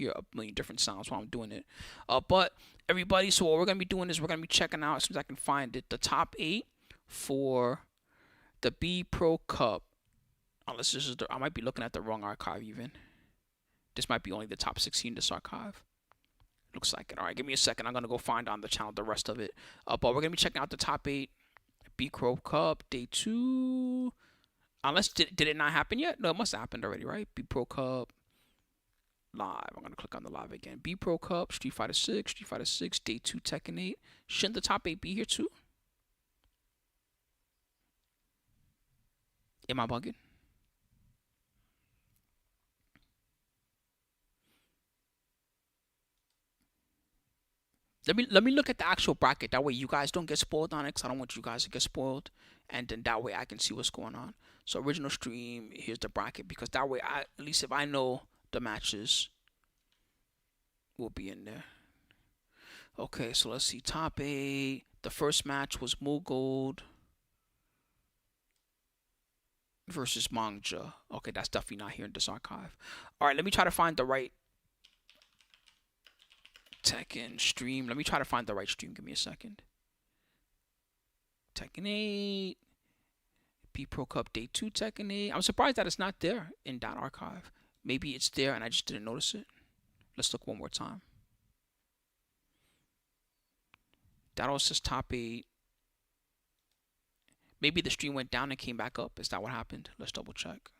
hear a million different sounds while I'm doing it. But everybody, so what we're gonna be doing is we're gonna be checking out as soon as I can find it, the top 8 for the BeePro Cup. Unless this is I might be looking at the wrong archive even. This might be only the top 16 in this archive. Looks like it. All right, give me a second. I'm gonna go find on the channel the rest of it. But we're gonna be checking out the top 8 BeePro Cup day 2. Unless did it not happen yet? No, it must have happened already, right? BeePro Cup live. I'm gonna click on the live again. BeePro Cup, Street Fighter 6, Street Fighter 6, day 2, Tekken 8. Shouldn't the top 8 be here too? Am I bugging? Let me look at the actual bracket. That way you guys don't get spoiled on it, because I don't want you guys to get spoiled. And then that way I can see what's going on. So original stream, here's the bracket, because that way at least if I know the matches will be in there. Okay, so let's see. Top 8. The first match was Mulgold versus Mangja. Okay, that's definitely not here in this archive. All right, let me try to find the right Tekken stream. Let me try to find the right stream. Give me a second. Tekken 8. BeePro Cup Day 2 Tekken 8. I'm surprised that it's not there in that archive. Maybe it's there and I just didn't notice it. Let's look one more time. That all says top 8. Maybe the stream went down and came back up. Is that what happened? Let's double check.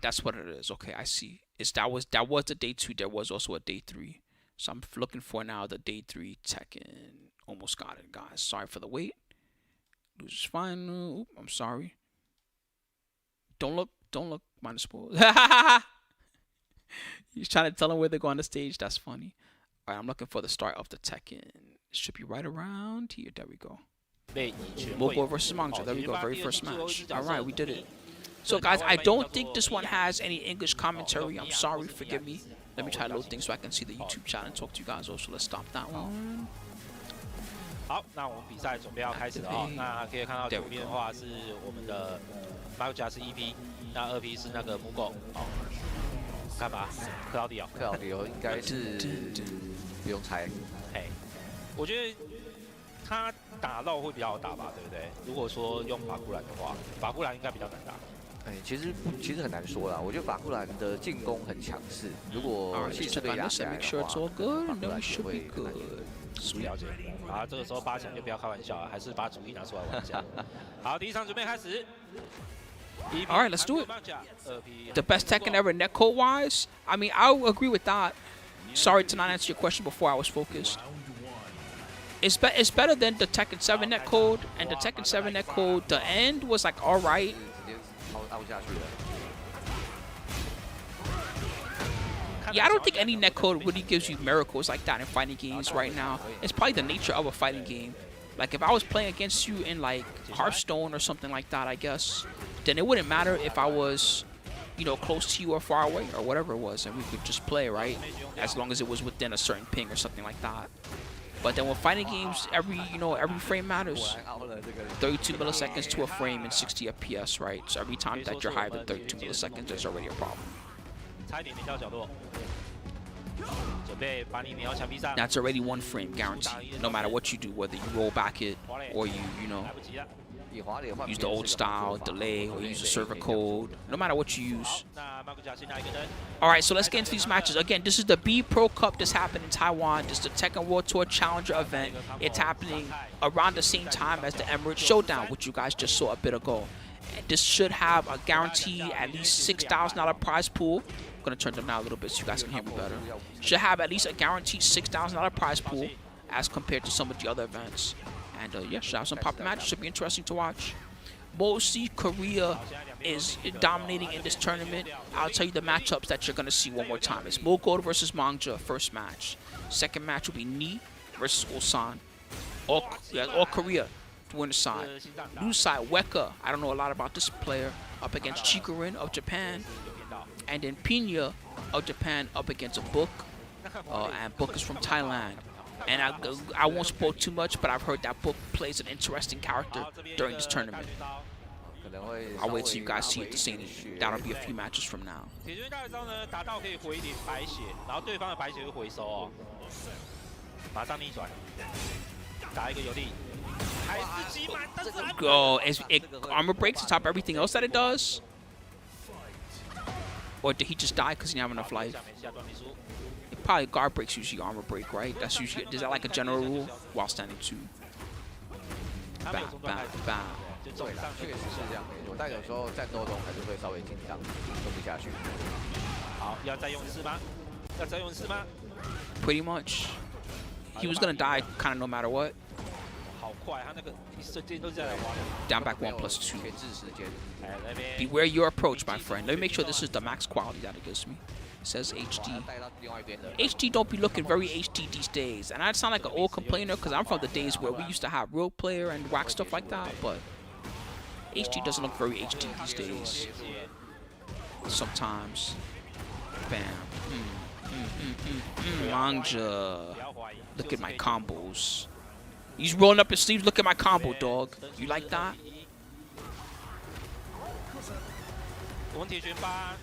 That's what it is. Okay, I see. That was the day 2. There was also a day 3. So I'm looking for now the day 3 Tekken. Almost got it, guys. Sorry for the wait. Losers final. Oop, I'm sorry. Don't look. Minus spoil. He's trying to tell him where they're going on the stage. That's funny. All right, I'm looking for the start of the Tekken. It should be right around here. There we go. Mulgold versus Mangja. There we go. Very first match. All right, we did it. So guys, I don't think this one has any English commentary. I'm sorry, forgive me. Let me try to load things so I can see the YouTube chat and talk to you guys also. Let's stop that one. 好，那我们比赛准备要开始了啊。那可以看到左边的话是我们的 Mangja 是1P， 那2P 是那个 Mulgold。好，看吧 ，Claudio 应该是不用猜。嘿，我觉得他打绕会比较好打吧，对不对？如果说用法库兰的话，法库兰应该比较难打。 其实很难说啦。我觉得法库兰的进攻很强势，如果气势被压下来的话，法库兰就会很难赢。了解。啊，这个时候8强就不要开玩笑了，还是把主意拿出来玩一下。好，第一场准备开始。All right, let's do it. The best Tekken ever netcode wise? I mean, I would agree with that. Sorry to not answer your question before I was focused. It's better than the Tekken 7 netcode, and the Tekken 7 netcode, the end was like alright. Yeah, I don't think any netcode really gives you miracles like that in fighting games right now. It's probably the nature of a fighting game. Like if I was playing against you in like Hearthstone or something like that, I guess, then it wouldn't matter if I was, you know, close to you or far away or whatever it was, and we could just play, right? As long as it was within a certain ping or something like that. But then with fighting games, every frame matters. 32 milliseconds to a frame and 60 FPS, right? So every time that you're higher than 32 milliseconds, there's already a problem. That's already 1 frame guaranteed, no matter what you do, whether you roll back it or you know, use the old style, delay, or use the server code, no matter what you use. Alright, so let's get into these matches. Again, this is the BeePro Cup that's happening in Taiwan. This is the Tekken World Tour Challenger event. It's happening around the same time as the Emirates Showdown, which you guys just saw a bit ago. This should have a guaranteed at least $6,000 prize pool. I'm going to turn them down a little bit so you guys can hear me better. Should have at least a guaranteed $6,000 prize pool as compared to some of the other events. And yeah, should have some pop matches. Should be interesting to watch. Mostly Korea is dominating in this tournament. I'll tell you the matchups that you're going to see one more time. It's Mulgold versus Mangja, first match. Second match will be Ni versus Ulsan. All Korea to win the side. New side, Wecka. I don't know a lot about this player. Up against Chikurin of Japan. And then Pinya of Japan up against a Book. And Book is from Thailand. And I won't spoil too much, but I've heard that book plays an interesting character during this tournament. I'll wait till you guys see it the same. That'll be a few matches from now. 铁拳大绝招呢，达到可以回1点白血，然后对方的白血会回收哦。马上逆转，打一个有力，还是挤满，但是 Oh, it armor breaks on top of everything else that it does? Or did he just die because he didn't have enough life? It probably guard breaks usually armor break, right? That's usually, is that like a general rule? While standing 2. Bam, bam, bam. 对啦，确实是这样没错，但有时候战斗中还是会稍微紧张，撑不下去。好，要再用一次吗？要再用一次吗？ Pretty much. He was gonna die kind of no matter what. 好快，他那个一瞬间都在来挖。Down back 1+2. 前置时间。Beware your approach, my friend. Let me make sure this is the max quality that it gives me. It says HD. HD don't be looking very HD these days. And I sound like an old complainer because I'm from the days where we used to have real player and wax stuff like that, but HD doesn't look very HD these days. Sometimes. Bam. Mangja. Look at my combos. He's rolling up his sleeves. Look at my combo, dog. You like that? 我们铁拳8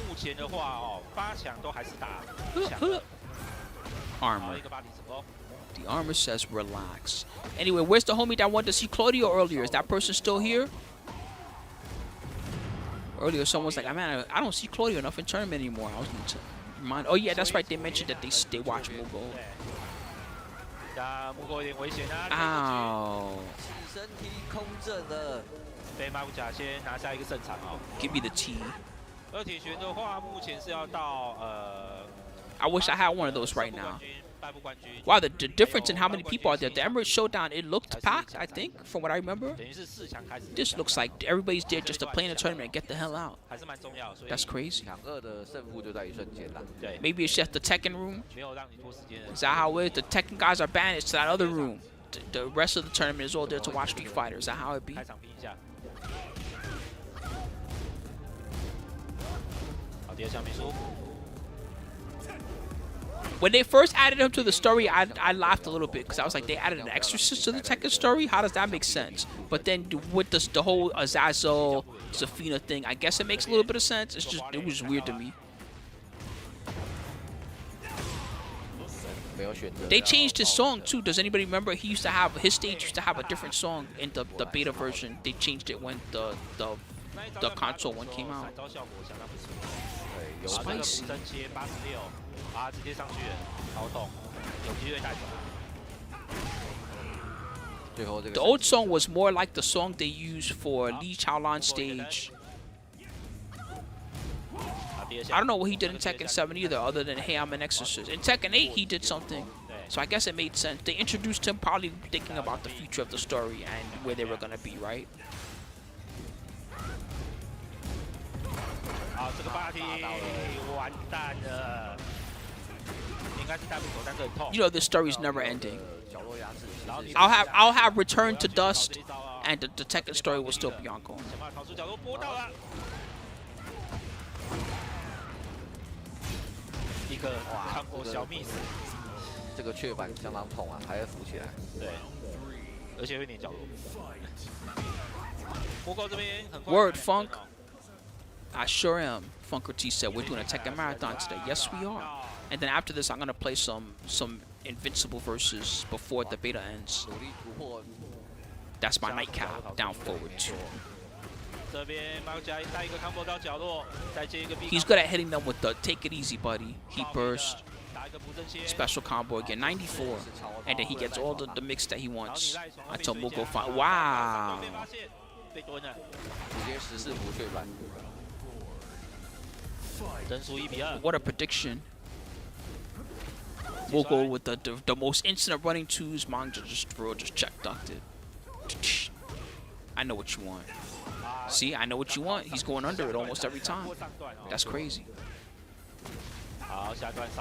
目前的话哦，8强都还是打强。Armor. The armor says relax. Anyway, where's the homie that wanted to see Claudio earlier? Is that person still here? Earlier, someone's like, man, I don't see Claudio enough in tournament anymore. I was going to remind. Oh yeah, that's right. They mentioned that they watch Mulgold. Ow. 身体空正了。被马古甲先拿下一个胜场哦。Give me the T. 而铁拳的话，目前是要到I wish I had one of those right now. Wow, the difference in how many people are there. The Emirates Showdown, it looked packed, I think, from what I remember. This looks like everybody's there just to play in the tournament and get the hell out. That's crazy. Maybe it's just the Tekken room. Is that how it is? The Tekken guys are banished to that other room. The rest of the tournament is all there to watch Street Fighter. Is that how it be? When they first added him to the story, I laughed a little bit because I was like, they added an exorcist to the Tekken story? How does that make sense? But then with the whole Azazel, Zafina thing, I guess it makes a little bit of sense. It's just, it was weird to me. They changed his song too. Does anybody remember? He used to have, his stage used to have a different song in the beta version. They changed it when the console one came out. Spicy. The old song was more like the song they used for Li Chaolan's stage. I don't know what he did in Tekken 7 either, other than, hey, I'm an exorcist. In Tekken 8, he did something. So I guess it made sense. They introduced him probably thinking about the future of the story and where they were going to be, right? You know, this story's never ending. I'll have Return to Dust, and the Tekken story will still be ongoing. Word, Funk. I sure am. Funker T said, we're doing a Tekken marathon today. Yes, we are. And then after this, I'm gonna play some Invincible versus before the beta ends. That's my nightcap. Down forward too. He's good at hitting them with the take it easy, buddy. Heat burst. Special combo again. 94. And then he gets all the mix that he wants. Until Mulgold find. Wow. What a prediction. Mulgold with the most instant of running twos. Mangja just check ducked it. I know what you want. See, I know what you want. He's going under it almost every time. That's crazy.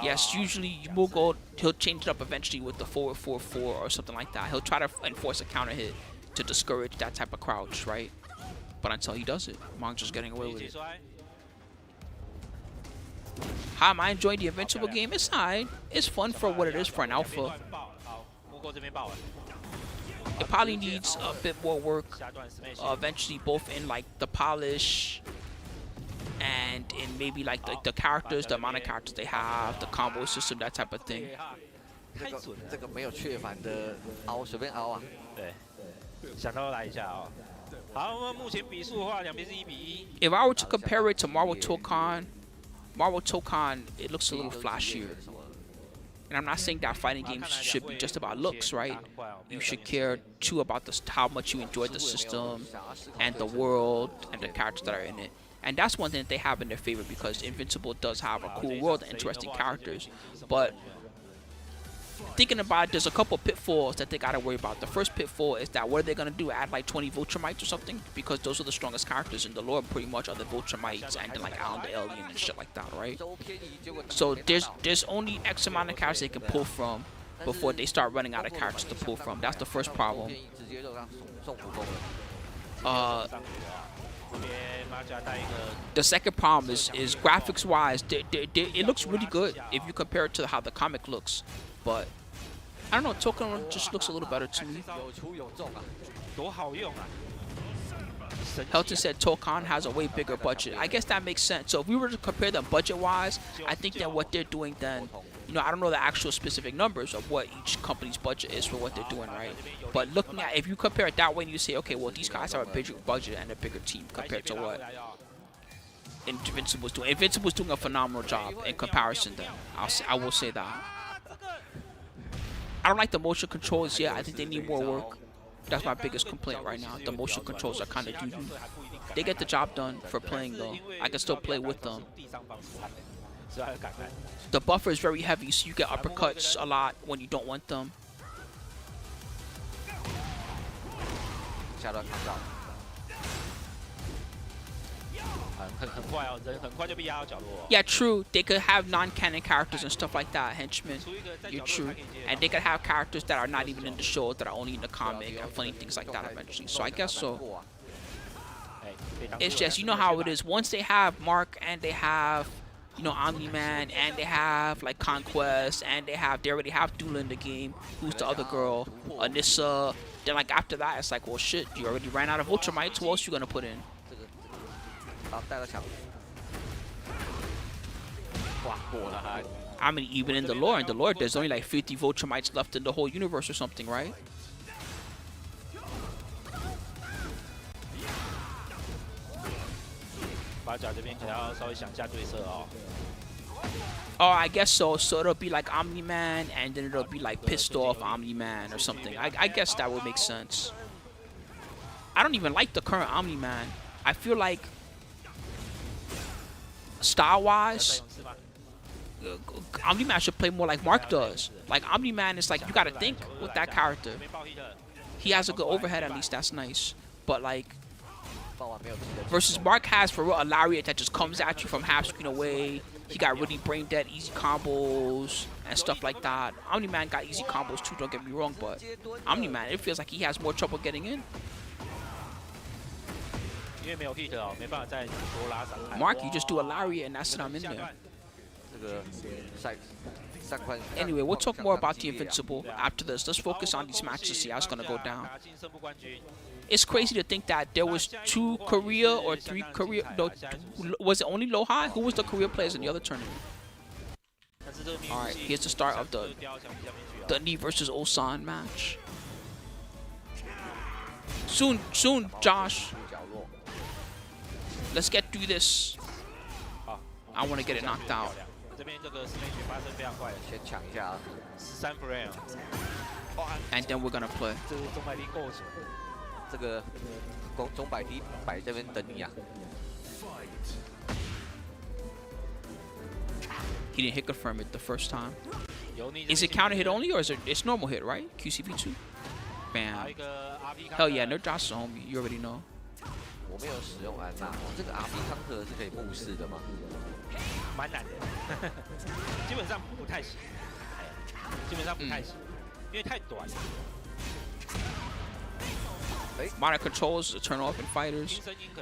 Yes, usually Mulgold, he'll change it up eventually with the 4-4-4 or something like that. He'll try to enforce a counter hit to discourage that type of crouch, right? But until he does it, Mangja's getting away with it. How am I enjoying the Invincible game? It's alright. It's fun for what it is for an alpha. It probably needs a bit more work. Eventually, both in like the polish and in maybe like the characters, the amount of characters they have, the combo system, that type of thing. 这个没有雀反的凹，随便凹啊。对，想到来一下哦。好，那目前比数的话，两边是1-1。If I were to compare it to Marvel Tokon, it looks a little flashier. And I'm not saying that fighting games should be just about looks, right? You should care too about how much you enjoy the system and the world and the characters that are in it. And that's one thing that they have in their favor, because Invincible does have a cool world and interesting characters. But thinking about it, there's a couple pitfalls that they gotta worry about. The first pitfall is that what are they gonna do? Add like 20 Viltrumites or something? Because those are the strongest characters in the lore, pretty much, are the Viltrumites and then like Alan the Alien and shit like that, right? So there's only X amount of characters they can pull from before they start running out of characters to pull from. That's the first problem. The second problem is graphics wise, it looks really good if you compare it to how the comic looks. But I don't know, Tekken just looks a little better to me. Helton said Tekken has a way bigger budget. I guess that makes sense. So if we were to compare them budget-wise, I think that what they're doing then, you know, I don't know the actual specific numbers of what each company's budget is for what they're doing, right? But looking at, if you compare it that way and you say, okay, well, these guys have a bigger budget and a bigger team compared to what Invincible's doing. Invincible's doing a phenomenal job in comparison then. I will say that. I don't like the motion controls yet. I think they need more work. That's my biggest complaint right now. The motion controls are kind of doo-doo. They get the job done for playing though. I can still play with them. The buffer is very heavy, so you get uppercuts a lot when you don't want them. Yeah, true. They could have non-canon characters and stuff like that, henchmen. You're true. And they could have characters that are not even in the show, that are only in the comic, and funny things like that eventually. So I guess so. It's just, you know how it is. Once they have Mark and they have, you know, Omni-Man, and they have like Conquest, and they already have Dula in the game. Who's the other girl? Anissa. Then like after that, it's like, well, shit. You already ran out of Ultramites. Who else you gonna put in? I mean, even in the lore, there's only like 50 Viltrumites left in the whole universe or something, right? Oh, I guess so. So it'll be like Omni-Man, and then it'll be like pissed off Omni-Man or something. I guess that would make sense. I don't even like the current Omni-Man. I feel like style-wise, Omni-Man should play more like Mark does. Like Omni-Man is like, you gotta think with that character. He has a good overhead, at least. That's nice. But like, versus Mark has for real a lariat that just comes at you from half screen away. He got really brain dead, easy combos and stuff like that. Omni-Man got easy combos too, don't get me wrong, but Omni-Man, it feels like he has more trouble getting in. Mark, you just do a lariat and that's it, I'm in there. Anyway, we'll talk more about the Invincible after this. Let's focus on these matches to see how it's going to go down. It's crazy to think that there was 2 Korea or 3 Korea. No, was it only Lohai? Who was the Korea players in the other tournament? Alright, here's the start of the Ni versus Ulsan match. Soon, Josh. Let's get through this. I want to get it knocked out. And then we're gonna play. He didn't hit confirm it the first time. Is it counter hit only, or is it's normal hit, right? QCP2. Bam. Hell yeah, no Josh is a homie. You already know. 我没有使用安娜，这个 RP counter 是可以目视的吗？蛮难的，基本上不太行，因为太短了。Modern controls turn off in fighters.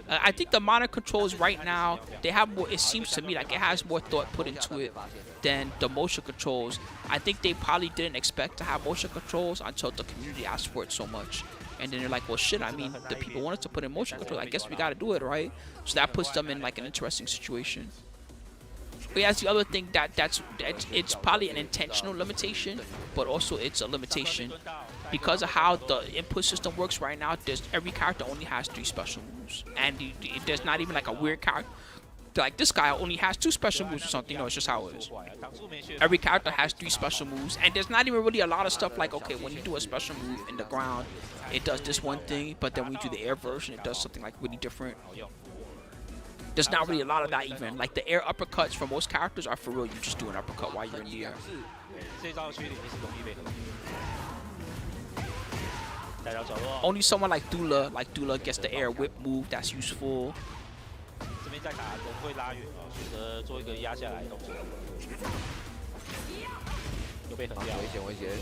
I think the modern controls right now, they have more, it seems to me like it has more thought put into it than the motion controls. I think they probably didn't expect to have motion controls until the community asked for it so much. And then they're like, well, shit, I mean, the people wanted to put in motion controls. I guess we got to do it, right? So that puts them in like an interesting situation. But yeah, that's the other thing it's probably an intentional limitation, but also it's a limitation because of how the input system works right now. Every character only has 3 special moves, and there's not even like a weird character like this guy only has 2 special moves or something. No, it's just how it is. Every character has 3 special moves, and there's not even really a lot of stuff like, okay, when you do a special move in the ground, it does this one thing, but then when you do the air version, it does something like really different. There's not really a lot of that even. Like the air uppercuts for most characters are for real. You just do an uppercut while you're in the air. Only someone like Dula gets the air whip move that's useful.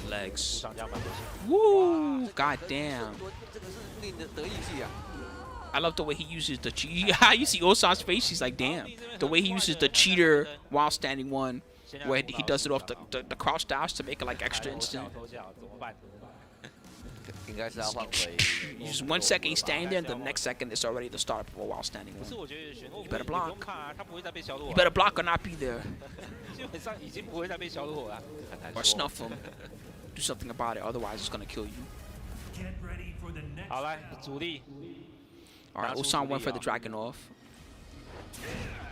Legs. Woo! Goddamn. I love the way he uses the cheater. You see Ulsan's face, he's like, damn. The way he uses the cheater while standing one, where he does it off the crouch dash to make it like extra instant. Just 1 second he's standing there, and the next second it's already the start of a while standing one. You better block. You better block or not be there. Or snuff him. Do something about it, otherwise it's gonna kill you. Alright, Ulsan went for the dragon off.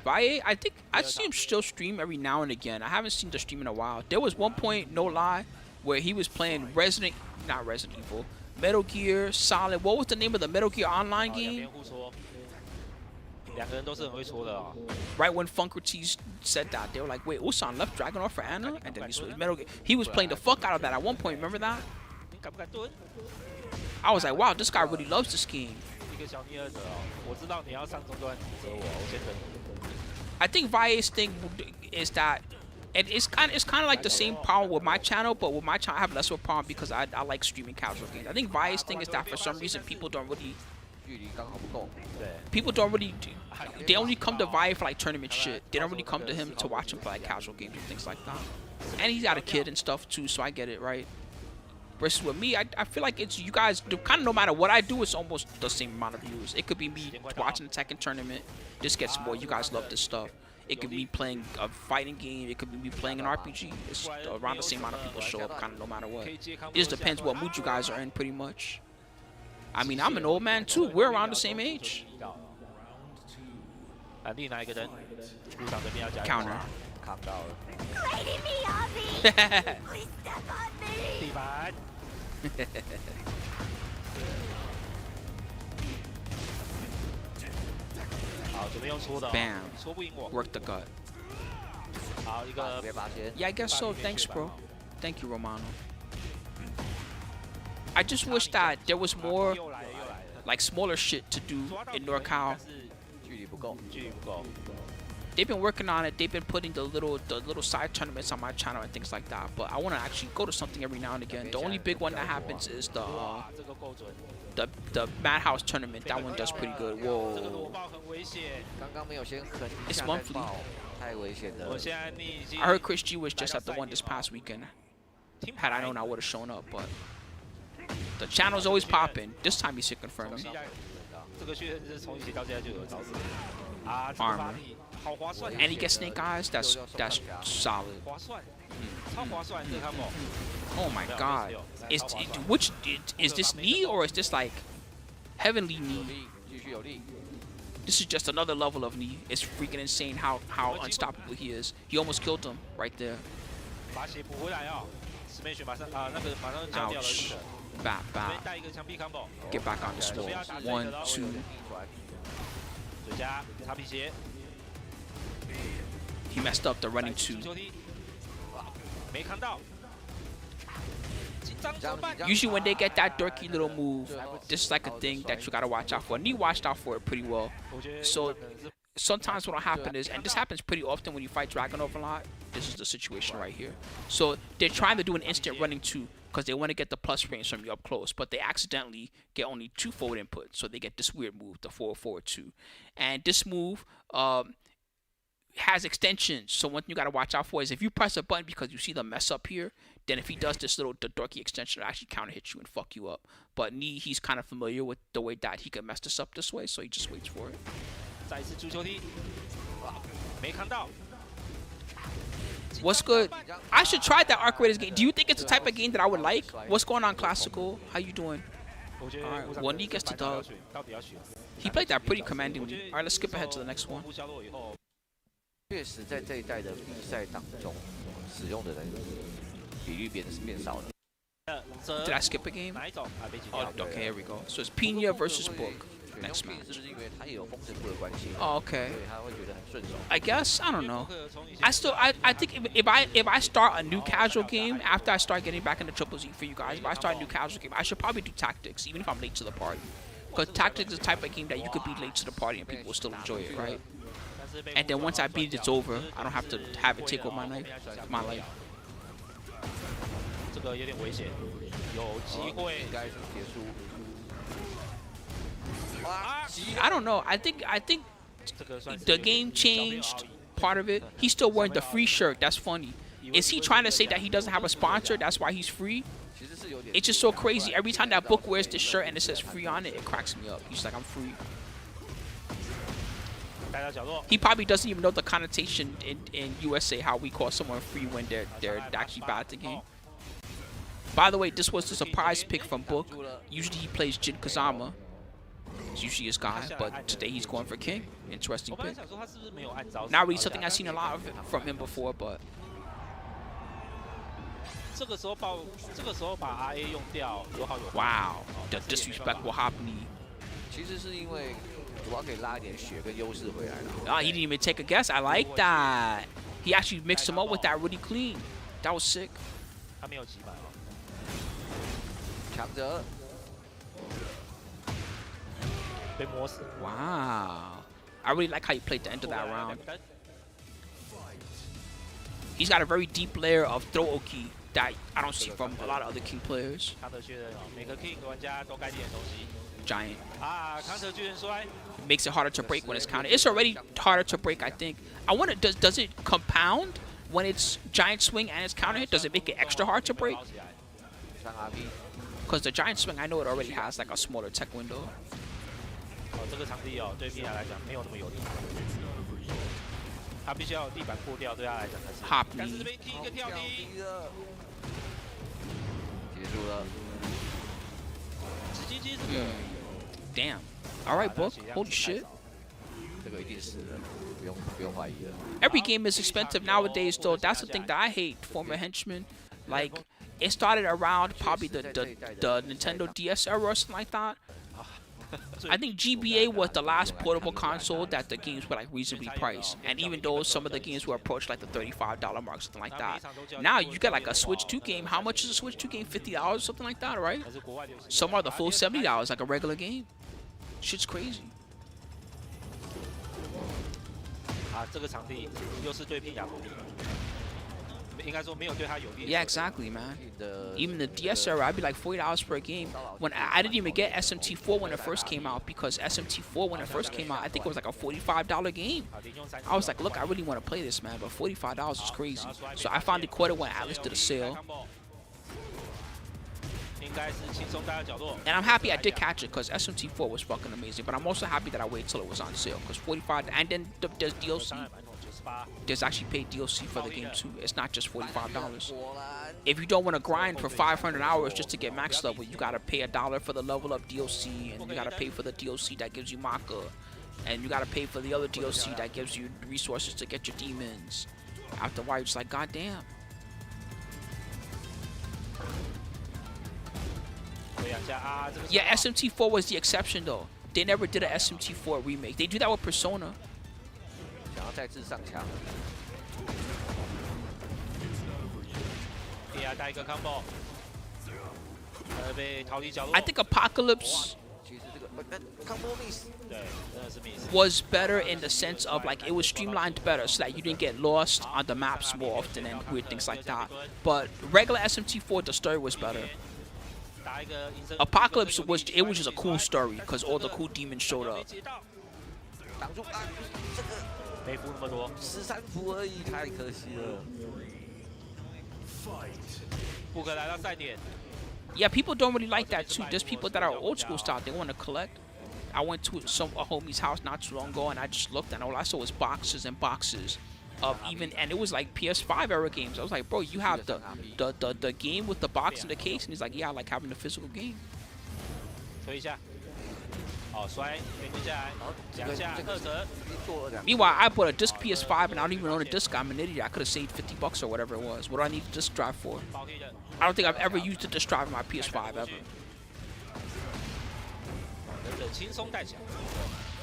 VARREL, I think I see him still stream every now and again. I haven't seen the stream in a while. There was one point, no lie, where he was playing not Resident Evil, Metal Gear Solid. What was the name of the Metal Gear Online game? Right when Funkertees said that, they were like, wait, Ulsan left Dragon off for Anna? And then he switched Metal Gear. He was playing the fuck out of that at one point, remember that? I was like, wow, this guy really loves this game. I think VARREL's thing is that it's kind of like the same problem with my channel, but with my channel I have less of a problem because I like streaming casual games. I think VARREL's thing is that for some reason people don't really they only come to VARREL for like tournament shit. They don't really come to him to watch him play like casual games and things like that. And he's got a kid and stuff too, so I get it, right? Versus with me, I feel like it's you guys do kind of no matter what I do, it's almost the same amount of views. It could be me watching the Tekken tournament. This gets more. You guys love this stuff. It could be me playing a fighting game. It could be me playing an RPG. It's around the same amount of people show up kind of no matter what. It just depends what mood you guys are in pretty much. I mean, I'm an old man too. We're around the same age. Counter. Bam. Work the gut. Yeah, I guess so. Thanks, bro. Thank you, Romano. I just wish that there was more, like, smaller shit to do in NorCal. They've been working on it. They've been putting the little side tournaments on my channel and things like that. But I want to actually go to something every now and again. The only big one that happens is the Madhouse tournament. That one does pretty good. Whoa. It's monthly. I heard Chris G was just at the one this past weekend. Had I known, I would have shown up. But the channel's always popping. This time he should confirm me. Armor. And he gets snake eyes. That's solid. Oh my god. Is this knee or is this like heavenly knee? This is just another level of knee. It's freaking insane how unstoppable he is. He almost killed him right there. Ouch. Bap, bap. Get back on the sword. 1, 2. He messed up the running 2. Usually when they get that dorky little move, this is like a thing that you gotta watch out for. And he watched out for it pretty well. So sometimes what'll happen is, and this happens pretty often when you fight Dragunov a lot, this is the situation right here. So they're trying to do an instant running 2. because they want to get the plus frames from you up close, but they accidentally get only 2 forward inputs, so they get this weird move, the forward 2. And this move has extensions, so one thing you got to watch out for is if you press a button because you see the mess up here, then if he does this little dorky extension, it'll actually counter hit you and fuck you up. But he's kind of familiar with the way that he can mess this up this way, so he just waits for it. What's good? I should try that Arc Raiders game. Do you think it's the type of game that I would like? What's going on, Classical? How you doing? Alright, one gets the dub. He played that pretty commandingly. Alright, let's skip ahead to the next one. 确实，在这一代的比赛当中，使用的人比率变少了。 Did I skip a game? Oh, okay, here we go. So it's Pinya versus Book. Next match. Oh, okay. I guess I don't know. I think if I start a new casual game after I start getting back into Triple Z for you guys, if I start a new casual game, I should probably do tactics, even if I'm late to the party. Because tactics is the type of game that you could be late to the party and people will still enjoy it, right? And then once I beat it, it's over. I don't have to have it take over my life. I don't know. I think the game changed part of it. He's still wearing the free shirt. That's funny. Is he trying to say that he doesn't have a sponsor? That's why he's free? It's just so crazy. Every time that Book wears this shirt and it says free on it, it cracks me up. He's like, I'm free. He probably doesn't even know the connotation in USA how we call someone free when they're actually bad at the game. By the way, this was the surprise pick from Book. Usually he plays Jin Kazama. It's usually his guy, but today he's going for King. Interesting pick. Not really something I've seen a lot of from him before, but. Wow, the disrespectful hop knee. Oh, he didn't even take a guess. I like that. He actually mixed him up with that really clean. That was sick. Wow. I really like how you played the end of that round. He's got a very deep layer of throw Oki that I don't see from a lot of other King players. Giant. It makes it harder to break when it's counted. It's already harder to break, I think. I wonder, does it compound when it's giant swing and it's counter hit? Does it make it extra hard to break? Because the giant swing, I know it already has like a smaller tech window. Hop knee. Damn. Alright, Book. Holy shit. Every game is expensive nowadays, though. That's the thing that I hate, former henchman. Like, it started around probably the Nintendo DS era or something like that. I think GBA was the last portable console that the games were like reasonably priced, and even though some of the games were approached like the $35 mark, something like that. Now you get like a Switch 2 game. How much is a Switch 2 game? $50 or something like that, right? Some are the full $70 like a regular game. Shit's crazy. Yeah, exactly, man. Even the DS era, I'd be like $40 per game. When I didn't even get SMT4 when it first came out, because SMT4 when it first came out, I think it was like a $45 game. I was like, look, I really want to play this, man, but $45 is crazy. So I finally caught it when Atlas did a sale. And I'm happy I did catch it because SMT4 was fucking amazing. But I'm also happy that I waited till it was on sale because $45. And then there's DLC. There's actually paid DLC for the game too. It's not just $45. If you don't want to grind for 500 hours just to get max level, you gotta pay $1 for the level up DLC, and you gotta pay for the DLC that gives you Maka, and you gotta pay for the other DLC that gives you resources to get your demons. After a while, you're just like, God damn. Yeah, SMT4 was the exception though. They never did an SMT4 remake. They do that with Persona. I think Apocalypse was better in the sense of like it was streamlined better so that you didn't get lost on the maps more often and weird things like that. But regular SMT4, the story was better. Apocalypse was just a cool story because all the cool demons showed up. 没服那么多13伏而已，太可惜了。不可来到赛点。 Yeah, people don't really like that too. There's people that are old school style. They want to collect. I went to a homie's house not too long ago, and I just looked, and all I saw was boxes and boxes of and it was like PS5 era games. I was like, bro, you have the game with the box and the case, and he's like, yeah, I like having the physical game. 推一下。 哦，摔，没蹲下来，2下2折。 Meanwhile, I bought a disc PS5 and I don't even own a disc. I'm an idiot. I could have saved $50 or whatever it was. What do I need a disc drive for? I don't think I've ever used a disc drive in my PS5 ever.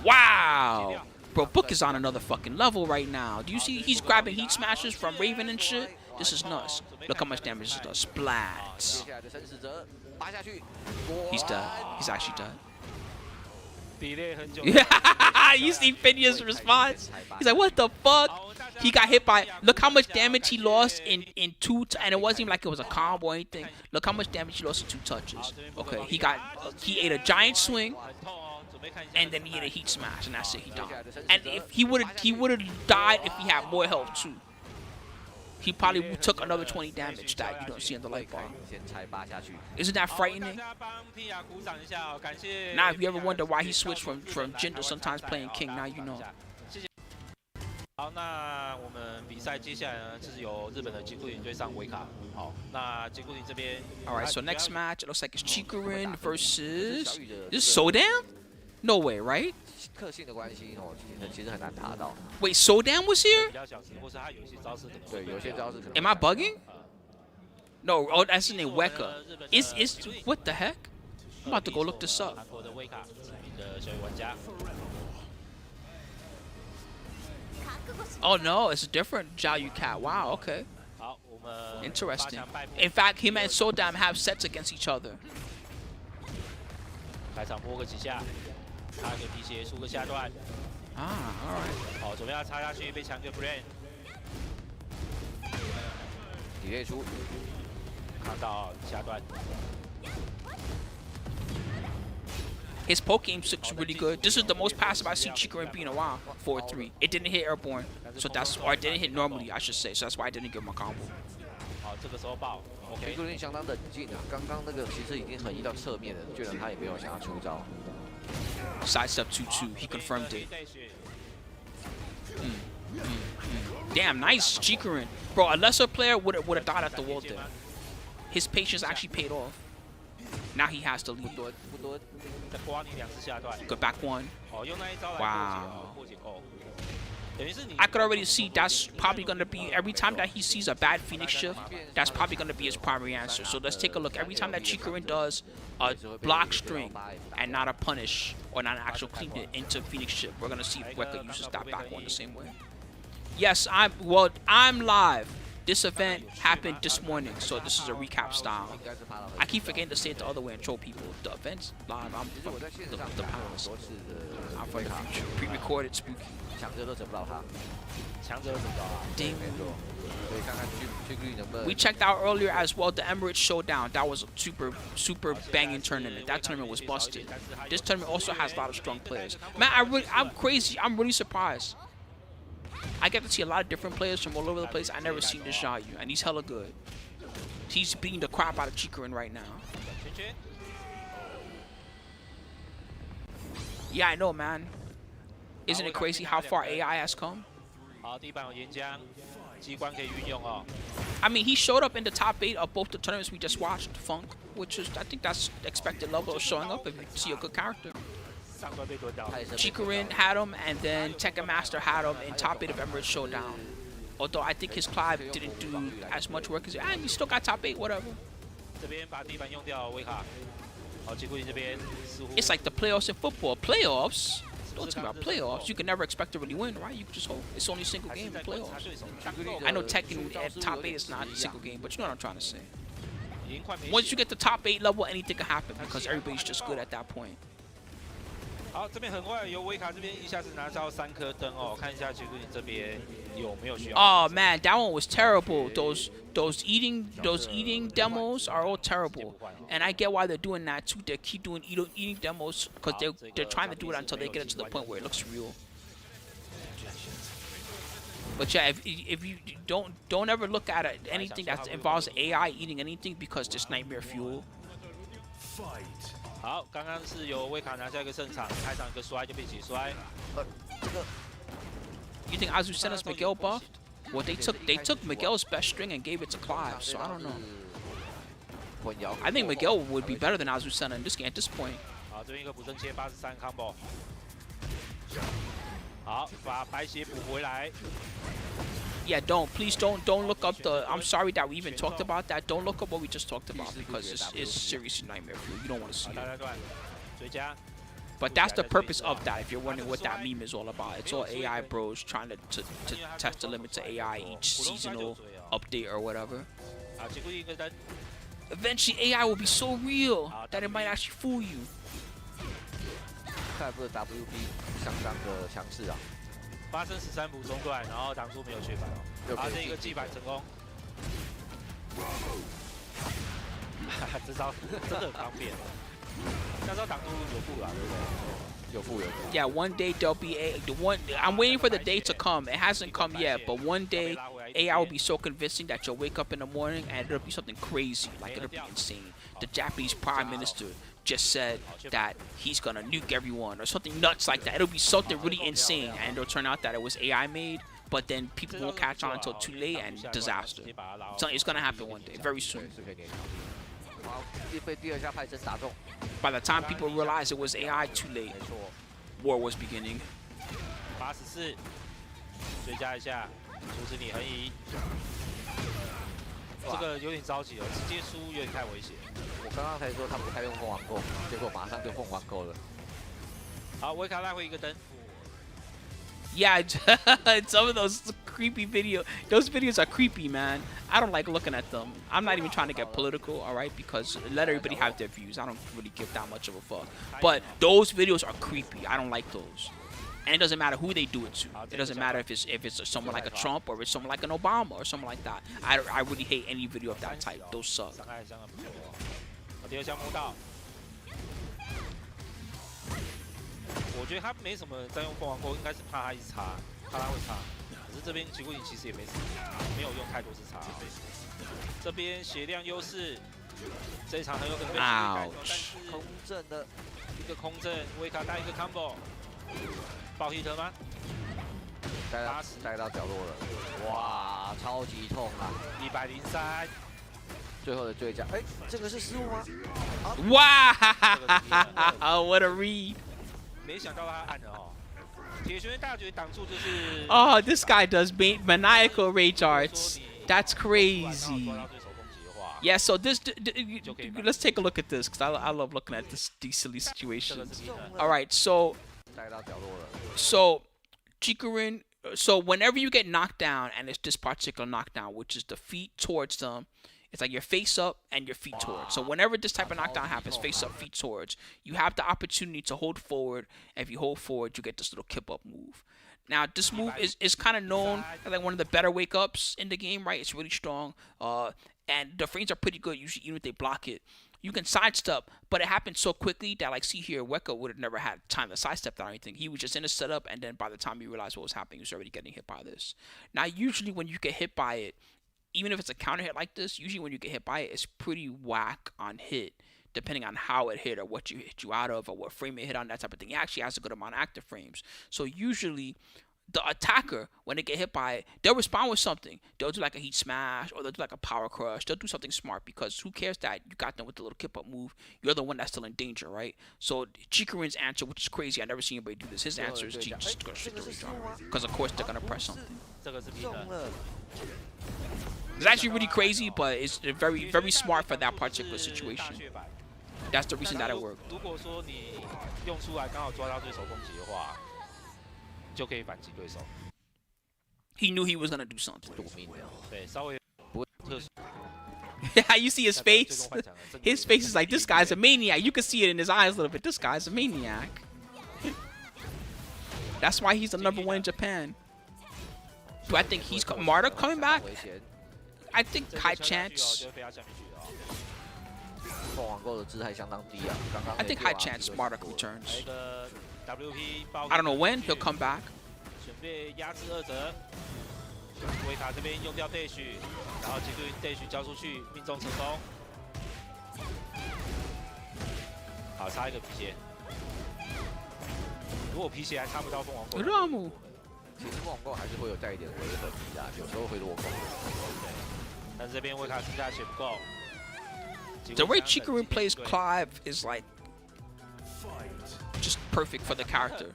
Wow! Bro, Book is on another fucking level right now. Do you see he's grabbing heat smashes from Raven and shit? This is nuts. Look how much damage this does. Splats. He's dead. He's actually dead. Yeah, you see Pinya's response? He's like, what the fuck? He got hit by, look how much damage he lost in two, and it wasn't even like it was a combo or anything. Look how much damage he lost in 2 touches. Okay, he ate a giant swing, and then he ate a heat smash, and that's it, he died. And if he would have died if he had more health too. He probably took another 20 damage that you don't see on the light bar. Isn't that frightening? Now, if you ever wonder why he switched from Jin to sometimes playing King, now you know. 好，那我们比赛接下来呢，就是由日本的吉库林对上维卡。好，那吉库林这边。All right, so next match it looks like it's Chikurin versus this is Sodan? No way, right? 克性的关系哦，其实很难达到。 Wait, Sodan was here? 比较小心，或是他有些招式。对，有些招式可能。 Am I bugging? No, oh, that's his name, Wecka. Is what the heck? I'm about to go look this up. 韩国的维卡是你的小玩家。 Oh no, it's a different Xiaoyu cat. Wow, okay. 好，我们 Interesting. In fact, him and Sodan have sets against each other. 开场摸个几下，插个皮鞋出个下段。 Ah, all right. 好，准备要插下去，被抢个 Bryan。底类出，看到下段。 His poke game looks really good. This is the most passive I've seen Chikurin be in a while. 4-3. It didn't hit airborne, so that's or it didn't hit normally, I should say. So that's why I didn't give him a combo. 好，这个时候爆 ，OK。吉库林相当冷静啊，刚刚那个其实已经横移到侧面了，居然他也没有想要出招。Sidestep 2-2. He confirmed it. Damn, nice Chikurin. Bro, a lesser player would have died at the wall there. His patience actually paid off. Now he has to leave. Good back one. Wow. I could already see that's probably going to be, every time that he sees a bad Phoenix shift, that's probably going to be his primary answer. So let's take a look. Every time that Chikurin does a block string and not a punish or not an actual clean hit into Phoenix shift, we're going to see if Wecka uses that back one the same way. Yes, I'm live. This event happened this morning, so this is a recap style. I keep forgetting to say it the other way and troll people. The event's live. I'm from the palace. I'm from the future. Pre-recorded spooky. Ding. We checked out earlier as well the Emirates Showdown. That was a super banging tournament. That tournament was busted. This tournament also has a lot of strong players. Man, I'm crazy. I'm really surprised. I get to see a lot of different players from all over the place. I never seen this Xiaoyu, and he's hella good. He's beating the crap out of Chikurin right now. Yeah, I know, man. Isn't it crazy how far AI has come? I mean, he showed up in the top 8 of both the tournaments we just watched, Funk, which is, I think that's expected level of showing up if you see a good character. Chikurin had him, and then Tekken Master had him in top 8 of Emirates Showdown. Although I think his Clive didn't do as much work as he still got top 8, whatever. It's like the playoffs in football. Playoffs? Don't talk about playoffs. You can never expect to really win, right? You can just hope. It's only a single game in playoffs. I know Tekken at top 8 is not a single game, but you know what I'm trying to say. Once you get the top 8 level, anything can happen because everybody's just good at that point. 好，这边很快由维卡这边一下子拿到3颗灯哦，看一下Chikurin这边有没有需要。Oh man, that one was terrible. Those eating demos are all terrible, and I get why they're doing that too. They keep doing eating demos because they're trying to do it until they get it to the point where it looks real. But yeah, if you don't ever look at it, anything that involves AI eating anything because it's nightmare fuel. 好，刚刚是由维卡拿下一个胜场，开场一个摔就被起摔。这个 You think Azucena's Miguel buffed? Well, they took Miguel's best string and gave it to Clive, so I don't know. I think Miguel would be better than Azucena in this game at this point. 好，这边一个补正切83 combo。好，把白血补回来。Yeah, please don't look up the. I'm sorry that we even talked about that. Don't look up what we just talked about because it's seriously nightmare fuel. You don't want to see it. But that's the purpose of that. If you're wondering what that meme is all about, it's all AI bros trying to test the limits of AI each seasonal update or whatever. Eventually, AI will be so real that it might actually fool you. 看来的 WP 相当的强势啊。 发生13补中断，然后挡住没有血板哦，啊，这一个击板成功，这招真的很方便，那招挡住有负啦，对不对？有负。Yeah, one day there'll be I'm waiting for the day to come. It hasn't come yet, but one day AI will be so convincing that you'll wake up in the morning and it'll be something crazy, like it'll be insane. The Japanese Prime Minister just said that he's gonna nuke everyone or something nuts like that. It'll be something really insane, and it'll turn out that it was AI made, but then people won't catch on until too late and disaster. So it's gonna happen one day, very soon. By the time people realize it was AI, too late. War was beginning. 84，追加一下，阻止你横移。这个有点着急了，直接输有点太危险。我刚刚才说他不太用凤凰购，结果马上就凤凰购了。好，维卡拉回一个灯。Yeah, some of those creepy those videos are creepy, man. I don't like looking at them. I'm not even trying to get political, all right, because let everybody have their views. I don't really give that much of a fuck. But those videos are creepy. I don't like those. And it doesn't matter who they do it to. It doesn't matter if it's someone like a Trump or it's someone like an Obama or someone like that. I really hate any video of that type. Those suck. 第2项摸到，我觉得他没什么在用凤凰钩，应该是怕他一直插，怕他会插。可是这边Chikurin其实也没有用太多次插。这边血量优势，这一场很有可能被Chikurin但是空阵的一个空阵，维卡带一个 combo。 爆 hit 吗？带到角落了，哇，超级痛啊！103，最后的追加，哎，这个是失误吗？哇！What a read！ 没想到他按了哦。铁拳大绝挡住就是。Oh, this guy does maniacal rage arts. That's crazy. Yeah, so let's take a look at this because I love looking at these silly situations. All right, so Chikurin, so whenever you get knocked down, and it's this particular knockdown, which is the feet towards them, it's like your face up and your feet towards. So whenever this type of knockdown happens, face up, feet towards, you have the opportunity to hold forward. And if you hold forward, you get this little kip up move. Now, this move is kind of known as like one of the better wake ups in the game, right? It's really strong. And the frames are pretty good, usually, even if they block it. You can sidestep, but it happened so quickly that, like, see here, Wecka would have never had time to sidestep that or anything. He was just in a setup, and then by the time he realized what was happening, he was already getting hit by this. Now, usually when you get hit by it, even if it's a counter hit like this, usually when you get hit by it, it's pretty whack on hit, depending on how it hit or what you hit you out of or what frame it hit on, that type of thing. It actually has a good amount of active frames. So usually the attacker, when they get hit by it, they'll respond with something. They'll do like a heat smash or they'll do like a power crush. They'll do something smart because who cares that you got them with the little kip up move? You're the one that's still in danger, right? So Chikurin's answer, which is crazy, I never seen anybody do this. His answer is just go straight to retard because of course they're gonna press something. It's actually really crazy, but it's very, very smart for that particular situation. That's the reason that it worked. He knew he was gonna do something. Yeah, you see his face? His face is like, this guy's a maniac. You can see it in his eyes a little bit. This guy's a maniac. That's why he's the #1 in Japan. Do I think he's Marta coming back? I think high chance. I think high chance Marta returns. I don't know when he'll come back. 维卡这边用掉 dash， 然后Chikurin dash 交出去，命中成功。好，差一个皮鞋。如果皮鞋还差不到凤凰购，其实凤凰购还是会有带一点回本的，有时候会落空。但是这边维卡剩下血不够。The way Chikurin plays Clive is like just perfect for the character.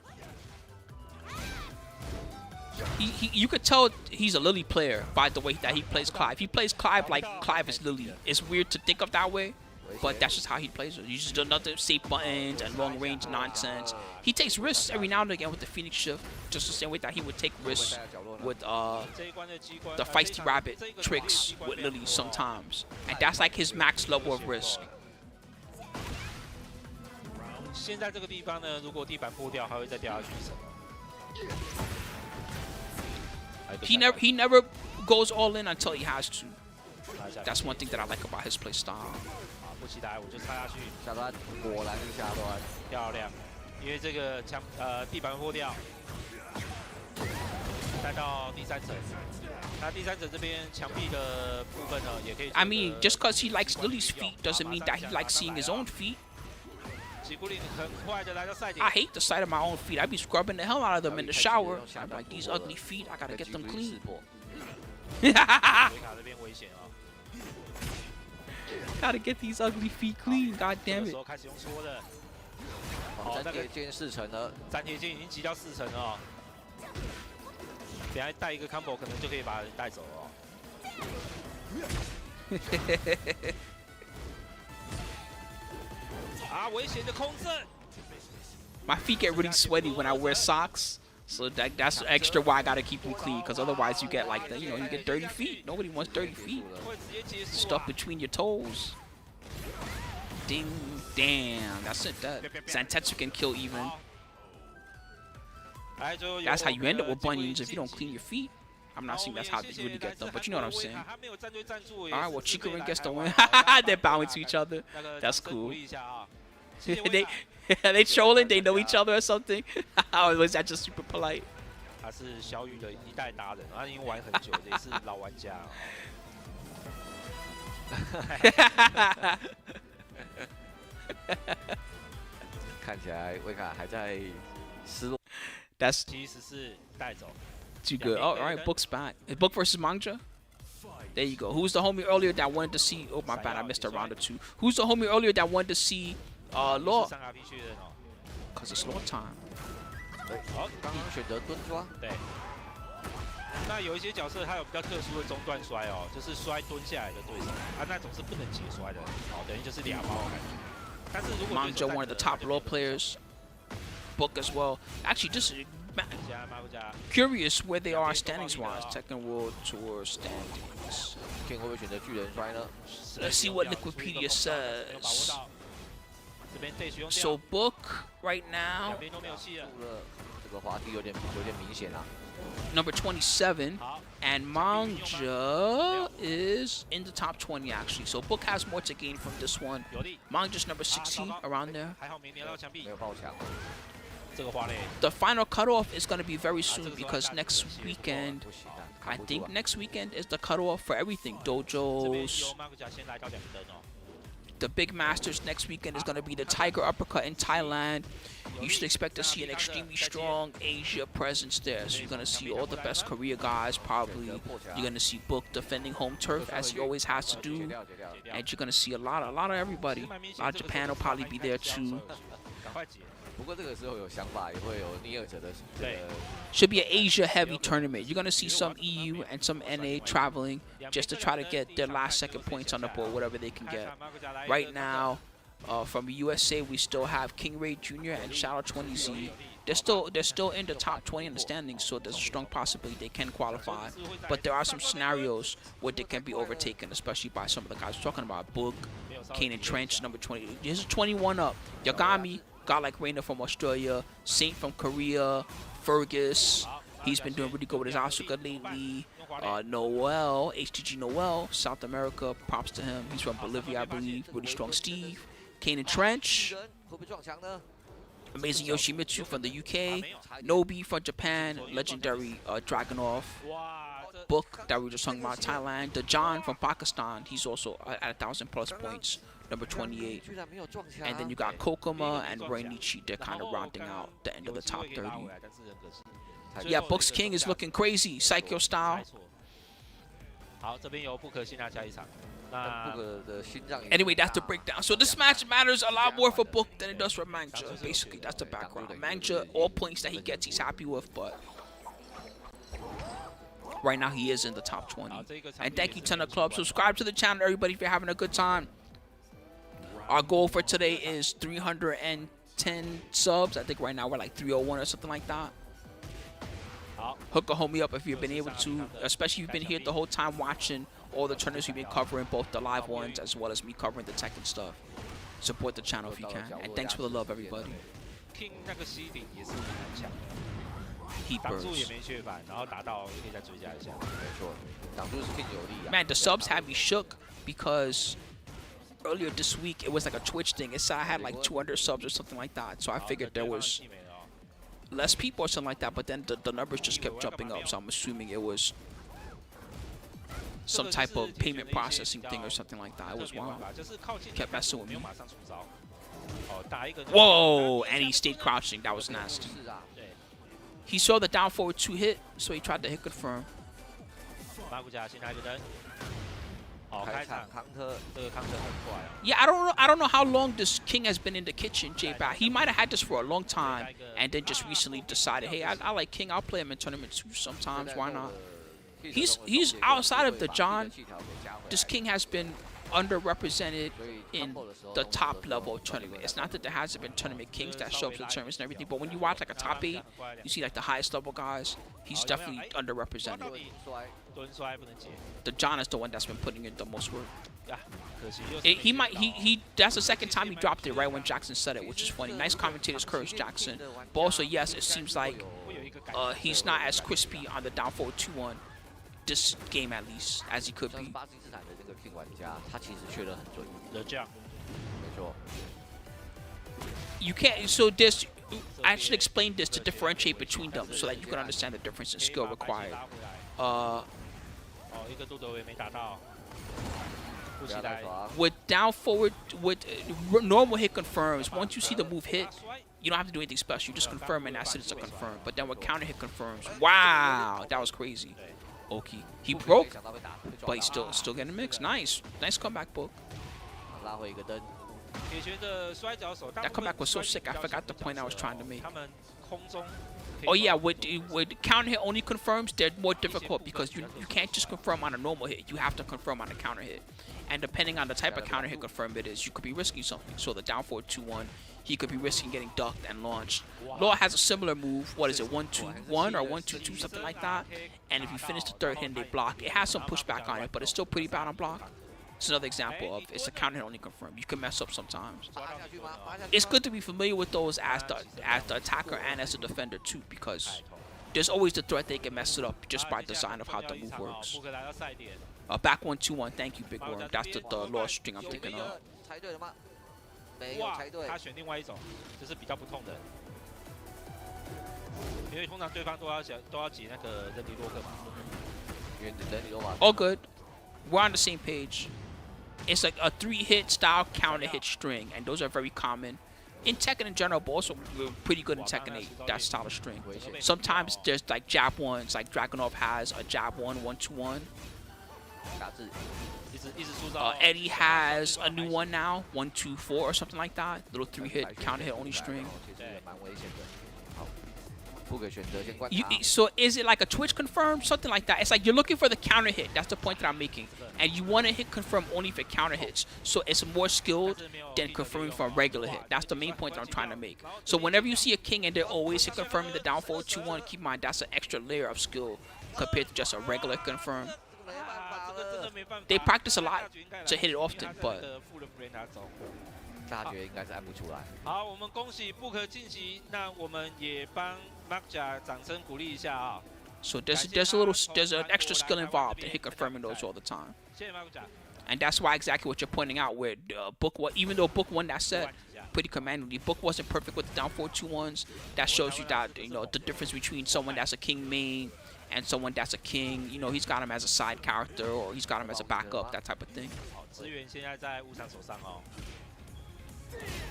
You could tell he's a Lily player by the way that he plays Clive. He plays Clive like Clive is Lily. It's weird to think of that way, but that's just how he plays it. He just does nothing safe buttons and long range nonsense. He takes risks every now and again with the Phoenix shift, just the same way that he would take risks with the feisty rabbit tricks with Lily sometimes. And that's like his max level of risk. 现在这个地方呢，如果地板破掉，还会再掉下去一层。 He never goes all in until he has to. That's one thing that I like about his play style. 不期待，我就插下去。下端果然是下端，漂亮。因为这个地板破掉，带到第3层。那第3层这边墙壁的部分呢，也可以。I mean, just because he likes Lily's feet doesn't mean that he likes seeing his own feet. I hate the sight of my own feet. I'd be scrubbing the hell out of them in the shower. I'm like, these ugly feet, I gotta get them clean. Gotta get these ugly feet clean, god damn it. 好，粘铁剑4层了，粘铁剑已经击掉4层了哦。等下带一个 combo 可能就可以把人带走了哦。啊，危险的空阵。My feet get really sweaty when I wear socks, so that's extra why I gotta keep them clean, because otherwise you get like the, you get dirty feet. Nobody wants dirty feet. Stuff between your toes. Ding, damn, that's it. That Zantetsu can kill even. That's how you end up with bunions if you don't clean your feet. I'm not saying that's how they really get them, but you know what I'm saying. Alright, well, Chikurin gets the win. They're bowing to each other. That's cool. they trolling? They know each other or something? Or was that just super polite? 他是小雨的一代达人，他已经玩很久，也是老玩家。看起来维卡还在失落。That's 其实是带走。 Too good. Oh, all right, Book's back. Book versus Mangja. There you go. Who's the homie earlier that wanted to see? Oh my bad, I missed a round or two. Who's the homie earlier that wanted to see Law? Cause it's Law time. 好，刚刚选择蹲抓。对。那有一些角色他有比较特殊的中段摔哦，就是摔蹲下来的对手，啊那种是不能解摔的，哦等于就是俩包感觉。但是如果 Mangja one of the top role players. Book as well. Actually, just curious where they are standings wise. Tekken World Tour standings. Let's see what Liquipedia says. So Book right now number 27, and Mangja is in the top 20 actually. So Book has more to gain from this one. Mangja's number 16 around there. The final cutoff is going to be very soon because next weekend, I think next weekend is the cutoff for everything. Dojos, the big masters next weekend is going to be the Tiger Uppercut in Thailand. You should expect to see an extremely strong Asia presence there. So you're going to see all the best Korea guys probably. You're going to see Book defending home turf as he always has to do. And you're going to see a lot of everybody. A lot of Japan will probably be there too. Should be an Asia heavy tournament. You're going to see some EU and some NA traveling just to try to get their last second points on the board, whatever they can get. Right now, from USA, we still have King Ray Jr. and Shadow 20Z. They're still in the top 20 in the standings, so there's a strong possibility they can qualify. But there are some scenarios where they can be overtaken, especially by some of the guys we're talking about. Book, Kane and Trench, number 20. This is 21 up. Yagami, guy like Reina from Australia, Saint from Korea, Fergus. He's been doing really good with his Asuka lately. Noel, HTG Noel, South America. Props to him. He's from Bolivia, I believe. Really strong Steve. Kane and Trench. Amazing Yoshimitsu from the UK. Nobi from Japan. Legendary Dragunov. Book that we were just talking about, Thailand. The John from Pakistan. He's also at 1,000+ points. Number 28. And then you got Kokoma and Reinichi. They're kind of rounding out the end of the top 30. Yeah, Book's King is looking crazy. Psycho style. Anyway, that's the breakdown. So this match matters a lot more for Book than it does for Mangja. Basically, that's the background. Mangja, all points that he gets, he's happy with, but right now he is in the top 20. And thank you, Tenor Club. Subscribe to the channel, everybody, if you're having a good time. Our goal for today is 310 subs. I think right now we're like 301 or something like that. Hook a homie up if you've been able to, especially if you've been here the whole time watching all the tournaments we've been covering, both the live ones as well as me covering the Tekken stuff. Support the channel if you can. And thanks for the love, everybody. Heat burst. Man, the subs had me shook because earlier this week it was like a Twitch thing. It said I had like 200 subs or something like that. So I figured there was less people or something like that, but then the numbers just kept jumping up, so I'm assuming it was some type of payment processing thing or something like that. It was wild. Kept messing with me. Whoa! And he stayed crouching. That was nasty. He saw the down forward 2 hit, so he tried to hit confirm. Yeah, I don't know how long this King has been in the kitchen, J-Bat. He might have had this for a long time and then just recently decided, hey, I like King. I'll play him in tournament too sometimes. Why not? He's outside of the John. This King has been underrepresented in the top level of tournament. It's not that there hasn't been tournament kings that show up to the tournaments and everything, but when you watch like a top 8, you see like the highest level guys, he's definitely underrepresented. The John is the one that's been putting in the most work. That's the second time he dropped it right when Jackson said it, which is funny. Nice commentator's courage, Jackson. But also, yes, it seems like he's not as crispy on the down forward 2-1 this game at least as he could be. You can't. So this, I should explain this to differentiate between them so that you can understand the difference in skill required. With down forward, with normal hit confirms, once you see the move hit, you don't have to do anything special. You just confirm and that's it, it's a confirm. But then with counter hit confirms, wow, that was crazy. Oki, he broke, but he's still getting mixed. Nice comeback, Book. That comeback was so sick. I forgot the point I was trying to make. Oh yeah, with counter hit only confirms, they're more difficult because you can't just confirm on a normal hit. You have to confirm on a counter hit. And depending on the type of counter hit confirm it is, you could be risking something. So the down forward 2-1, he could be risking getting ducked and launched. Law has a similar move. What is it, 1-2-1 or 1-2-2, something like that? And if you finish the third hit and they block, it has some pushback on it, but it's still pretty bad on block. It's another example of it's a counter hit only confirm. You can mess up sometimes. It's good to be familiar with those as the attacker and as the defender too, because there's always the threat they can mess it up just by design of how the move works. Back 1-2-1. Thank you, Big Worm. That's the law string I'm thinking of. All good. We're on the same page. It's like a 3-hit style counter hit string, and those are very common in Tekken in general, but also we're pretty good in Tekken 8, that style of string. Sometimes there's like jab ones, like Dragunov has a jab 1-1-2-1. Eddie has a new one now, 1-2-4 or something like that. Little 3-hit counter hit only string. So is it like a Twitch confirm? Something like that. It's like you're looking for the counter hit. That's the point that I'm making. And you want to hit confirm only for counter hits. So it's more skilled than confirming for a regular hit. That's the main point that I'm trying to make. So whenever you see a king and they're always hit confirming the down forward 2-1, keep in mind that's an extra layer of skill compared to just a regular confirm. They practice a lot to hit it often, but 大家觉得应该是按不出来。好，我们恭喜不可晋级，那我们也帮 Mangja 掌声鼓励一下啊。So there's an extra skill involved in hit confirming those all the time. 谢谢 Mangja。 And that's why exactly what you're pointing out, where book one, even though book one that set pretty commandingly, book wasn't perfect with the down 4-2-1s. That shows you that the difference between someone that's a king main and someone that's a king. He's got him as a side character or he's got him as a backup, that type of thing. 资源现在在Ulsan手上哦。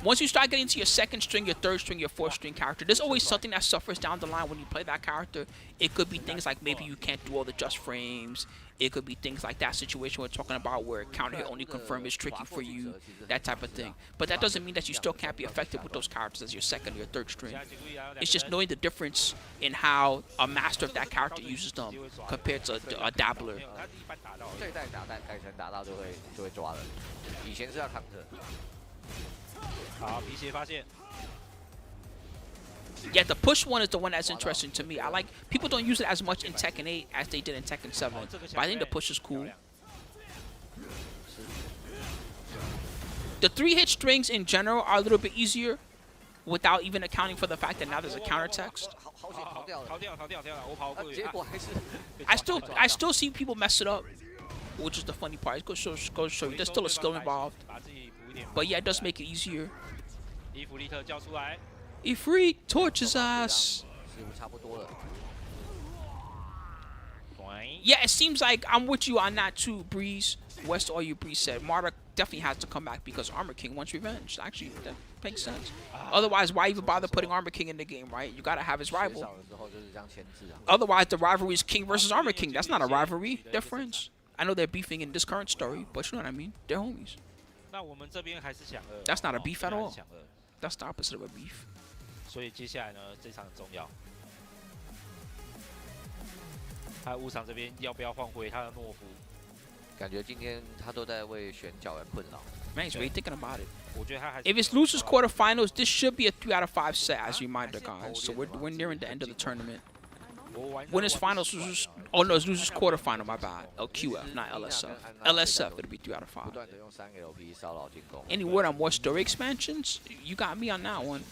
Once you start getting to your second string, your third string, your fourth string character, there's always something that suffers down the line when you play that character. It could be things like maybe you can't do all the just frames. It could be things like that situation we're talking about where counter hit only confirm is tricky for you, that type of thing. But that doesn't mean that you still can't be effective with those characters as your second or your third string. It's just knowing the difference in how a master of that character uses them compared to a dabbler. 这一代改成打到就会抓了，以前是要扛着。 好，皮鞋发现。 Yeah, the push one is the one that's interesting to me. I like people don't use it as much in Tekken 8 as they did in Tekken 7, but I think the push is cool. The 3-hit strings in general are a little bit easier, without even accounting for the fact that now there's a counter text. I still see people mess it up, which is the funny part. It goes to show you there's still a skill involved. But yeah, it does make it easier. Ifrit torches us. Yeah, it seems like I'm with you on that too, Breeze. West all you Breeze said. Marta definitely has to come back because Armor King wants revenge. Actually, that makes sense. Otherwise, why even bother putting Armor King in the game, right? You gotta have his rival. Otherwise, the rivalry is King versus Armor King. That's not a rivalry. They're friends. I know they're beefing in this current story, but you know what I mean? They're homies. That's not a beef at all. That's the opposite of a beef. 所以接下来呢，这场很重要。他误场这边要不要换回他的懦夫？感觉今天他都在为选角而困扰。Man, he's really thinking about it. 我觉得他还 If it's losers quarterfinals, this should be a 3 out of 5 set, as a reminder, guys. So we're nearing the end of the tournament. Winners finals, losers. Oh no, it's losers quarterfinal. My bad. LQF, not LSF. LSF, it'll be 3 out of 5. Any word on more story expansions? You got me on that one.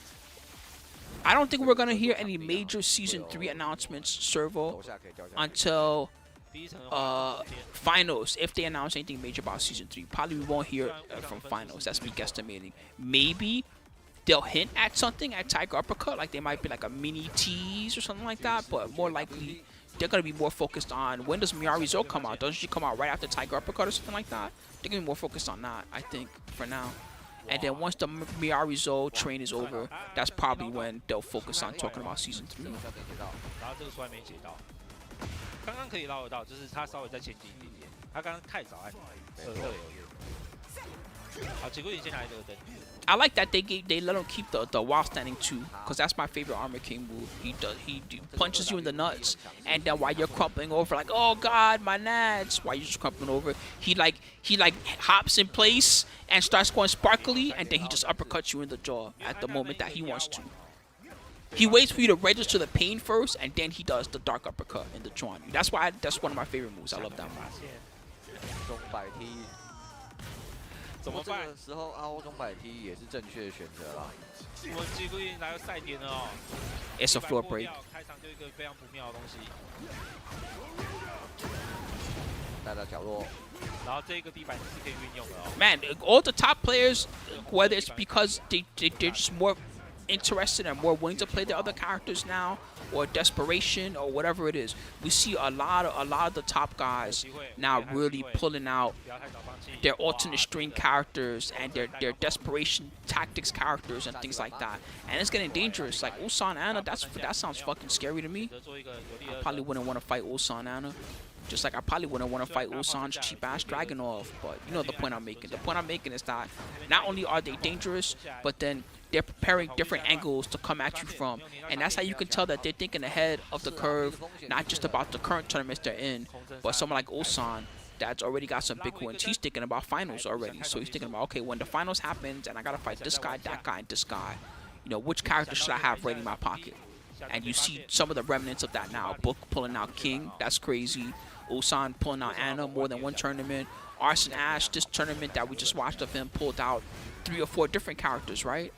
I don't think we're gonna hear any major season 3 announcements, Servo, until finals. If they announce anything major about season 3, probably we won't hear from finals. That's me guesstimating. Maybe they'll hint at something at Tiger Uppercut, like they might be like a mini tease or something like that. But more likely, they're gonna be more focused on when does Miyari-Zo come out? Doesn't she come out right after Tiger Uppercut or something like that? They're gonna be more focused on that, I think, for now. And then once the Miyari-Zo train is over, that's probably when they'll focus on talking about season 3. 然后这个出来没解到，刚刚可以捞得到，就是他稍微再前进一点点，他刚刚太早按2有点。好，结果你先拿这个灯。I like that they let him keep the while standing too, because that's my favorite Armor King move. He punches you in the nuts, and then while you're crumpling over, like, oh god, my nads, while you're just crumpling over, he hops in place and starts going sparkly, and then he just uppercuts you in the jaw at the moment that he wants to. He waits for you to register the pain first, and then he does the dark uppercut in the jaw. That's one of my favorite moves. I love that move. 怎么办？这个时候凹中摆踢也是正确的选择啦。我们几乎已经来到赛点了哦。It's a floor break. 开场就一个非常不妙的东西。带到角落。然后这个地板是可以运用的哦。Man, all the top players, whether it's because they're just more interested and more willing to play the other characters now, or desperation, or whatever it is, we see a lot of the top guys now really pulling out their alternate string characters and their desperation tactics characters and things like that. And it's getting dangerous. Like Ulsan Anna, that sounds fucking scary to me. I probably wouldn't want to fight Ulsan Anna. Just like I probably wouldn't want to fight Ulsan's cheap-ass Dragunov. But you know the point I'm making. The point I'm making is that not only are they dangerous, but then they're preparing different angles to come at you from. And that's how you can tell that they're thinking ahead of the curve, not just about the current tournaments they're in, but someone like Ulsan that's already got some big wins. He's thinking about finals already. So he's thinking about, okay, when the finals happens and I got to fight this guy, that guy, and this guy, you know, which character should I have ready in my pocket? And you see some of the remnants of that now. Book pulling out King, that's crazy. Ulsan pulling out Anna more than one tournament. Arson Ash, this tournament that we just watched of him, pulled out 3 or 4 different characters, right?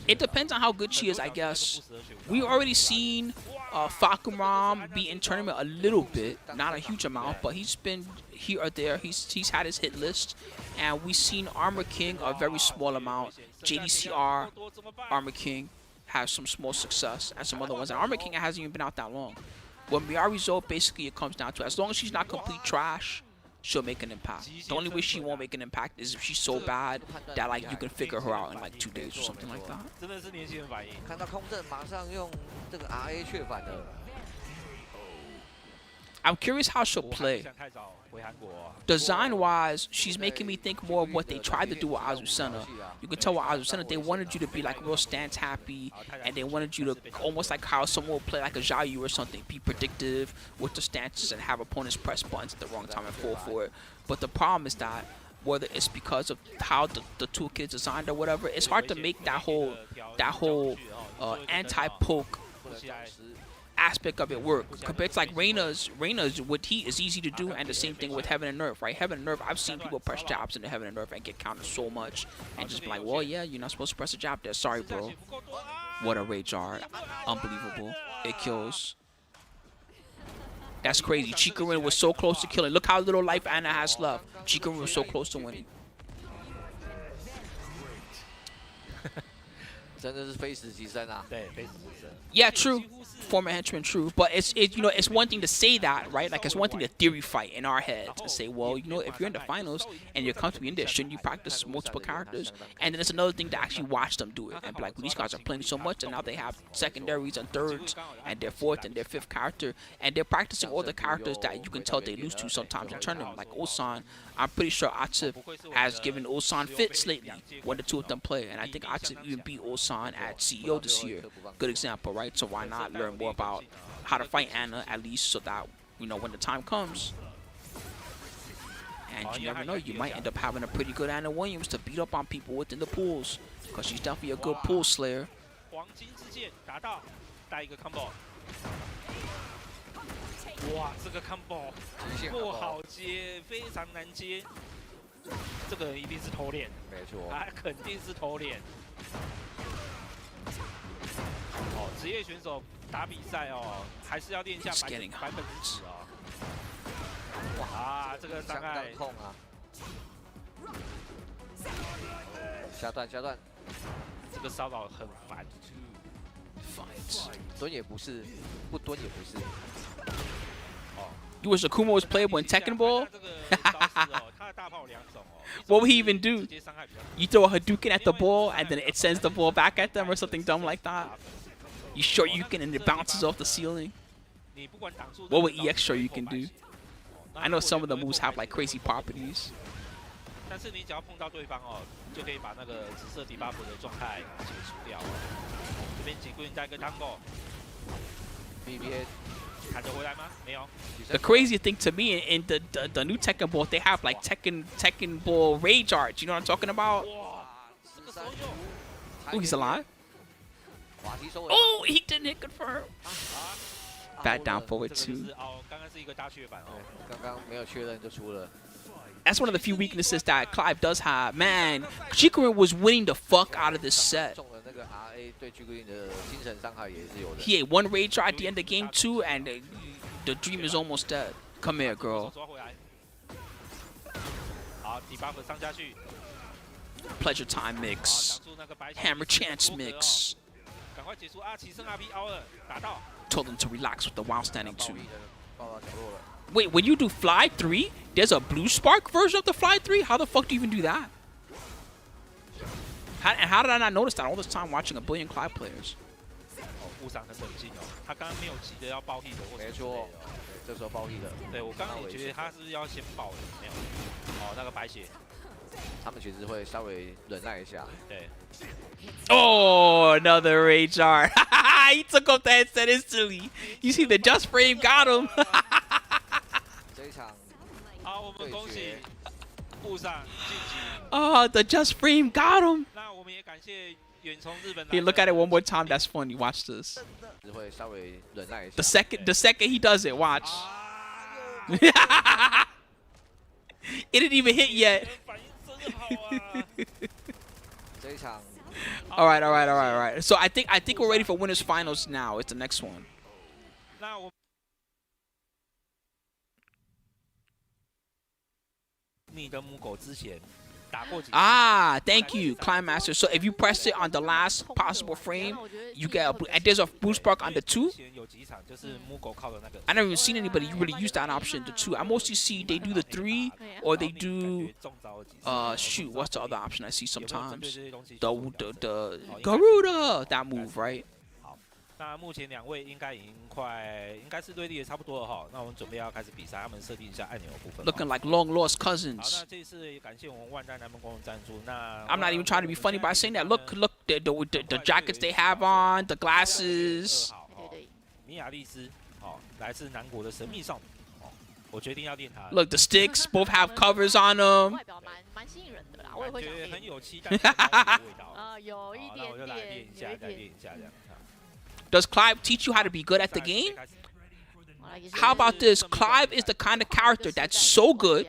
It depends on how good she is, I guess. We already seen Fakuram be in tournament a little bit, not a huge amount, but he's been here or there. He's had his hit list, and we've seen Armor King a very small amount. JDCR, Armor King has some small success, and some other ones. And Armor King hasn't even been out that long. When Miarizo, basically it comes down to, as long as she's not complete trash, she'll make an impact. The only way she won't make an impact is if she's so bad that like you can figure her out in like 2 days or something like that. I'm curious how she'll play. Design-wise, she's making me think more of what they tried to do with Azucena. You can tell with Azucena, they wanted you to be like real stance-happy, and they wanted you to almost like how someone will play like a Xiaoyu or something, be predictive with the stances and have opponents press buttons at the wrong time and fall for it. But the problem is that whether it's because of how the toolkit's designed or whatever, it's hard to make that whole anti-poke aspect of it work compared to like Reina's with heat is easy to do, and the same thing with Heaven and Nerf, right? Heaven and Nerf, I've seen people press jabs into Heaven and Nerf and get countered so much and just be like, well, yeah, you're not supposed to press a jab there. Sorry, bro. What a rage art. Unbelievable. It kills. That's crazy. Chikurin was so close to killing. Look how little life Anna has left. Chikurin was so close to winning. Yeah, true. Former henchman, true. But it's it's one thing to say that, right? Like it's one thing to theory fight in our heads and say, well, if you're in the finals and you're comfortably in there, shouldn't you practice multiple characters? And then it's another thing to actually watch them do it and be like, well, these guys are playing so much, and now they have secondaries and thirds and their 4th and their 5th character, and they're practicing all the characters that you can tell they lose to sometimes in tournament. Like Ulsan, I'm pretty sure Atif has given Ulsan fits lately when the two of them play, and I think Atif even beat Ulsan at CEO this year. Good example, right? So why not learn more about how to fight Anna, at least so that when the time comes, and you never know, you might end up having a pretty good Anna Williams to beat up on people within the pools, because she's definitely a good pool slayer. He's getting hundreds. 哇，这个伤害痛啊！下段，这个骚扰很烦。蹲也不是，不蹲也不是。You wish Akuma was playable in Tekken Ball? What would he even do? You throw a Hadouken at the ball and then it sends the ball back at them or something dumb like that? You Shoryuken and it bounces off the ceiling? What would EX Shoryuken do? I know some of the moves have like crazy properties. 但是你只要碰到对方就可以把那个紫色 debuff 的状态解除掉。这边Chikurin带个 tango。BBA 砍得回来吗？没有。The crazy thing to me in the new Tekken Ball, they have like Tekken Ball rage art. You know what I'm talking about? Oh, he's alive. Oh, he didn't hit confirm. Bad down forward too. That's one of the few weaknesses that Clive does have. Man, Chikurin was winning the fuck out of this set. He ate 1 rage art at the end of game 2, and the dream is almost dead. Come here, girl. Pleasure time mix. Hammer chance mix. Told him to relax with the while standing 2. Wait, when you do Fly 3, there's a Blue Spark version of the Fly 3? How the fuck do you even do that? How did I not notice that all this time watching a billion Clive players? 误伤很冷静他刚刚没有急着要爆 hit 或者。没错，这时候爆 hit 的。对我刚刚也觉得他是要先爆的，没有。那个白血。他们其实会稍微忍耐一下。对。Oh, another rage art. He took off the headset instantly. You see the just frame got him. 这一场。好，我们恭喜误伤晋级。Oh, the just frame got him. 那我们也感谢远从日本。Hey, look at it one more time. That's funny. Watch this. The second he does it, watch. It didn't even hit yet. All right. So I think we're ready for winners finals now. It's the next one. Ah, thank you, Climb Master. So if you press it on the last possible frame, you get a and there's a boost spark on the 2. I never even seen anybody really use that option, the 2. I mostly see they do the 3 or they do shoot, what's the other option I see sometimes? The Garuda, that move, right? 那目前2位应该是对立的差不多了哈。那我们准备要开始比赛，他们设定一下按钮的部分。Looking like long lost cousins. 好，那这次也感谢我们万代南门公司赞助。那 I'm not even trying to be funny by saying that. Look, the jackets they have on, the glasses. 米亚丽丝，好，来自南国的神秘少女。哦，我决定要练她。Look, the sticks both have covers on them. 外表蛮吸引人的啦，我也会想练。很有期待的味道。有一点点。那我就来练一下，再练一下这样。 Does Clive teach you how to be good at the game? How about this? Clive is the kind of character that's so good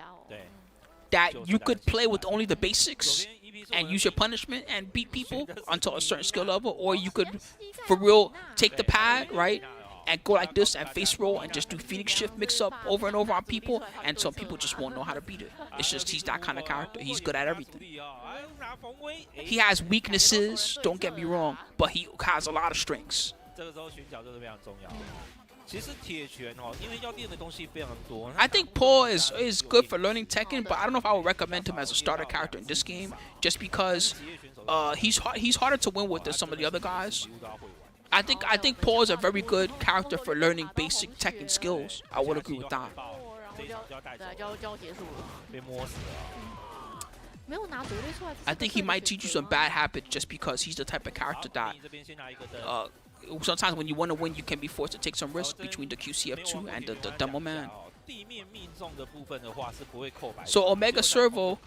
that you could play with only the basics and use your punishment and beat people until a certain skill level, or you could, for real, take the pad, right, and go like this and face roll and just do Phoenix Shift mix up over and over on people, and some people just won't know how to beat it. It's just he's that kind of character. He's good at everything. He has weaknesses, don't get me wrong, but he has a lot of strengths. 这个时候寻角就是非常重要。其实铁拳哦，因为要练的东西非常多。I think Paul is good for learning Tekken, but I don't know if I would recommend him as a starter character in this game, just because he's harder to win with than some of the other guys. I think Paul is a very good character for learning basic Tekken skills. I would agree with that. I think he might teach you some bad habits just because he's the type of character that sometimes when you want to win, you can be forced to take some risk between the QCF2 and the Demo Man. So Omega Servo,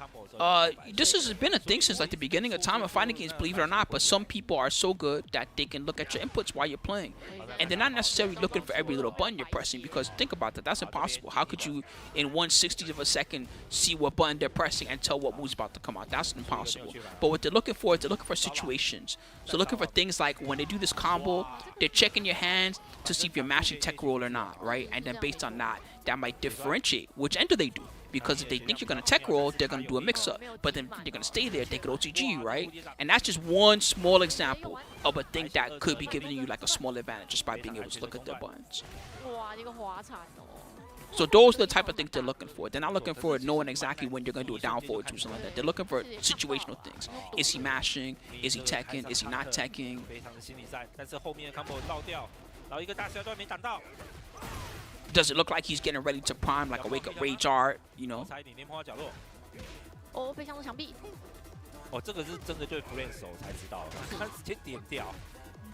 this has been a thing since like the beginning of time of fighting games, believe it or not, but some people are so good that they can look at your inputs while you're playing. And they're not necessarily looking for every little button you're pressing, because think about that, that's impossible. How could you in 1/60th of a second see what button they're pressing and tell what move's about to come out? That's impossible. But what they're looking for is they're looking for situations. So looking for things like when they do this combo, they're checking your hands to see if you're mashing tech roll or not, right? And then based on that, that might differentiate which ender they do. Because if they think you're going to tech roll, they're going to do a mix-up. But then they're going to stay there, they could OTG, right? And that's just one small example of a thing that could be giving you like a small advantage just by being able to look at their buttons. So those are the type of things they're looking for. They're not looking for knowing exactly when you're going to do a down forward or something like that. They're looking for situational things. Is he mashing? Is he teching? Is he not teching? Does it look like he's getting ready to prime like a Wake Up Rage Art, you know? 哦，飞向墙壁。哦，这个是真的对不练手才知道，他直接点掉。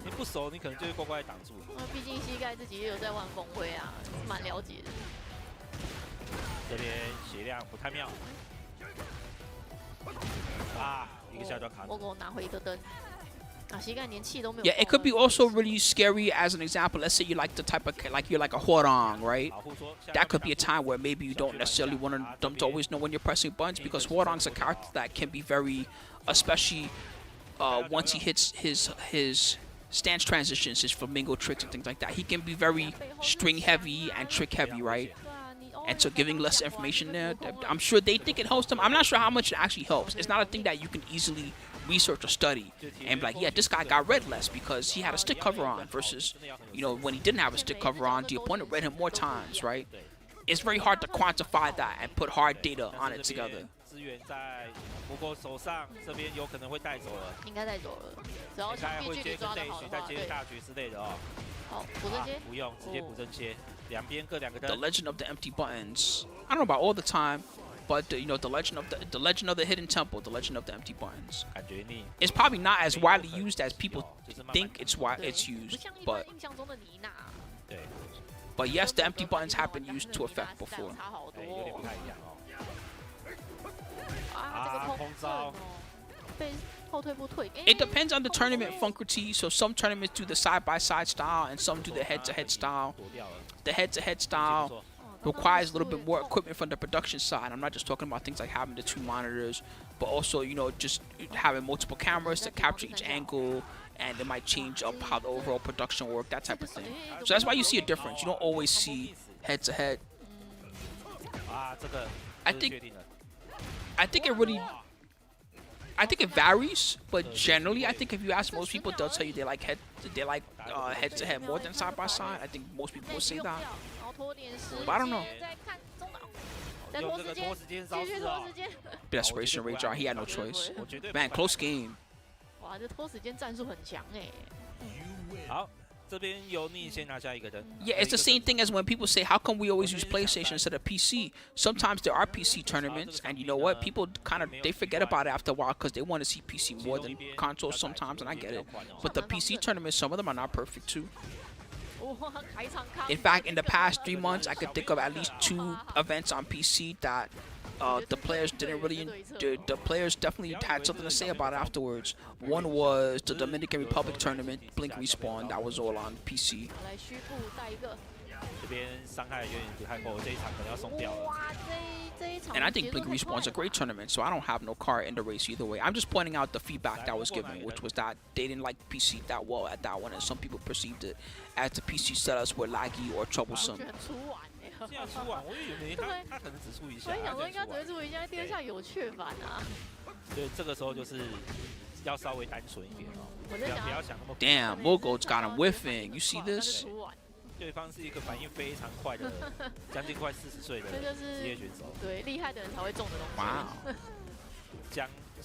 你不熟，你可能就会乖乖挡住。毕竟膝盖自己也有在玩风挥啊，蛮了解的。这边血量不太妙。啊，一个下就卡。我给我拿回一个灯。 Yeah, it could be also really scary as an example. Let's say you like the type of, like you're like a Huarong, right? That could be a time where maybe you don't necessarily want them to always know when you're pressing buttons, because Huarong's a character that can be very, especially once he hits his stance transitions, his flamingo tricks and things like that. He can be very string heavy and trick heavy, right? And so giving less information there, I'm sure they think it helps them. I'm not sure how much it actually helps. It's not a thing that you can easily research or study and be like, yeah, this guy got read less because he had a stick cover on versus, you know, when he didn't have a stick cover on, the opponent read him more times, right? It's very hard to quantify that and put hard data on it together. The Legend of the Empty Buttons. I don't know about all the time, but you know, the Legend of the Hidden Temple, the Legend of the Empty Buttons. It's probably not as widely used as people think it's used, but yes, the empty buttons have been used to effect before. It depends on the tournament Funkerty. So some tournaments do the side-by-side style and some do the head-to-head style. The head-to-head style requires a little bit more equipment from the production side. I'm not just talking about things like having the 2 monitors, but also, you know, just having multiple cameras to capture each angle, and it might change up how the overall production work, that type of thing. So that's why you see a difference. You don't always see head-to-head. I think it varies, but generally, I think if you ask most people, they'll tell you they like head-to-head more than side-by-side. I think most people will say that. But I don't know. Desperation Rage R, he had no choice. Man, close game. Yeah, it's the same thing as when people say, how come we always use PlayStation instead of PC? Sometimes there are PC tournaments, and you know what? People they forget about it after a while because they want to see PC more than consoles sometimes, and I get it. But the PC tournaments, some of them are not perfect too. In fact, in the past 3 months, I could think of at least 2 events on PC that the players didn't really. The players definitely had something to say about it afterwards. One was the Dominican Republic tournament, Blink Respawn, that was all on PC. And I think Blink Respawn's a great tournament, so I don't have no car in the race either way. I'm just pointing out the feedback that was given, which was that they didn't like PC that well at that one, and some people perceived it as the PC setups were laggy or troublesome. Damn, Mulgold's got him whiffing. You see this? Wow.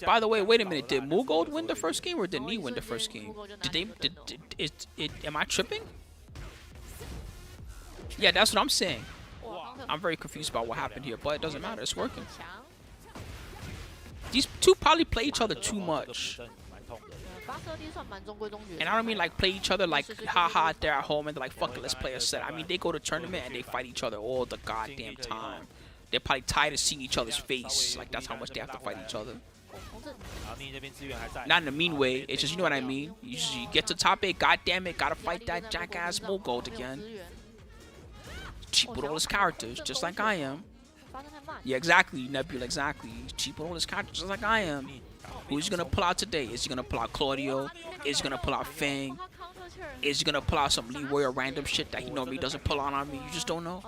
By the way, wait a minute. Did Mulgold win the first game or did he win the first game? Am I tripping? Yeah, that's what I'm saying. I'm very confused about what happened here, but it doesn't matter. It's working. These 2 probably play each other too much. And I don't mean like play each other like haha they're at home and they're like fuck it, let's play a set. I mean they go to tournament and they fight each other all the goddamn time. They're probably tired of seeing each other's face. Like that's how much they have to fight each other. Not in a mean way. It's just, you know what I mean. You get to top 8, goddamn it, gotta fight that jackass Mulgold again. Cheap with all his characters, just like I am. Yeah, exactly, Nebula, exactly. Cheap with all his characters, just like I am. Who's he gonna pull out today? Is he gonna pull out Claudio? Is he gonna pull out Fang? Is he gonna pull out some Leeway or random shit that he normally doesn't pull out on me? You just don't know.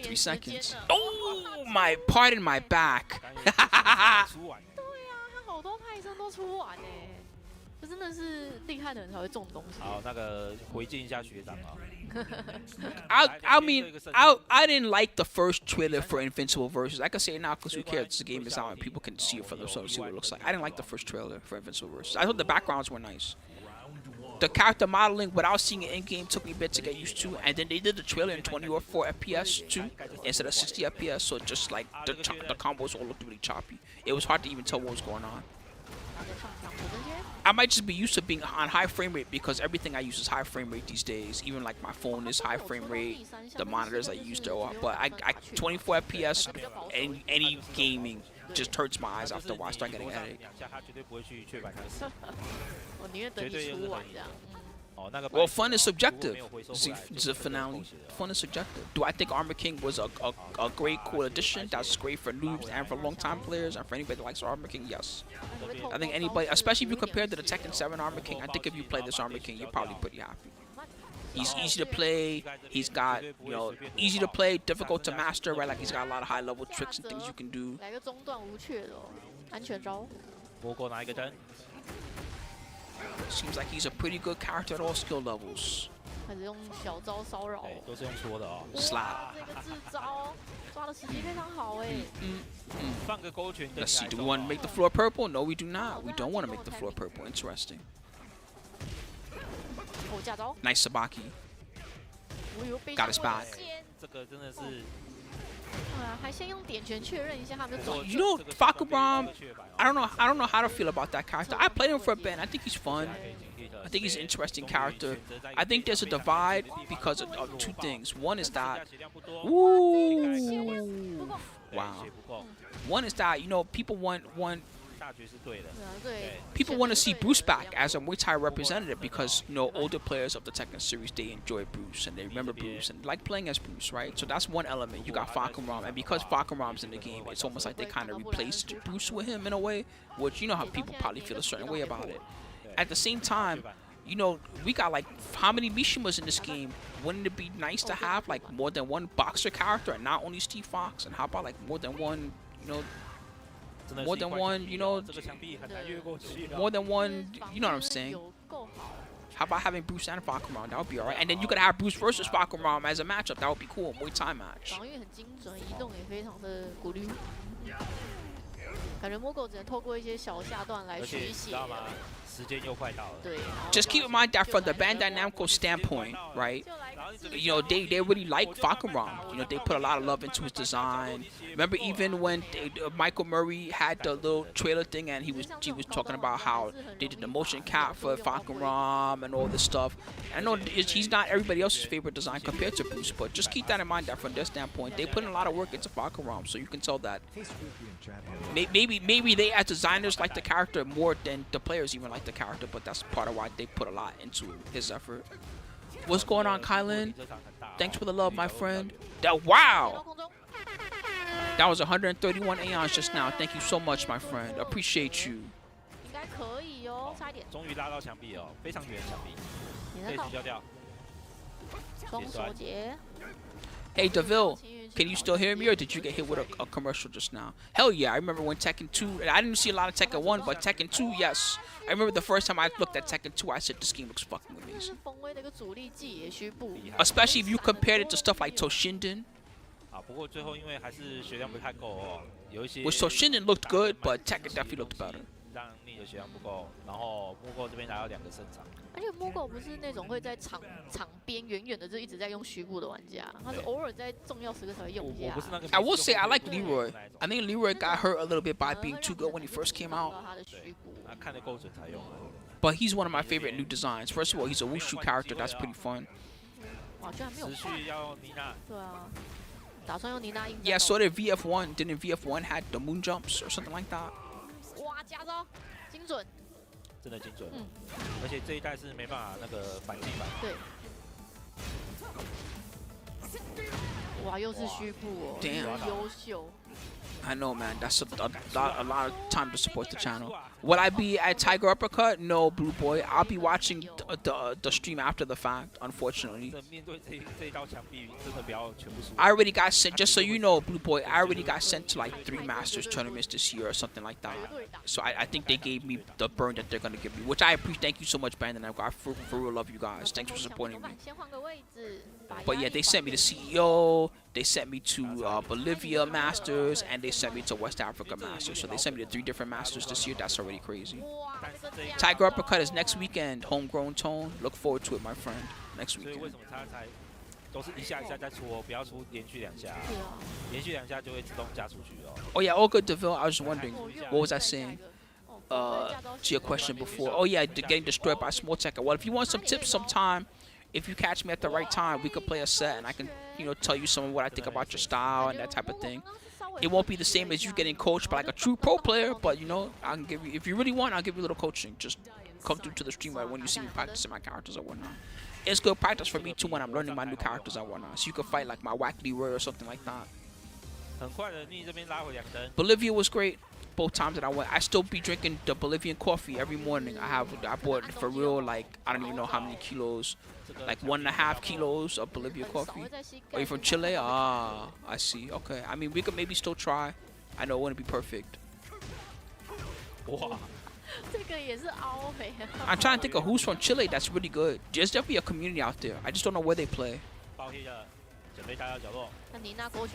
3 seconds. Oh, pardon my back. I didn't like the first trailer for Invincible Versus. I can say it now because who cares? The game is out and people can see it for themselves, see what it looks like. I didn't like the first trailer for Invincible Versus. I thought the backgrounds were nice. The character modeling without seeing it in game took me a bit to get used to, and then they did the trailer in 24 FPS too instead of 60 FPS, so just like the combos all looked really choppy. It was hard to even tell what was going on. I might just be used to being on high frame rate because everything I use is high frame rate these days. Even like my phone is high frame rate, the monitors I use there are. But I 24 FPS in any gaming just hurts my eyes after a while. I start getting a headache. Well, fun is subjective. It's a finale. Fun is subjective. Do I think Armor King was a great, cool addition? That's great for noobs and for long-time players and for anybody that likes Armor King. Yes. I think anybody, especially if you compare to the Tekken 7 Armor King, I think if you play this Armor King, you're probably pretty happy. He's easy to play. He's got, you know, easy to play, difficult to master, right? Like he's got a lot of high-level tricks and things you can do. Seems like he's a pretty good character at all skill levels. Slap. Let's see, do we want to make the floor purple? No, we do not. We don't want to make the floor purple. Interesting. Nice Sabaki. Got his back. You know, Fakubram, I don't know how to feel about that character. I played him for a bit. I think he's fun. I think he's an interesting character. I think there's a divide because of 2 things. One is that, ooh, wow. One is that, you know, people want People want to see Bruce back as a Muay Thai representative because, you know, older players of the Tekken series, they enjoy Bruce and they remember Bruce and like playing as Bruce, right? So that's one element. You got Falkenraum, and because Falkenraum's in the game, it's almost like they kind of replaced Bruce with him in a way, which, you know how people probably feel a certain way about it. At the same time, you know, we got like how many Mishimas in this game? Wouldn't it be nice to have like more than one boxer character and not only Steve Fox? And how about like more than one, you know, more than one, you know, more than one, you know what I'm saying? How about having Bruce and Falkenraum? That would be alright. And then you could have Bruce versus Falkenraum as a matchup. That would be cool. Muay Thai match. 感觉Mulgold只能透过一些小下段来驱血。时间又快到了。对。Just keep in mind that from the Bandai Namco standpoint, right? You know, they really like Falkenraum. You know, they put a lot of love into his design. Remember, even when Michael Murray had the little trailer thing, and he was talking about how they did the motion cap for Falkenraum and all this stuff. And I know he's not everybody else's favorite design compared to Bruce, but just keep that in mind that from their standpoint, they put in a lot of work into Falkenraum, so you can tell that maybe they as designers like the character more than the players even like the character, but that's part of why they put a lot into his effort. What's going on, Kylan? Thanks for the love, my friend. Wow! That was 131 Aeons just now. Thank you so much, my friend. Appreciate you. 应该可以哦，差一点。终于拉到墙壁哦，非常远墙壁。可以取消掉。双手结。 Hey, DeVille, can you still hear me, or did you get hit with a commercial just now? Hell yeah, I remember when Tekken 2, I didn't see a lot of Tekken 1, but Tekken 2, yes. I remember the first time I looked at Tekken 2, I said, this game looks fucking amazing. Especially if you compared it to stuff like Toshinden. Which Toshinden looked good, but Tekken definitely looked better. 让逆的血量不够，然后Mulgold这边拿到2个胜场。而且Mulgold不是那种会在场边远远的就一直在用虚步的玩家，他是偶尔在重要时刻才会用一下。I will say I like Leroy. I think Leroy got hurt a little bit by being too good when he first came out. 看得够准才用。But he's one of my favorite new designs. First of all, he's a Wushu character. That's pretty fun. 哇，居然没有换。对啊，打算用妮娜。Yeah, so did VF1. Didn't VF1 had the moon jumps or something like that? 哇，加招，精准，真的精准。而且这一代是没办法那个反击版。对。哇，又是虚步哦，优秀。 I know, man. That's a lot of time to support the channel. Will I be at Tiger Uppercut? No, Blue Boy. I'll be watching the stream after the fact, unfortunately. I already got sent, just so you know, Blue Boy, I already got sent to like 3 Masters tournaments this year or something like that. So I think they gave me the burn that they're going to give me, which I appreciate. Thank you so much, Brandon. I for real love you guys. Thanks for supporting me. But yeah, they sent me to CEO, they sent me to Bolivia Masters, and they sent me to West Africa Masters. So they sent me to 3 different Masters this year. That's already crazy. Tiger Uppercut is next weekend. Homegrown Tone. Look forward to it, my friend. Next weekend. 都是一下一下再出哦，不要出连续2下，连续2下就会自动加出去哦。Oh yeah, all good, DeVille. I was just wondering, what was I saying? To your question before. Oh yeah, getting destroyed by small Tekken. Well, if you want some tips sometime, if you catch me at the right time, we could play a set, and I can, you know, tell you some of what I think about your style and that type of thing. It won't be the same as you getting coached by like a true pro player, but you know, I can give you, if you really want, I'll give you a little coaching. Just come through to the stream when you see me practicing my characters or whatnot. It's good practice for me too when I'm learning my new characters and whatnot. So you can fight like my Whack Leroy or something like that. Bolivia was great. Both times that I went, I still be drinking the Bolivian coffee every morning. I bought for real, like, I don't even know how many kilos, like 1.5 kilos of Bolivia coffee. Are you from Chile? Ah, I see. Okay, I mean, we could maybe still try. I know it wouldn't be perfect. Wow. I'm trying to think of who's from Chile that's really good. There's definitely a community out there. I just don't know where they play.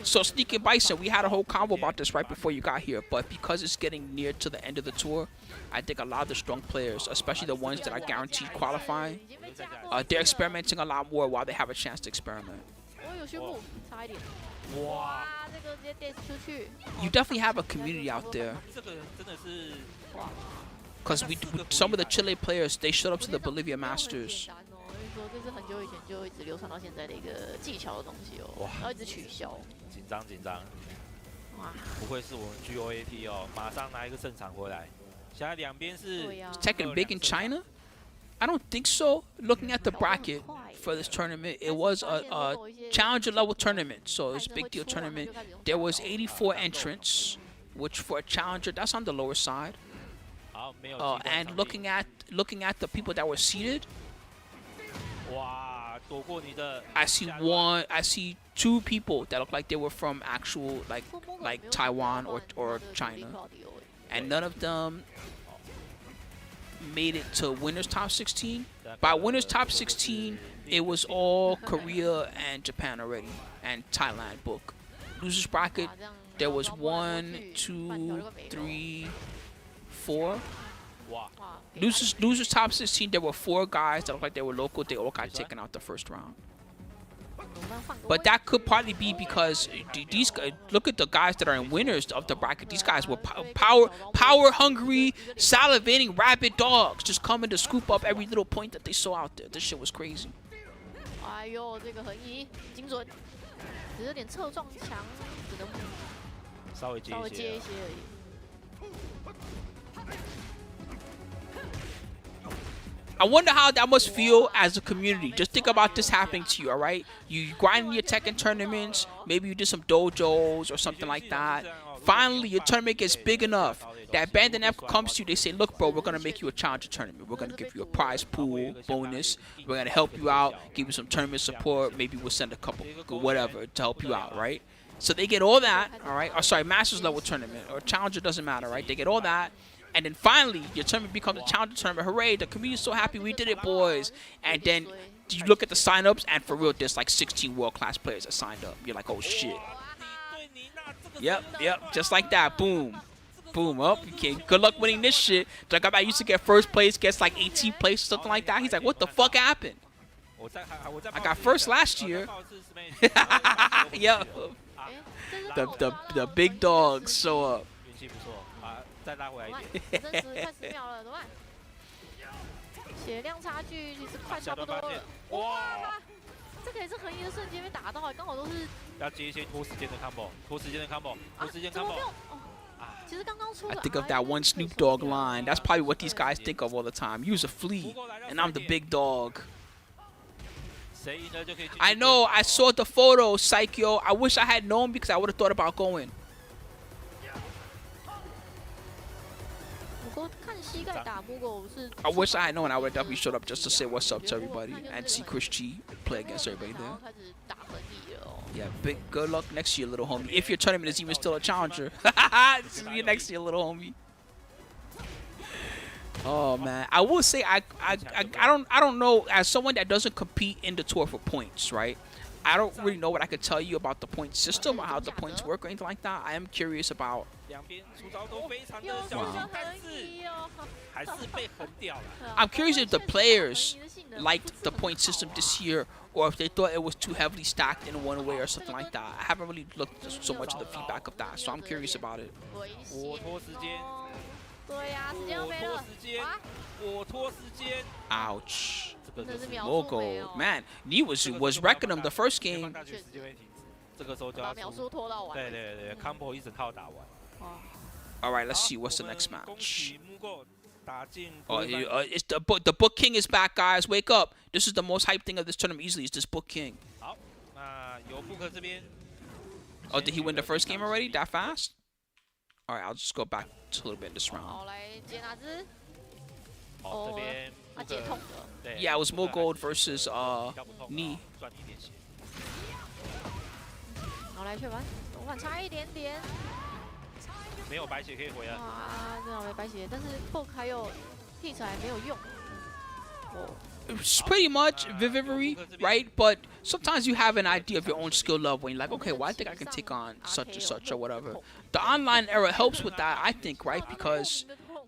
So Sneaking Bison, we had a whole convo about this right before you got here, but because it's getting near to the end of the tour, I think a lot of the strong players, especially the ones that are guaranteed qualifying, they're experimenting a lot more while they have a chance to experiment. You definitely have a community out there. Because some of the Chile players, they showed up to the Bolivia Masters. 这是很久以前就一直流传到现在的一个技巧的东西哦，然后一直取消。紧张，哇！不愧是我们 GOAT 哦，马上拿一个胜场回来。Tekken big in China? I don't think so. Looking at the bracket for this tournament, it was a challenger level tournament, so it's a big deal tournament. There was 84 entrants, which for a challenger, that's on the lower side. And looking at the people that were seeded, I see two people that look like they were from actual like Taiwan or China, and none of them made it to winners top 16. By winners top 16, it was all Korea and Japan already, and Thailand book. Losers bracket, there was 1, 2, 3, 4. Losers top 16, there were 4 guys that looked like they were local. They all got taken out the first round. But that could partly be because these guys, look at the guys that are in winners of the bracket. These guys were power hungry, salivating rabid dogs, just coming to scoop up every little point that they saw out there. This shit was crazy. I wonder how that must feel as a community. Just think about this happening to you, all right? You grind in your Tekken tournaments, maybe you did some dojos or something like that. Finally, your tournament gets big enough that Bandit F comes to you. They say, look, bro, we're going to make you a challenger tournament. We're going to give you a prize pool bonus. We're going to help you out, give you some tournament support. Maybe we'll send a couple, whatever, to help you out, right? So they get all that, all right? Or sorry, Masters level tournament or challenger, doesn't matter, right? They get all that. And then finally, your tournament becomes a challenger tournament. Hooray, the community is so happy we did it, boys. And then you look at the signups, and for real, there's like 16 world-class players that signed up. You're like, oh, shit. Yep, just like that. Boom. Boom, up. Okay, good luck winning this shit. Like, I used to get first place, gets like 18th place or something like that. He's like, what the fuck happened? I got first last year. Yep. The big dogs show up. 再拉回来一点，真实快10秒了，怎么办？血量差距其实快差不多了。哇，这个也是横移的瞬间被打到，刚好都是要接一些拖时间的 combo， 拖时间的 combo， 拖时间 combo。其实刚刚出 I think of that one Snoop Dogg line. That's probably what these guys think of all the time. Use a flea, and I'm the big dog. I know. I saw the photo, Psycho. I wish I had known because I would have thought about going. I wish I had known. I would have definitely showed up just to say what's up to everybody and see Chris G play against everybody there. Yeah, good luck next year, little homie. If your tournament is even still a challenger. See you next year, little homie. Oh man, I will say I don't know, as someone that doesn't compete in the tour for points, right? I don't really know what I could tell you about the point system or how the points work or anything like that. I am curious about. Wow. I'm curious if the players liked the point system this year or if they thought it was too heavily stacked in one way or something like that. I haven't really looked so much at the feedback of that, so I'm curious about it. Ouch. Mulgold. Man, he was wrecking him the first game. Alright, let's see what's the next match. Oh, it's the Book King is back, guys. Wake up. This is the most hyped thing of this tournament easily, is this Book King. Oh, did he win the first game already? That fast? Alright, I'll just go back to a little bit in this round. Yeah, it was Mulgold versus Ni. It's pretty much Vivivery, right? But sometimes you have an idea of your own skill level and you're like, okay, well, I think I can take on such and such or whatever. The online era helps with that, I think, right? Because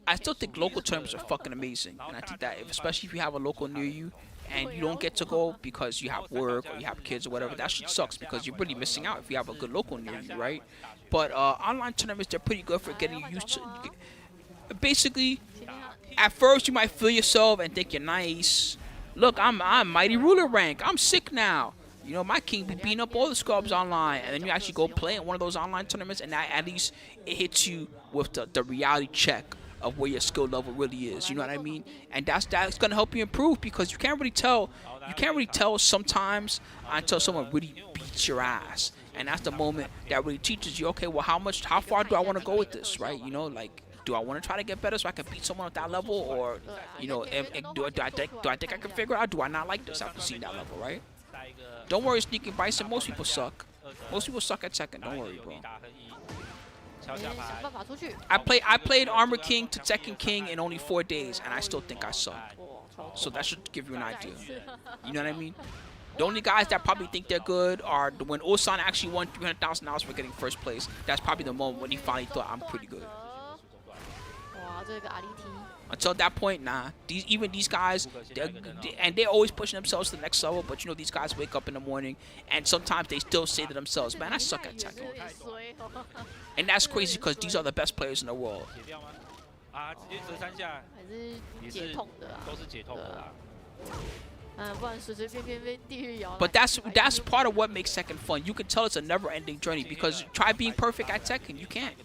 I still think local tournaments are fucking amazing. And I think that, especially if you have a local near you and you don't get to go because you have work or you have kids or whatever, that shit sucks because you're really missing out if you have a good local near you, right? But online tournaments, they're pretty good for getting you used to. Basically, at first you might feel yourself and think you're nice. Look, I'm Mighty Ruler rank. I'm sick now. You know, my king be beating up all the scrubs online. And then you actually go play in one of those online tournaments and that, at least it hits you with the reality check of where your skill level really is. You know what I mean? And that's gonna help you improve, because you can't really tell sometimes until someone really beats your ass. And that's the moment that really teaches you, okay, well, how far do I want to go with this, right? You know, like, do I want to try to get better so I can beat someone at that level, or, you know, do I think I can figure out, do I not like this after seeing that level, right? Don't worry, Sneaky Bison. Most people suck. Most people suck at Tekken. Don't worry, bro. I played Armor King to Tekken King in only 4 days, and I still think I suck. So that should give you an idea. You know what I mean? The only guys that probably think they're good are when Ulsan actually won $300,000 for getting first place. That's probably the moment when he finally thought, I'm pretty good. Until that point, nah. Even these guys, they're always pushing themselves to the next level. But you know, these guys wake up in the morning, and sometimes they still say to themselves, "Man, I suck at Tekken." And that's crazy, because these are the best players in the world. But that's part of what makes Tekken fun. You can tell it's a never-ending journey, because try being perfect at Tekken, you can't.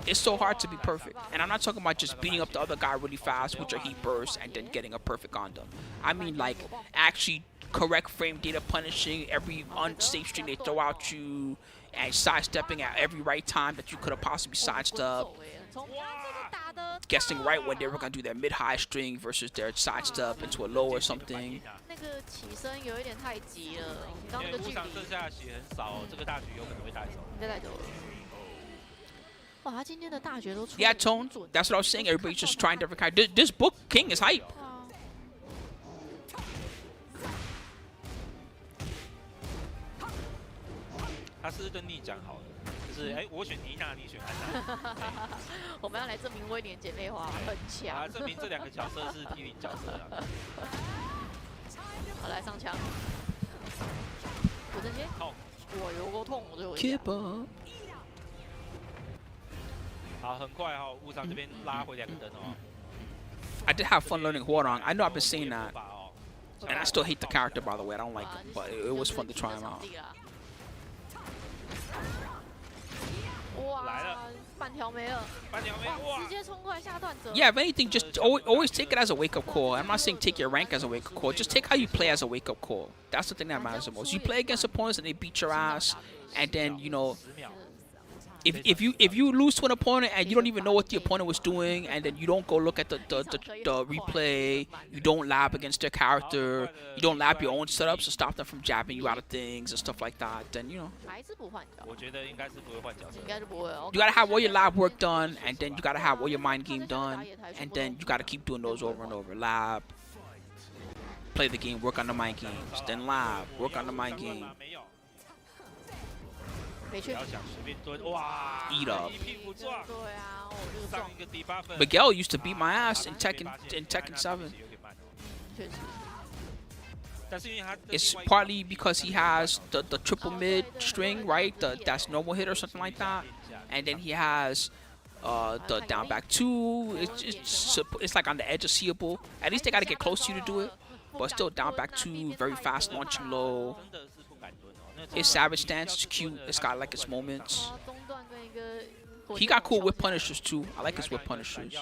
It's so hard to be perfect. And I'm not talking about just beating up the other guy really fast with your heat burst and then getting a perfect on them. I mean, like, actually correct frame data punishing every unsafe string they throw out you, and sidestepping at every right time that you could have possibly sidestepped. Guessing right when they were going to do their mid-high string versus their sidestep into a low or something. Yeah, Tone. That's what I was saying. Everybody's just trying different kind. This book King is hype. Keep up. I did have fun learning Huarong. I know I've been saying that. And I still hate the character, by the way. I don't like him. But it was fun to try him out. Yeah, if anything, just always take it as a wake-up call. I'm not saying take your rank as a wake-up call. Just take how you play as a wake-up call. That's the thing that matters the most. You play against opponents and they beat your ass, and then, you know, if you lose to an opponent and you don't even know what the opponent was doing, and then you don't go look at the replay, you don't lab against their character, you don't lab your own setups to stop them from jabbing you out of things and stuff like that, then, you know, you gotta have all your lab work done, and then you gotta have all your mind game done, and then you gotta keep doing those over and over. Lab, play the game, work on the mind games, then lab, work on the mind game. Eat up. Miguel used to beat my ass in Tekken 7. It's partly because he has the triple mid string, right? That's normal hit or something like that. And then he has the down back 2. It's like on the edge of seeable. At least they gotta get close to you to do it. But still down back 2, very fast launching low. His savage stance is cute. It's got like its moments. He got cool whip punishers too. I like his whip punishers.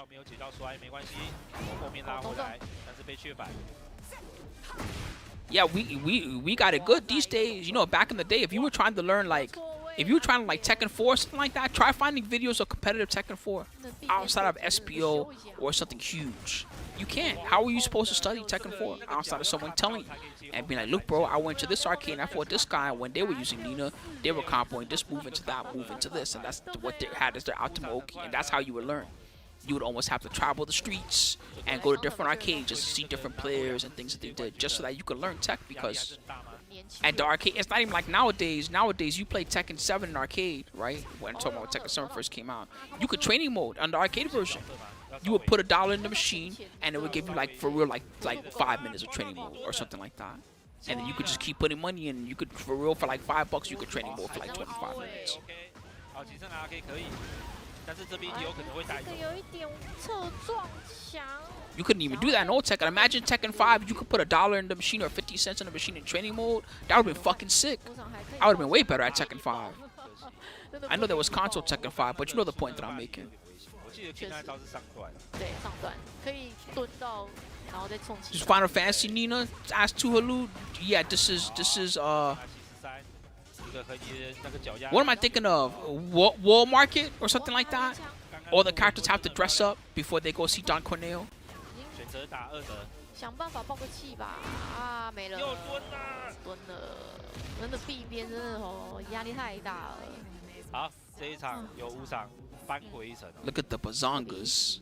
Yeah, we got it good these days. You know, back in the day, if you were trying to learn like Tekken 4 or something like that, try finding videos of competitive Tekken 4 outside of SPO or something huge. You can't. How are you supposed to study Tekken 4 outside of someone telling you and being like, look, bro, I went to this arcade and I fought this guy, and when they were using Nina, they were comboing this move into that, move into this, and that's what they had as their ultimate Oki, and that's how you would learn. You would almost have to travel the streets and go to different arcades just to see different players and things that they did, just so that you could learn tech. Because at the arcade, it's not even like nowadays. Nowadays, you play Tekken 7 in arcade, right? When I'm talking about when Tekken 7 first came out, you could training mode on the arcade version. You would put $1 in the machine, and it would give you like for real like 5 minutes of training mode or something like that. And then you could just keep putting money in. You could for real for like $5, you could training mode for like 25 minutes. You couldn't even do that in old Tekken. Imagine Tekken 5, you could put $1 in the machine or 50 cents in the machine in training mode. That would have been fucking sick. I would have been way better at Tekken 5. I know there was console Tekken 5, but you know the point that I'm making. 我记得 King 那招是上段。对，上段可以蹲到，然后再冲起。Final Fantasy Nina asked Tuhalu, yeah, this is what am I thinking of? Wall Market or something like that? All the characters have to dress up before they go see Don Corneo. 选择打2折。想办法爆个气吧！啊，没了。又蹲了，真的壁边真的哦，压力太大了。好，这一场由5场扳回一城。Look at the Bazongas.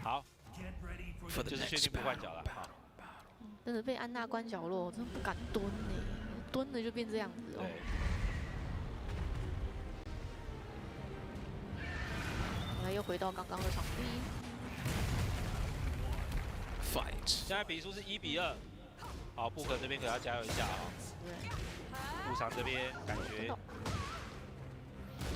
好， for the 就是确 next 定不换 battle. 脚了。真的被安娜关角落，我真的不敢蹲呢，蹲了就变这样子哦。后来又回到刚刚的场地。 Fight. 现在比数是1比2。好，布克这边可要加油一下啊。对。顾长这边感觉。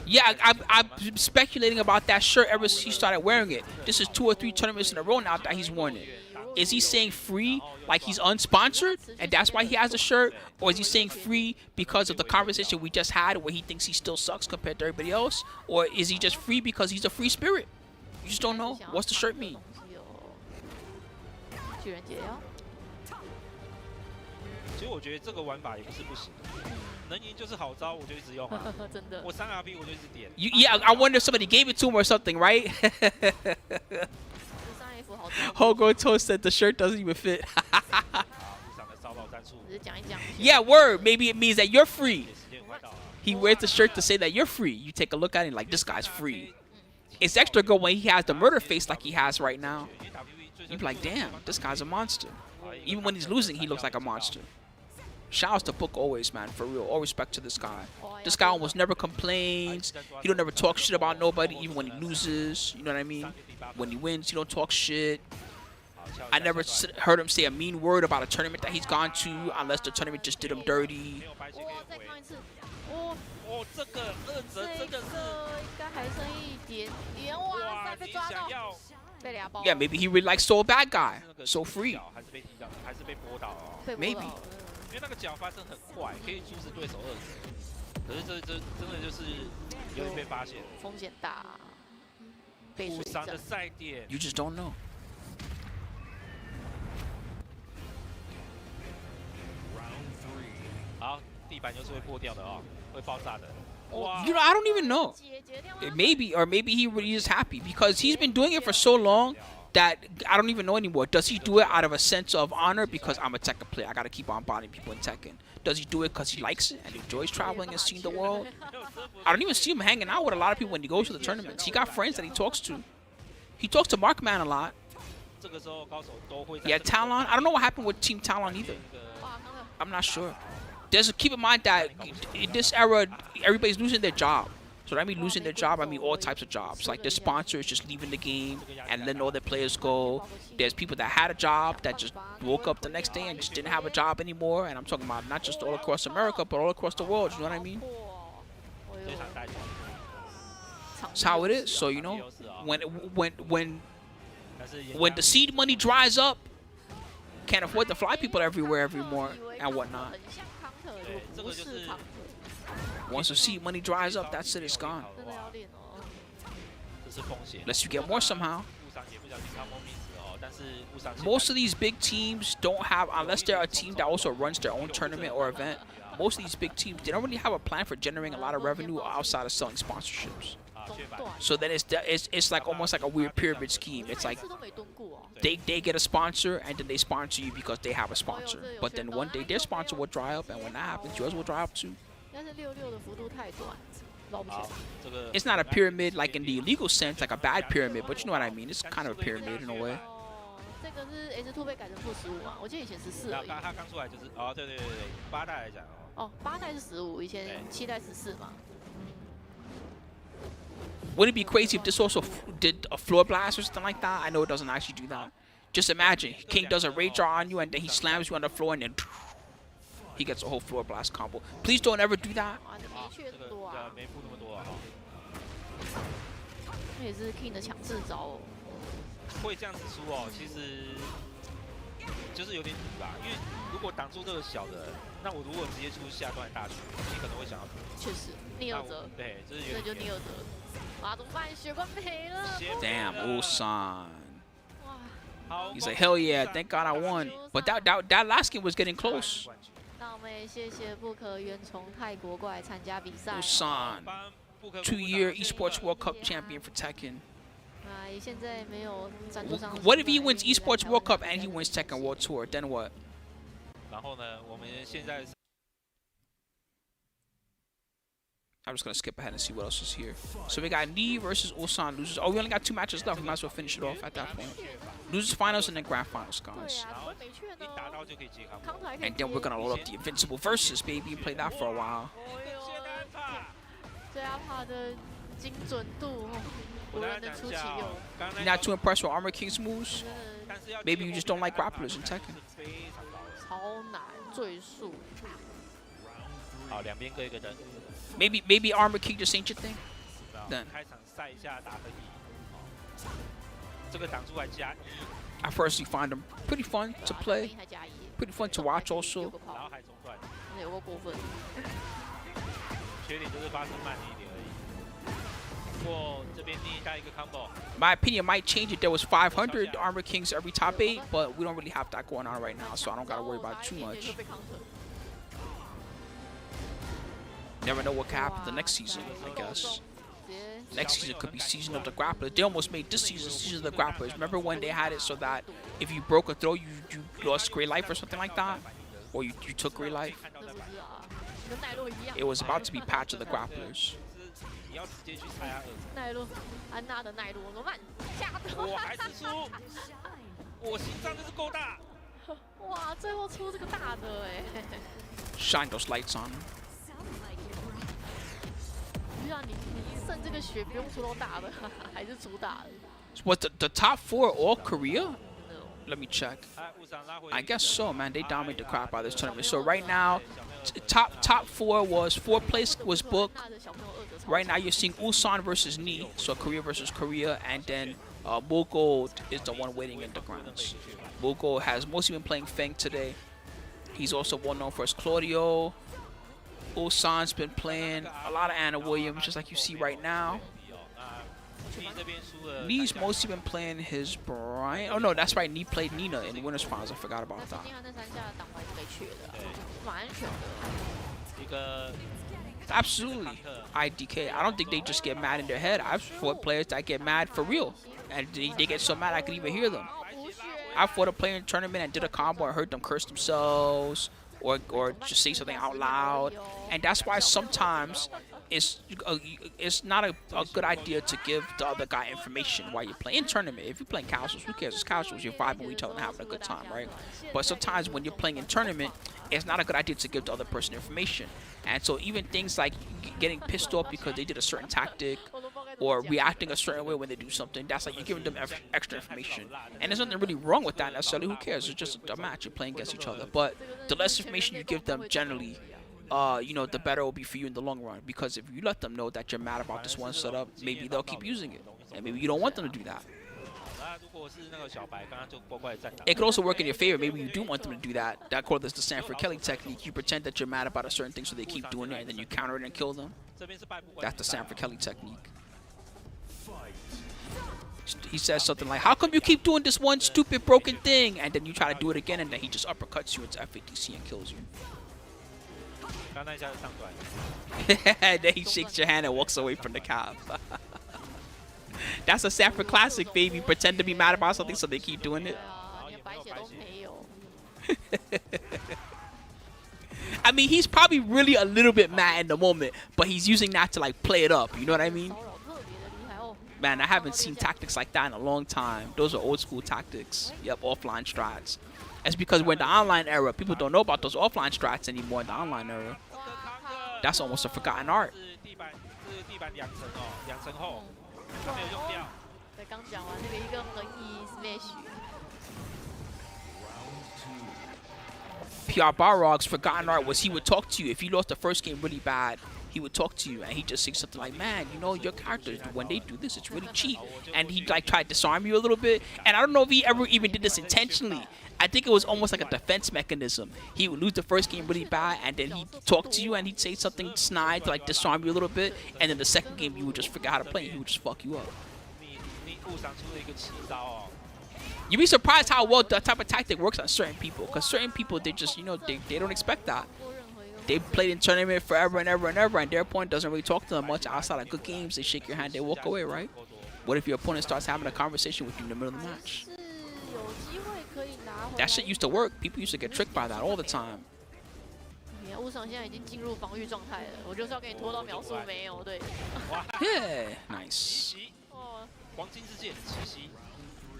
Yeah, I'm speculating about that shirt ever since he started wearing it. This is 2 or 3 tournaments in a row now that he's worn it. Is he saying free like he's unsponsored and that's why he has the shirt? Or is he saying free because of the conversation we just had where he thinks he still sucks compared to everybody else? Or is he just free because he's a free spirit? You just don't know. What's the shirt mean? 巨人解药。其实我觉得这个玩法也不是不行，能赢就是好招，我就一直用啊。真的。我3 RP 我就一直点。Yeah, I wonder if somebody gave it to him or something, right? Hogo Toast said the shirt doesn't even fit. Yeah, word. Maybe it means that you're free. He wears the shirt to say that you're free. You take a look at it like, this guy's free. It's extra good when he has the murder face like he has right now. You'd be like, damn, this guy's a monster. Even when he's losing, he looks like a monster. Shout out to Book always, man, for real. All respect to this guy. This guy almost never complains. He don't ever talk shit about nobody, even when he loses. You know what I mean? When he wins, he don't talk shit. I never heard him say a mean word about a tournament that he's gone to, unless the tournament just did him dirty. Yeah, maybe he really likes Soul Bad Guy. So free. Maybe. 因为那个脚发生很快，可以阻止对手2指。可是这真的就是有点被发现，风险大。补伤的赛点 ，You just don't know。好，地板就是会破掉的哦，会爆炸的。 You know, I don't even know. Maybe, or maybe he really is happy because he's been doing it for so long that I don't even know anymore. Does he do it out of a sense of honor because I'm a Tekken player? I gotta keep on bodying people in Tekken. Does he do it because he likes it and enjoys traveling and seeing the world? I don't even see him hanging out with a lot of people when he goes to the tournaments. He got friends that he talks to. He talks to Markman a lot. Yeah, Talon. I don't know what happened with Team Talon either. I'm not sure. Keep in mind that in this era, everybody's losing their job. So that means losing their job, I mean all types of jobs. Like their sponsors just leaving the game and letting all their players go. There's people that had a job that just woke up the next day and just didn't have a job anymore. And I'm talking about not just all across America, but all across the world. You know what I mean? That's how it is. So you know, when the seed money dries up, can't afford to fly people everywhere anymore and whatnot. Once the seed money dries up, that's it, it's gone. Unless you get more somehow. Most of these big teams don't have, unless they're a team that also runs their own tournament or event, most of these big teams, they don't really have a plan for generating a lot of revenue outside of selling sponsorships. So then it's like almost like a weird pyramid scheme. It's like they get a sponsor and then they sponsor you because they have a sponsor. But then one day their sponsor will dry up, and when that happens, yours will dry up too. It's not a pyramid like in the illegal sense, like a bad pyramid, but you know what I mean. It's kind of a pyramid in a way. 这个是 S2 被改成负15嘛？我记得以前14而已。他刚出来就是哦，对，8代来讲哦。哦，8代是15，以前7代14嘛。 Wouldn't it be crazy if this also did a floor blast or something like that? I know it doesn't actually do that. Just imagine, King does a rage jar on you and then he slams you on the floor and then he gets a whole floor blast combo. Please don't ever do that. 这也是 King 的强制招哦。会这样子出哦，其实就是有点堵啦，因为如果挡住这个小的，那我如果直接出下段大局，你可能会想要。确实，逆耳折。对，这是有点。这就逆耳折。啊，怎么办？血管没了。Damn, Ulsan. 哇。 He's like, hell yeah, thank God I won. But that last game was getting close. 那我们也谢谢不可原从泰国过来参加比赛。Ulsan, 2-year Esports World Cup champion for Tekken. 啊，现在没有赞助商。 What if he wins Esports World Cup and he wins Tekken World Tour? Then what? 然后呢，我们现在。 I'm just gonna skip ahead and see what else is here. So we got Knee versus Ulsan losers. Oh, we only got 2 matches left. We might as well finish it off at that point. Losers finals and then grand finals, guys. And then we're gonna load up the Invincible versus, baby, and play that for a while. 最阿帕的精准度，无人能出其右。 You're not too impressed with Armor King's moves? Maybe you just don't like grapplers in Tekken. 超难赘述。好，两边各一个人。 Maybe Armor King just ain't your thing. Then. 开场赛一下打个1，这个挡住还加1。I personally find them pretty fun to play, pretty fun to watch also. 然后还中断。有个过分。缺点就是发生慢一点而已。不过这边逆带一个 combo。 My opinion might change if there was 500 Armor Kings every top 8, but we don't really have that going on right now, so I don't gotta worry about it too much. Never know what could happen the next season, I guess. Next season could be Season of the Grapplers. They almost made this season Season of the Grapplers. Remember when they had it so that if you broke a throw, you lost Great Life or something like that? Or you took Great Life? It was about to be Patch of the Grapplers. 你要直接去猜他奈落，安娜的奈落怎么办？吓得我还是输，我心脏真是够大。哇，最后出这个大的哎。Shine those lights on. 就像你剩这个血不用出到大的，还是出大的。Was the top 4 all Korea? Let me check. I guess so, man. They dominated the crap out of this tournament. So right now, top 4 was 4th place was booked. Right now you're seeing Ulsan versus Knee, so Korea versus Korea, and then Mulgold is the one waiting in the grounds. Mulgold has mostly been playing Feng today. He's also well known for his Claudio. Ulsan's been playing a lot of Anna Williams, just like you see right now. Knee's mostly been playing his Bryan. Oh no, that's right. Knee played Nina in the winners finals. I forgot about that. Absolutely. IDK. I don't think they just get mad in their head. I've fought players that get mad for real, and they get so mad I could even hear them. I fought a player in a tournament and did a combo and heard them curse themselves or just say something out loud, and that's why sometimes it's not a good idea to give the other guy information while you're playing. In tournament, if you're playing casuals, who cares? It's casuals. You're vibing with each other and having a good time, right? But sometimes when you're playing in tournament, it's not a good idea to give the other person information. And so even things like getting pissed off because they did a certain tactic or reacting a certain way when they do something, that's like you're giving them extra information. And there's nothing really wrong with that necessarily. Who cares? It's just a match. You're playing against each other. But the less information you give them generally, you know, the better it will be for you in the long run. Because if you let them know that you're mad about this one setup, maybe they'll keep using it. And maybe you don't want them to do that. It could also work in your favor. Maybe you do want them to do that. That called the Sanford Kelly technique. You pretend that you're mad about a certain thing so they keep doing it, and then you counter it and kill them. That's the Sanford Kelly technique. He says something like, how come you keep doing this one stupid broken thing? And then you try to do it again, and then he just uppercuts you into FATC and kills you. And then he shakes your hand and walks away from the cab. That's a Sanford classic, baby. Pretend to be mad about something so they keep doing it. I mean, he's probably really a little bit mad in the moment, but he's using that to like play it up. You know what I mean? Man, I haven't seen tactics like that in a long time. Those are old school tactics. Yep, offline strats. That's because we're in the online era. People don't know about those offline strats anymore in the online era. That's almost a forgotten art. PR Balrog's forgotten art was he would talk to you. If you lost the first game really bad, he would talk to you and he'd just say something like, man, you know, your characters, when they do this, it's really cheap. And he'd like try to disarm you a little bit. And I don't know if he ever even did this intentionally. I think it was almost like a defense mechanism. He would lose the first game really bad, and then he'd talk to you and he'd say something snide to like disarm you a little bit. And then the second game, you would just forget how to play and he would just fuck you up. You'd be surprised how well that type of tactic works on certain people. Because certain people, they just, you know, they don't expect that. They played in tournament forever and ever and ever, and their opponent doesn't really talk to them much outside of good games. They shake your hand, they walk away, right? What if your opponent starts having a conversation with you in the middle of the match? That shit used to work. People used to get tricked by that all the time. Yeah, nice.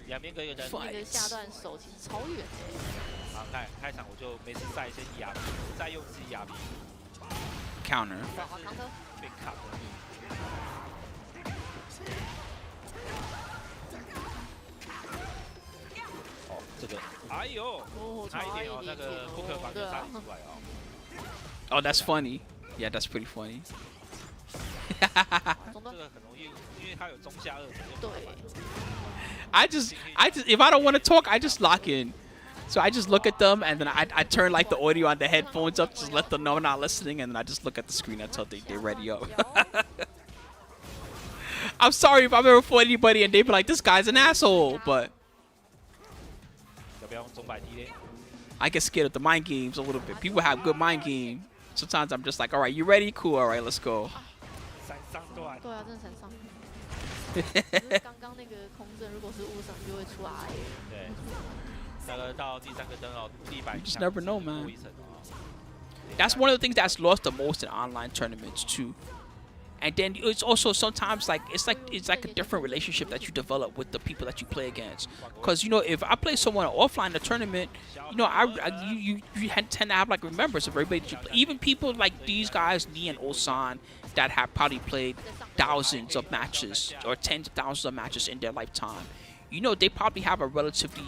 两边隔一个人，那个下段手其实超远的。好，开场我就没事再先压逼，再用自己压逼。Counter。被卡。哦，这个，哎呦，差一点哦，那个不可防就杀你出来哦。Oh, that's funny. Yeah, that's pretty funny. 这个很容易，因为它有中下二。对。 I just, if I don't want to talk, I just lock in. So I just look at them and then I turn like the audio on the headphones up, just let them know I'm not listening, and then I just look at the screen until they're ready up. I'm sorry if I've ever fought anybody and they be like, this guy's an asshole, but I get scared of the mind games a little bit. People have good mind game. Sometimes I'm just like, all right, you ready? Cool, all right, let's go. 刚刚那个空阵，如果是误上就会出 I。对，那个到第三个灯哦，第100。You just never know, man. That's one of the things that's lost the most in online tournaments too. And then it's also sometimes like it's like a different relationship that you develop with the people that you play against. Because you know, if I play someone offline in a tournament, you know, you tend to have like remembrance of everybody that you play. Even people like these guys, me and Ulsan, that have probably played thousands of matches or tens of thousands of matches in their lifetime. You know, they probably have a relatively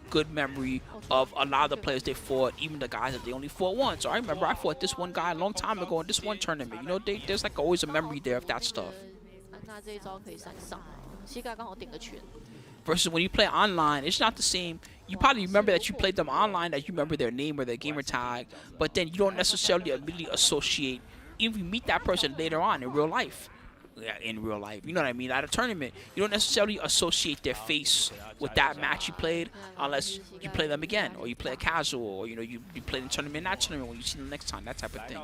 good memory of a lot of the players they fought, even the guys that they only fought once. So I remember I fought this one guy a long time ago in this one tournament. You know, there's like always a memory there of that stuff. Versus when you play online, it's not the same. You probably remember that you played them online, that you remember their name or their gamer tag, but then you don't necessarily immediately associate, even if you meet that person later on in real life. Yeah, in real life, you know what I mean? At a tournament, you don't necessarily associate their face with that match you played unless you play them again, or you play a casual, or you know, you play in the tournament, that tournament when you see them next time, that type of thing.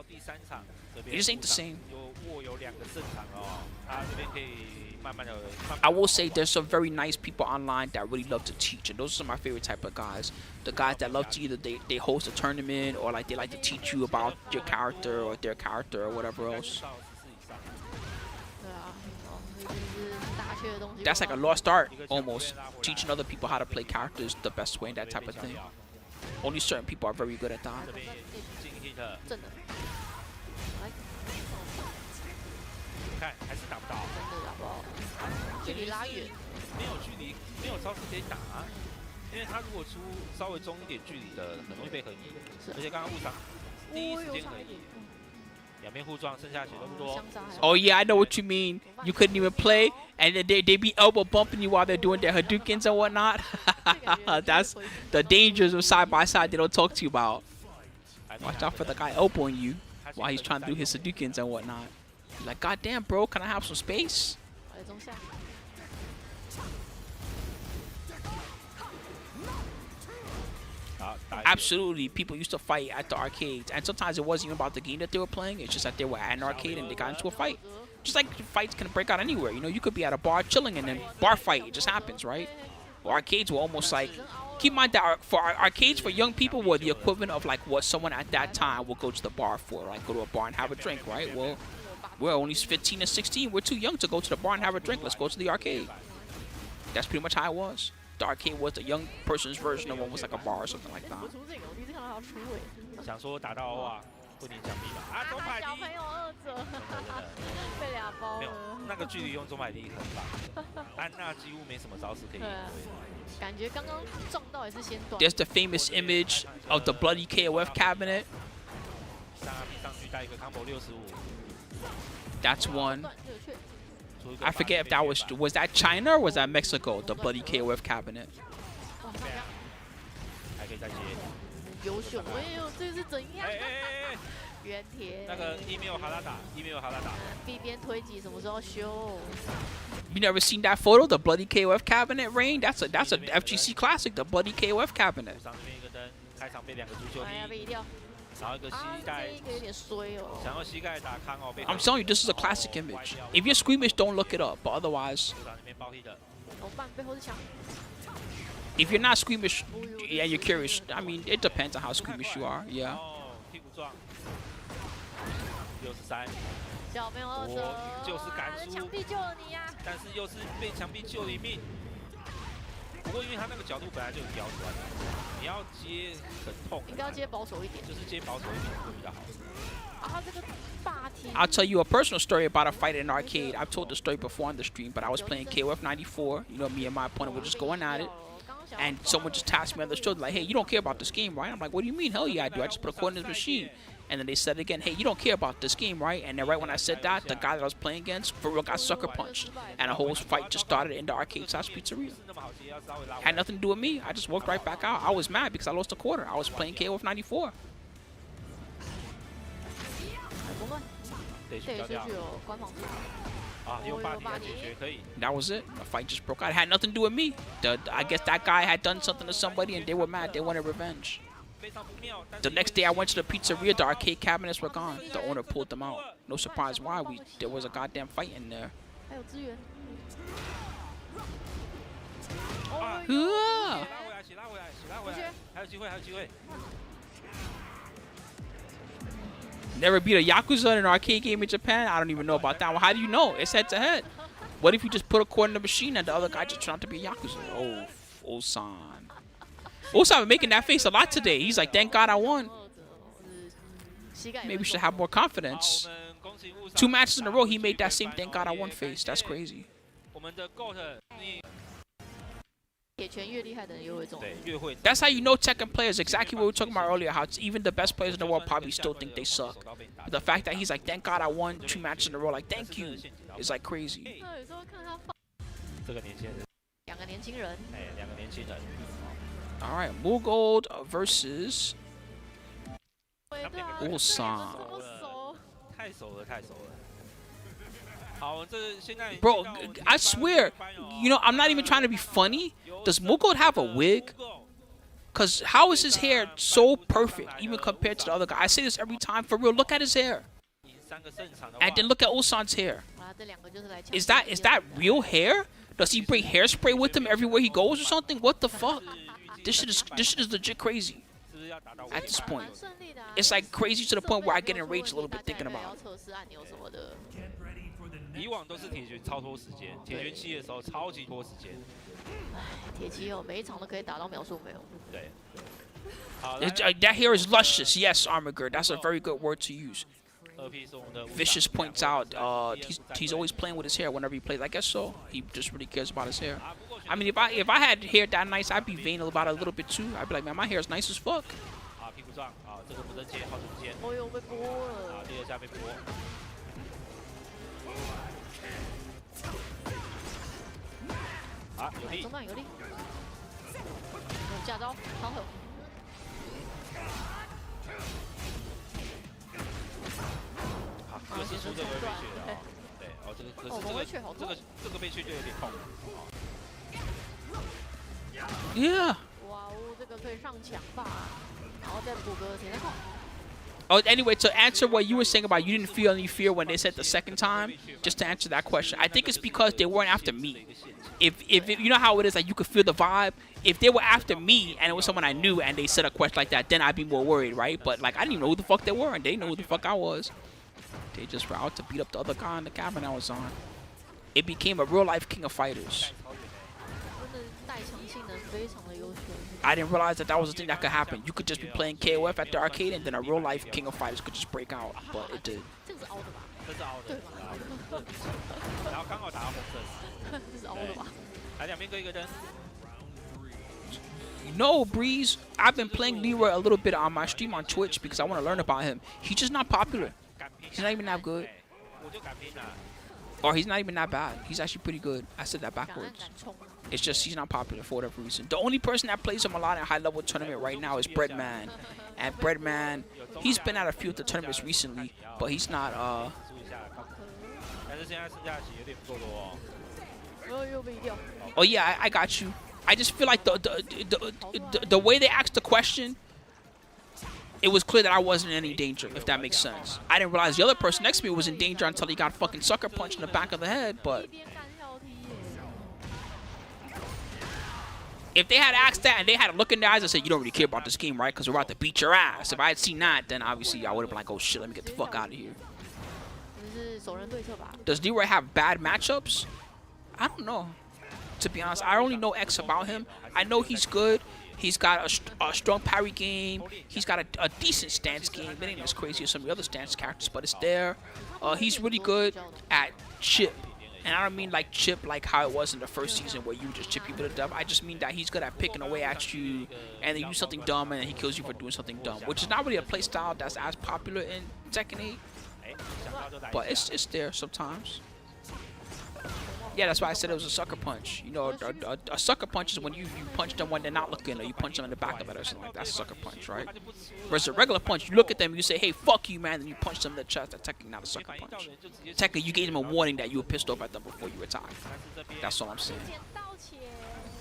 It just ain't the same. I will say there's some very nice people online that really love to teach, and those are my favorite type of guys. The guys that love to either they host a tournament, or like they like to teach you about your character or their character or whatever else. That's like a lost art, almost. Teaching other people how to play characters the best way and that type of thing. Only certain people are very good at that. Oh yeah, I know what you mean. You couldn't even play, and they be elbow bumping you while they're doing their Hadoukens and whatnot. That's the dangers of side by side they don't talk to you about. Watch out for the guy elbowing you while he's trying to do his Hadoukens and whatnot. You're like, God damn, bro, can I have some space? Absolutely, people used to fight at the arcades, and sometimes it wasn't even about the game that they were playing. It's just that they were at an arcade and they got into a fight. Just like fights can break out anywhere. You know, you could be at a bar chilling and then bar fight. It just happens, right? Well, arcades were almost like, keep in mind that for arcades for young people were the equivalent of like what someone at that time would go to the bar for, like go to a bar and have a drink, right? Well, we're only 15 and 16. We're too young to go to the bar and have a drink. Let's go to the arcade. That's pretty much how it was. The arcade was the young person's version of almost like a bar or something like that. 想说打到的话，不领奖励吧？啊，中排第一，被俩包了。没有，那个距离用中排第一很棒。安娜几乎没什么招式可以应对。感觉刚刚撞到也是先断。There's the famous image of the bloody KOF cabinet. 上去带一个 combo 65。That's one. I forget if that was that China or was that Mexico? The bloody KOF cabinet. 还可以再接。优秀，哎呦，这是怎样？原铁。那个 email 哈拉打 ，email 哈拉打。B 边推挤什么时候修？ You never seen that photo? The bloody KOF cabinet, Rain? That's a FGC classic. The bloody KOF cabinet. 上面一个灯，开场被2个足球哎呀，被移掉。 然后一个膝盖，这个有点衰哦。想要膝盖打康哦，被。I'm telling you, this is a classic image. If you're squeamish, don't look it up. But otherwise, 里面包 hit 的。怎么办？背后是墙。 if you're not squeamish and you're curious, I mean, it depends on how squeamish you are. Yeah. 哦，屁股撞。63。小朋友2折。就是敢输。墙壁救了你呀！但是又是被墙壁救了一命。不过因为他那个角度本来就很刁钻，你要接很痛。应该要接保守一点。就是接保守一点会比较好。啊，这个霸体。 I'll tell you a personal story about a fight in an arcade. I've told the story before on the stream, but I was playing KOF 94. You know, me and my opponent were just going at it. And someone just tasked me on the shoulder, like, hey, you don't care about this game, right? I'm like, what do you mean? Hell yeah, I do. I just put a coin in this machine. And then they said again, hey, you don't care about this game, right? And then right when I said that, the guy that I was playing against, for real, got sucker punched. And a whole fight just started in the arcade slash pizzeria. Had nothing to do with me. I just walked right back out. I was mad because I lost a quarter. I was playing KOF 94. 得出去哦，官方That was it. The fight just broke out. It had nothing to do with me. I guess that guy had done something to somebody and they were mad. They wanted revenge. The next day I went to the pizzeria. The arcade cabinets were gone. The owner pulled them out. No surprise why. There was a goddamn fight in there. Never beat a Yakuza in an arcade game in Japan? I don't even know about that one. How do you know? It's head to head. What if you just put a coin in the machine and the other guy just turned out to be a Yakuza? Oh, Ulsan. Ulsan been making that face a lot today. He's like, thank God I won. Maybe we should have more confidence. 2 matches in a row, he made that same thank God I won face. That's crazy. That's how you know Tekken players. Exactly what we were talking about earlier. How even the best players in the world probably still think they suck. But the fact that he's like, thank God I won 2 matches in a row. Like, thank you. Is like crazy. Alright, Mulgold versus Ulsan. Bro, I swear, you know, I'm not even trying to be funny. Does Mulgold have a wig? Because how is his hair so perfect, even compared to the other guy? I say this every time, for real. Look at his hair. And then look at Ulsan's hair. Is that real hair? Does he bring hairspray with him everywhere he goes or something? What the fuck? This shit is legit crazy. At this point, it's like crazy to the point where I get enraged a little bit thinking about it. 以往都是铁拳超拖时间，铁拳7的时候超级拖时间。铁七哦，每一场都可以打到秒数没有。对。That hair is luscious. Yes, Armagerd. That's a very good word to use. Vicious points out he's always playing with his hair whenever he plays. I guess so. He just really cares about his hair. I mean, if I had hair that nice, I'd be vain about it a little bit too. I'd be like, man, my hair is nice as fuck. 屁股撞，这个不能接，好久不见。哦呦，被拨了。第2下被拨。有力。中段有力。有驾招，超狠。好，这个是出这个被削的。对，哦，这个可是这个被削就有点痛。Yeah. 哇哦，这个可以上墙吧？然后再补个谁在控？ Oh, anyway, to answer what you were saying about you didn't feel any fear when they said the second time, just to answer that question, I think it's because they weren't after me. If you know how it is, like you could feel the vibe. If they were after me and it was someone I knew and they said a question like that, then I'd be more worried, right? But like I didn't even know who the fuck they were, and they know who the fuck I was. They just were out to beat up the other guy in the cabin I was on. It became a real life King of Fighters. I didn't realize that was a thing that could happen. You could just be playing KOF at the arcade and then a real life King of Fighters could just break out, but it did. No, Breeze. I've been playing Leroy a little bit on my stream on Twitch because I want to learn about him. He's just not popular. He's not even that good. Or he's not even that bad. He's actually pretty good. I said that backwards. It's just he's not popular for whatever reason. The only person that plays him a lot in high-level tournament right now is Breadman. And Breadman, he's been at a few of the tournaments recently, but he's not, Oh yeah, I got you. I just feel like the way they asked the question, it was clear that I wasn't in any danger, if that makes sense. I didn't realize the other person next to me was in danger until he got fucking sucker punched in the back of the head, but if they had asked that and they had a look in their eyes and said, you don't really care about this game, right? Because we're about to beat your ass. If I had seen that, then obviously I would have been like, oh shit, let me get the fuck out of here. Does D-Roy have bad matchups? I don't know. To be honest, I only know X about him. I know he's good. He's got a strong parry game. He's got a decent stance game. It ain't as crazy as some of the other stance characters, but it's there. He's really good at chip. And I don't mean like chip like how it was in the first season where you just chip people to death. I just mean that he's good at picking away at you and then you do something dumb and then he kills you for doing something dumb, which is not really a playstyle that's as popular in Tekken 8. But it's there sometimes. Yeah, that's why I said it was a sucker punch. You know, a sucker punch is when you punch them when they're not looking, or you punch them in the back of it or something like that. That's a sucker punch, right? Versus a regular punch, you look at them and you say, hey, fuck you, man, and you punch them in the chest. That's technically not a sucker punch. Technically, you gave them a warning that you were pissed off at them before you attacked. That's all I'm saying.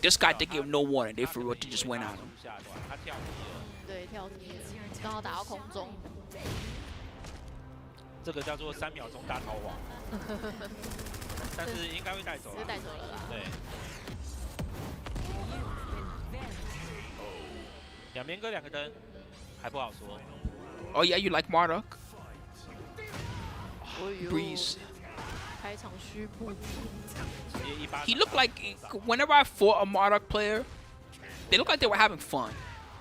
This guy, they gave no warning. They for real, they just went at him. 这个叫做3秒钟大逃亡，但是应该会带走了。带走了啦。对。两边各2个灯，还不好说。Oh yeah, you like Marduk? Breeze. He looked like whenever I fought a Marduk player, they looked like they were having fun.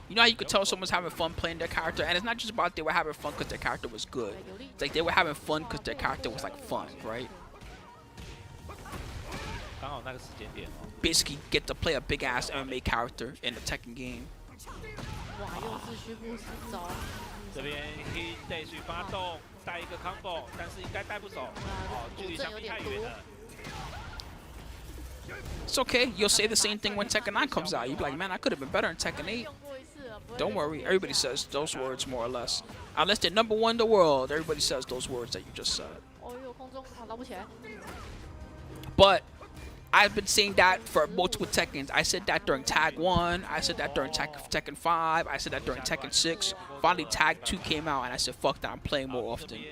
You know how you could tell someone's having fun playing their character, and it's not just about they were having fun because their character was good. It's like they were having fun because their character was like fun, right? Basically, get to play a big ass MMA character in the Tekken game. 这边 Hit Dash 发动带一个 combo， 但是应该带不走，距离相比太远了。 It's okay. You'll say the same thing when Tekken 9 comes out. You'll be like, man, I could have been better in Tekken 8. Don't worry. Everybody says those words more or less. Unless they're #1 in the world, everybody says those words that you just said. But I've been saying that for multiple Tekkens. I said that during Tag 1. I said that during Tekken 5. I said that during Tekken 6. Finally, Tag 2 came out, and I said, fuck that. I'm playing more often.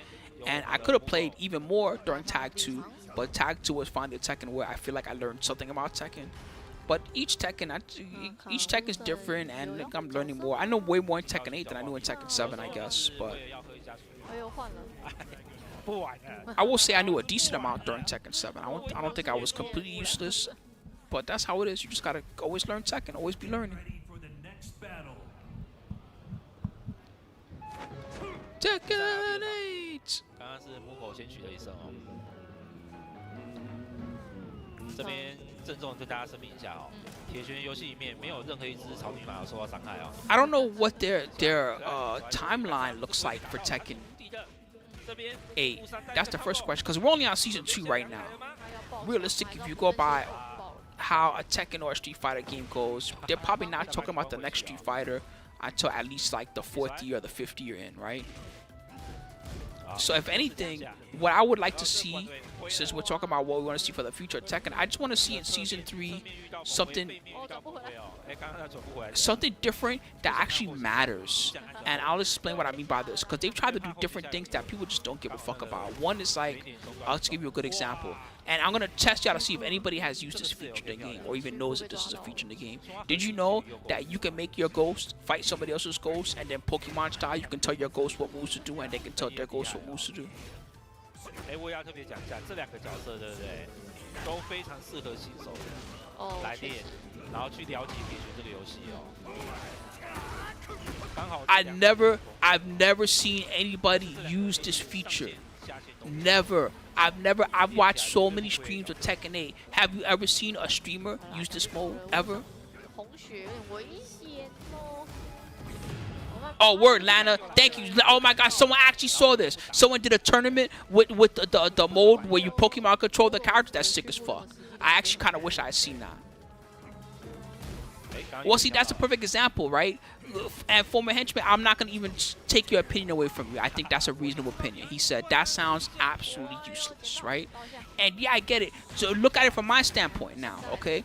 And I could have played even more during Tag 2. But Tag 2 was finally a Tekken where I feel like I learned something about Tekken. But each Tekken is different, and I'm learning more. I know way more in Tekken 8 than I knew in Tekken 7, I guess. But I will say I knew a decent amount during Tekken 7. I don't think I was completely useless, but that's how it is. You just gotta always learn Tekken, always be learning. Tekken 8. 刚刚是Mulgold先取得一胜哦。这边郑重跟大家声明一下哦，铁拳游戏里面没有任何一只草泥马有受到伤害哦。I don't know what their timeline looks like for Tekken 8. That's the first question, because we're only on season 2 right now. Realistic, if you go by how a Tekken or a Street Fighter game goes, they're probably not talking about the next Street Fighter until at least like the 4th year or the 5th year in, right? So if anything, what I would like to see, since we're talking about what we want to see for the future of Tekken, I just want to see in season 3 something different that actually matters. And I'll explain what I mean by this, because they've tried to do different things that people just don't give a fuck about. One is like, I'll just give you a good example. And I'm going to test you out to see if anybody has used this feature in the game or even knows that this is a feature in the game. Did you know that you can make your ghost fight somebody else's ghost, and then Pokemon style, you can tell your ghost what moves to do and they can tell their ghost what moves to do? 我也要特别讲一下，这2个角色对不对，都非常适合新手来练，然后去了解铁拳这个游戏哦。刚好 I've never seen anybody use this feature. Never. I've watched so many streams of Tekken 8. Have you ever seen a streamer use this mode ever? Oh, word, Lana. Thank you. Oh my God, someone actually saw this. Someone did a tournament with the mode where you Pokemon control the characters. That's sick as fuck. I actually kind of wish I had seen that. Well, see, that's a perfect example, right? And former henchman, I'm not going to even take your opinion away from you. I think that's a reasonable opinion. He said, that sounds absolutely useless, right? And yeah, I get it. So look at it from my standpoint now, okay?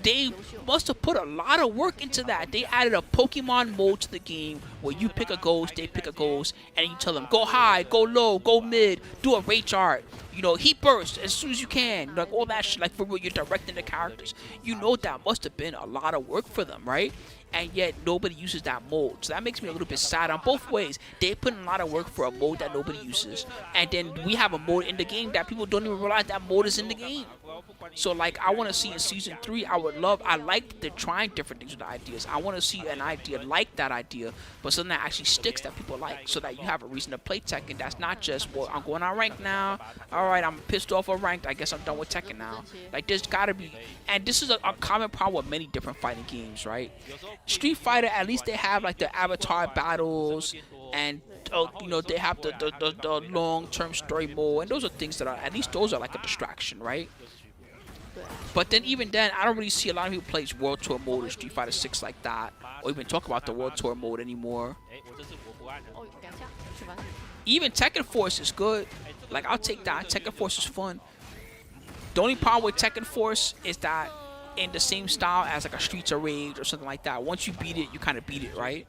They must have put a lot of work into that. They added a Pokemon mode to the game where you pick a ghost, they pick a ghost, and you tell them, go high, go low, go mid, do a rage art. You know, heat burst as soon as you can. Like all that shit, like for real, you're directing the characters. You know that must have been a lot of work for them, right? And yet nobody uses that mode. So that makes me a little bit sad on both ways. They put in a lot of work for a mode that nobody uses. And then we have a mode in the game that people don't even realize that mode is in the game. So like I want to see in season 3, I like that they're trying different things with the ideas. I want to see an idea like that idea, but something that actually sticks that people like, so that you have a reason to play Tekken. That's not just, well, I'm going on rank now. All right, I'm pissed off on ranked. I guess I'm done with Tekken now. Like there's gotta be, and this is a common problem with many different fighting games, right? Street Fighter, at least they have like the avatar battles, and you know, they have the long-term story mode, and those are things that are, at least those are like a distraction, right? But then even then, I don't really see a lot of people play World Tour mode or Street Fighter 6 like that, or even talk about the World Tour mode anymore. Even Tekken Force is good. Like, I'll take that. Tekken Force is fun. The only problem with Tekken Force is that in the same style as like a Streets of Rage or something like that, once you beat it, you kind of beat it, right?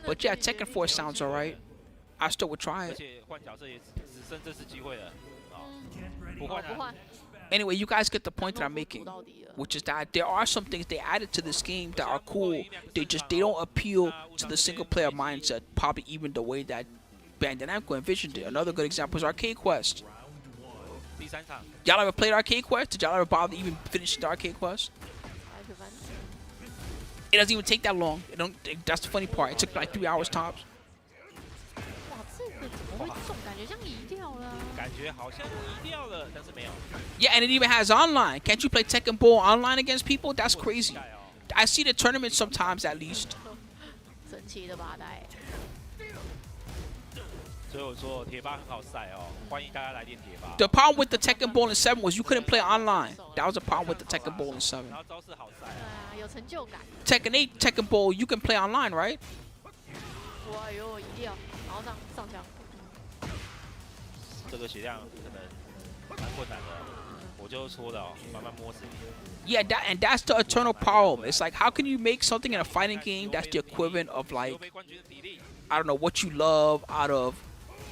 But yeah, Tekken Force sounds alright. I still would try it. Anyway, you guys get the point that I'm making, which is that there are some things they added to this game that are cool. They don't appeal to the single player mindset, probably even the way that Bandai Namco envisioned it. Another good example is Arcade Quest. Y'all ever played Arcade Quest? Did y'all ever bother even finishing the Arcade Quest? It doesn't even take that long. That's the funny part. It took like 3 hours tops. Yeah, and it even has online. Can't you play Tekken Ball online against people? That's crazy. I see the tournaments sometimes, at least. The problem with the Tekken Ball in 7 was you couldn't play online. That was a problem with the Tekken Ball in 7. Tekken 8, Tekken Ball, you can play online, right? Yeah, that's the eternal problem. It's like, how can you make something in a fighting game that's the equivalent of, like, I don't know, what you love out of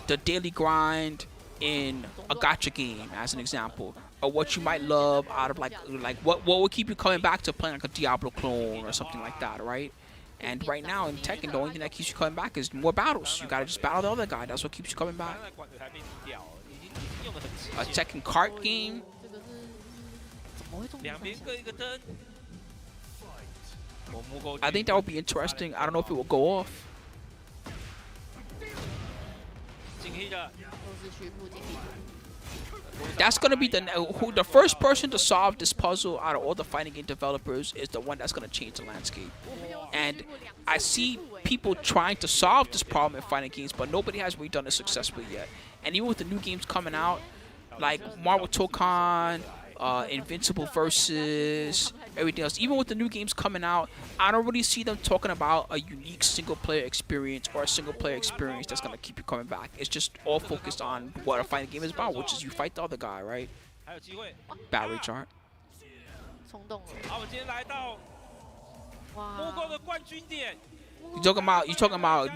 the daily grind in a gacha game, as an example, or what you might love out of like what would keep you coming back to playing like a Diablo clone or something like that, right? And right now in Tekken, the only thing that keeps you coming back is more battles. You gotta just battle the other guy. That's what keeps you coming back. A Tekken kart game. I think that would be interesting. I don't know if it will go off. That's gonna be the first person to solve this puzzle out of all the fighting game developers is the one that's gonna change the landscape. And I see people trying to solve this problem in fighting games, but nobody has really done it successfully yet. And even with the new games coming out, like Marvel Tokan, Invincible Versus, everything else, even with the new games coming out, I don't really see them talking about a unique single-player experience or a single-player experience that's gonna keep you coming back. It's just all focused on what a fighting game is about, which is you fight the other guy, right? Battery chart. You talking about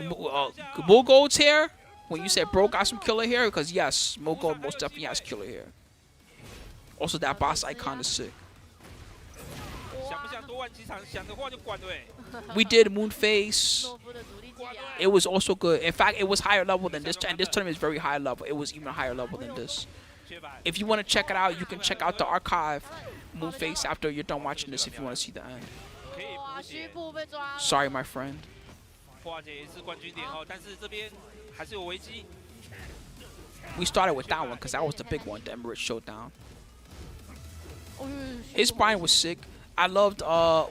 Mulgold's hair? When you said bro got some killer hair? Because yes, Mulgold most definitely has killer hair. Also, that boss icon is sick. We did Moonface. It was also good. In fact, it was higher level than this. And this tournament is very high level. It was even higher level than this. If you want to check it out, you can check out the archive Moonface after you're done watching this if you want to see the end. Sorry, my friend. We started with that one because that was the big one, the Emirates Showdown. His Bryan was sick.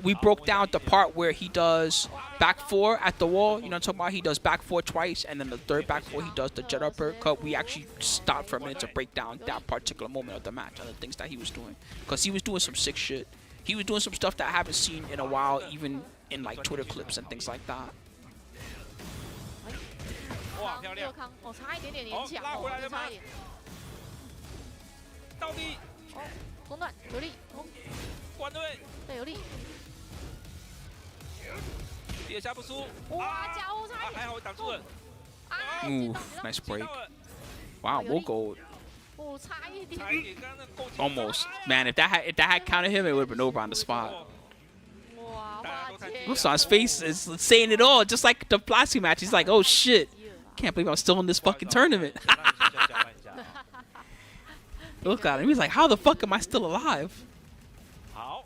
we broke down the part where he does back 4 at the wall. You know what I'm talking about? He does back 4 twice, and then the third back 4 he does the jet uppercut. We actually stopped for a minute to break down that particular moment of the match and the things that he was doing, because he was doing some sick shit. He was doing some stuff that I haven't seen in a while, even in like Twitter clips and things like that. 哇，漂亮！哦，差一点点连抢哦，差一点。到底哦，中断有力，哦，关对，对有力。跌下不输。哇，加护差一点。还好挡住了。Ooh, nice break. Wow, Mulgold. 哦，差一点。 Almost. Man, if that had counted him, it would have been over on the spot. Ulsan's face is saying it all, just like the Plasty match. He's like, oh shit, can't believe I'm still in this fucking tournament. Look at him, he's like, how the fuck am I still alive? 好，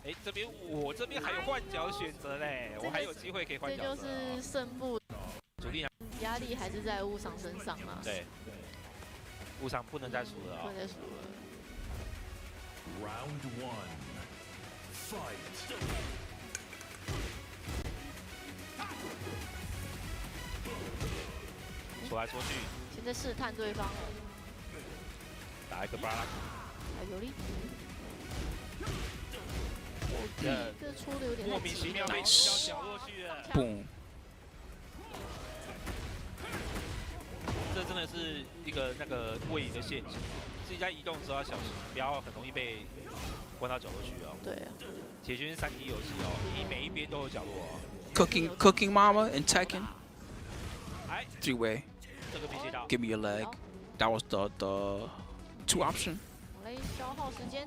哎，这边我这边还有换角选择嘞，我还有机会可以换角。这就是胜负，主力压力还是在雾上身上啊。对，雾上不能再输了啊，不能再输了。Round 1, fight. 戳来戳去，现在试探对方了，打一个巴拉，有力。这出的有点莫名其妙被Nice. 角落去了。 Boom. 这真的是一个那个位移的陷阱，自己在移动的时候要小心，不要很容易被关到角落去哦。对啊。铁拳是3D 游戏哦，你每一边都有角落哦。Cooking Mama and Tekken. 3-way. 这个必须到。 Give me a leg. That was the 2 option. 我来消耗时间。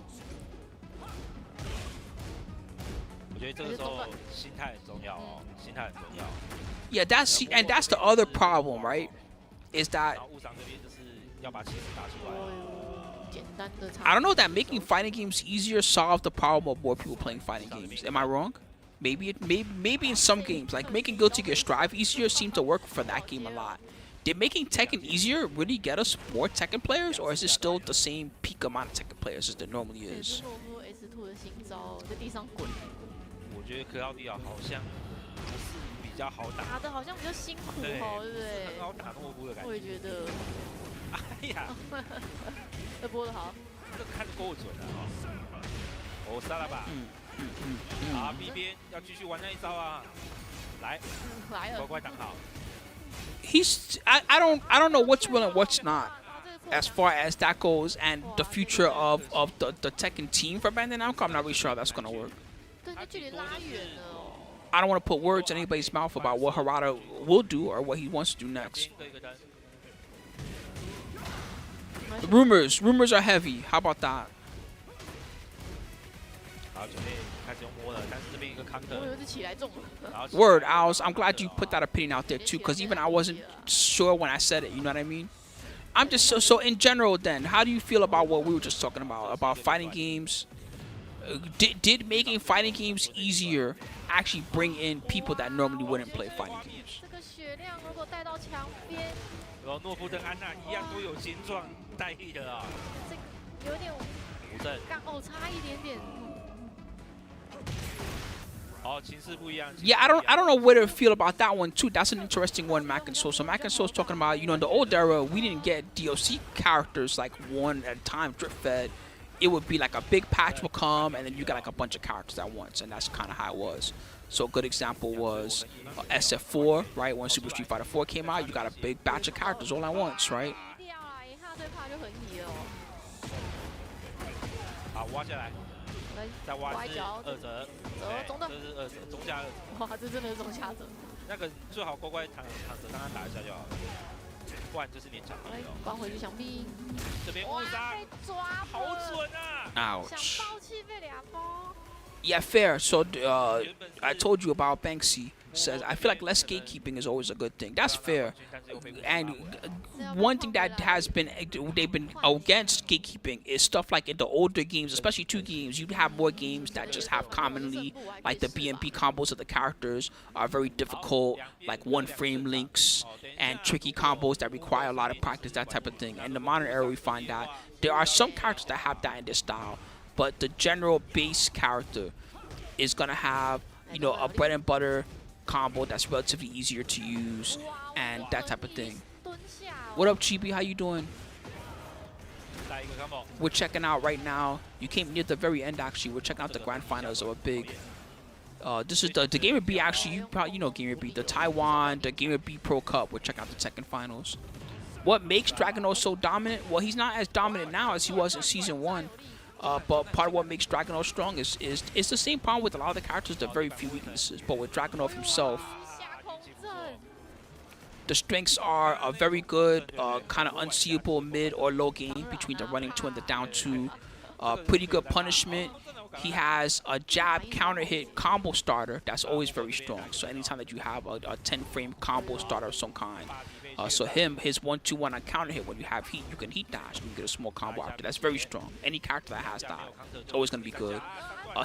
我觉得这个时候心态很重要哦，心态很重要。Yeah, that's the other problem, right? Is that I don't know that making fighting games easier solved the problem of more people playing fighting games. Am I wrong? Maybe in some games, like making Guilty Gear Strive easier seemed to work for that game a lot. Did making Tekken easier really get us more Tekken players, or is it still the same peak amount of Tekken players as there normally is? 我觉得克劳迪奥好像不是比较好打，打的好像比较辛苦哦，对不对？很好打诺夫的感觉。我也觉得。哎呀，这播的好，这看得够准了哦。哦，杀了吧。好 ，B 边要继续玩那一招啊！来，来了，乖乖挡好。I don't know what's real and what's not as far as that goes, and the future of the Tekken team for Bandai Namco. I'm not really sure how that's gonna work. I don't want to put words in anybody's mouth about what Harada will do or what he wants to do next. Rumors are heavy. How about that? Word, Owls. I'm glad you put that opinion out there too, because even I wasn't sure when I said it. You know what I mean? I'm just so in general. Then, how do you feel about what we were just talking about fighting games? Did making fighting games easier actually bring in people that normally wouldn't play fighting games? 这个血量如果带到墙边，然后诺夫跟安娜一样都有精壮带力的啊。这个有点无阵，哦，差一点点。哦，情势不一样。Yeah, I don't know what to feel about that one too. That's an interesting one, Mac and Soul. So Mac and Soul's talking about, you know, in the old era, we didn't get DLC characters like one at a time drip fed. It would be like a big patch will come, and then you got like a bunch of characters at once, and that's kind of how it was. So a good example was SF4, right? When Super Street Fighter 4 came out, you got a big batch of characters all at once, right? 好，挖下来，再挖是2折，中断，这是2折，中下2折。哇，这真的是中下折。那个最好乖乖躺着，让他打一下就好了。 不然就是连抢。关回去墙壁。这边误杀，好准啊！ Ouch. 想爆气被2包。 Yeah, fair. So I told you about Banksy. Says I feel like less gatekeeping is always a good thing. That's fair. And one thing that has been they've been against gatekeeping is stuff like in the older games, especially 2 games. You have more games that just have commonly like the BMP combos of the characters are very difficult, like 1-frame links and tricky combos that require a lot of practice, that type of thing. In the modern era, we find that there are some characters that have that in their style, but the general base character is gonna have, you know, a bread and butter combo that's relatively easier to use and that type of thing. What up, Chibi? How you doing? We're checking out right now. You came near the very end, actually. We're checking out the grand finals of a big. This is the Gamer B, actually. You probably know Gamer B. The Taiwan, the Gamer BeePro Cup. We're checking out the Tekken finals. What makes Dragunov so dominant? Well, he's not as dominant now as he was in Season 1. But part of what makes Dragunov strong is the same problem with a lot of the characters, the very few weaknesses. But with Dragunov himself, the strengths are a very good, kind of unseeable mid or low game between the running 2 and the down 2. Pretty good punishment. He has a jab counter hit combo starter that's always very strong. So anytime that you have a 10-frame combo starter of some kind. So his 1-2-1 on counter hit, when you have heat, you can heat dash. You can get a small combo after. That's very strong. Any character that has that, it's always going to be good.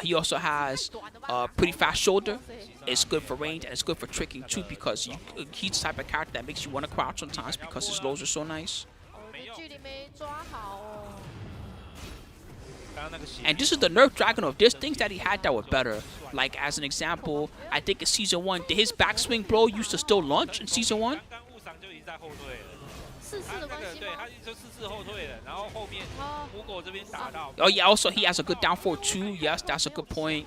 He also has a pretty fast shoulder. It's good for range and it's good for tricking too, because he's the type of character that makes you want to crouch sometimes because his lows are so nice. And this is the nerf Dragunov. There's things that he had that were better. Like, as an example, I think in Season 1, did his backswing blow used to still launch in Season 1? Oh yeah, also he has a good down forward too. Yes, that's a good point.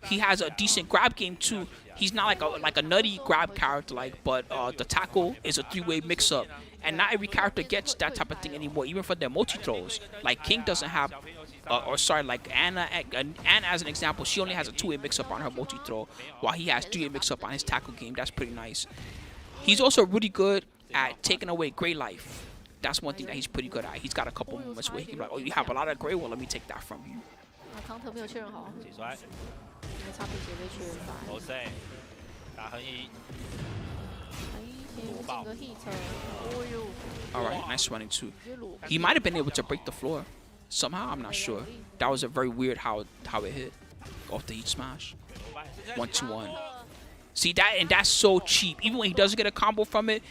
He has a decent grab game too. He's not like a nutty grab character, but the tackle is a 3-way mix-up, and not every character gets that type of thing anymore, even for their multi-throws. Like King doesn't have, like Anna as an example, she only has a 2-way mix-up on her multi-throw, while he has 3-way mix-up on his tackle game. That's pretty nice. He's also really good at taking away gray life. That's one thing that he's pretty good at. He's got a couple moments where he can be like, oh, you have a lot of gray, well, let me take that from you. Alright, nice running too. He might have been able to break the floor. Somehow, I'm not sure. That was a very weird how it hit off the heat smash. 1-2-1. See that, and that's so cheap. Even when he doesn't get a combo from it,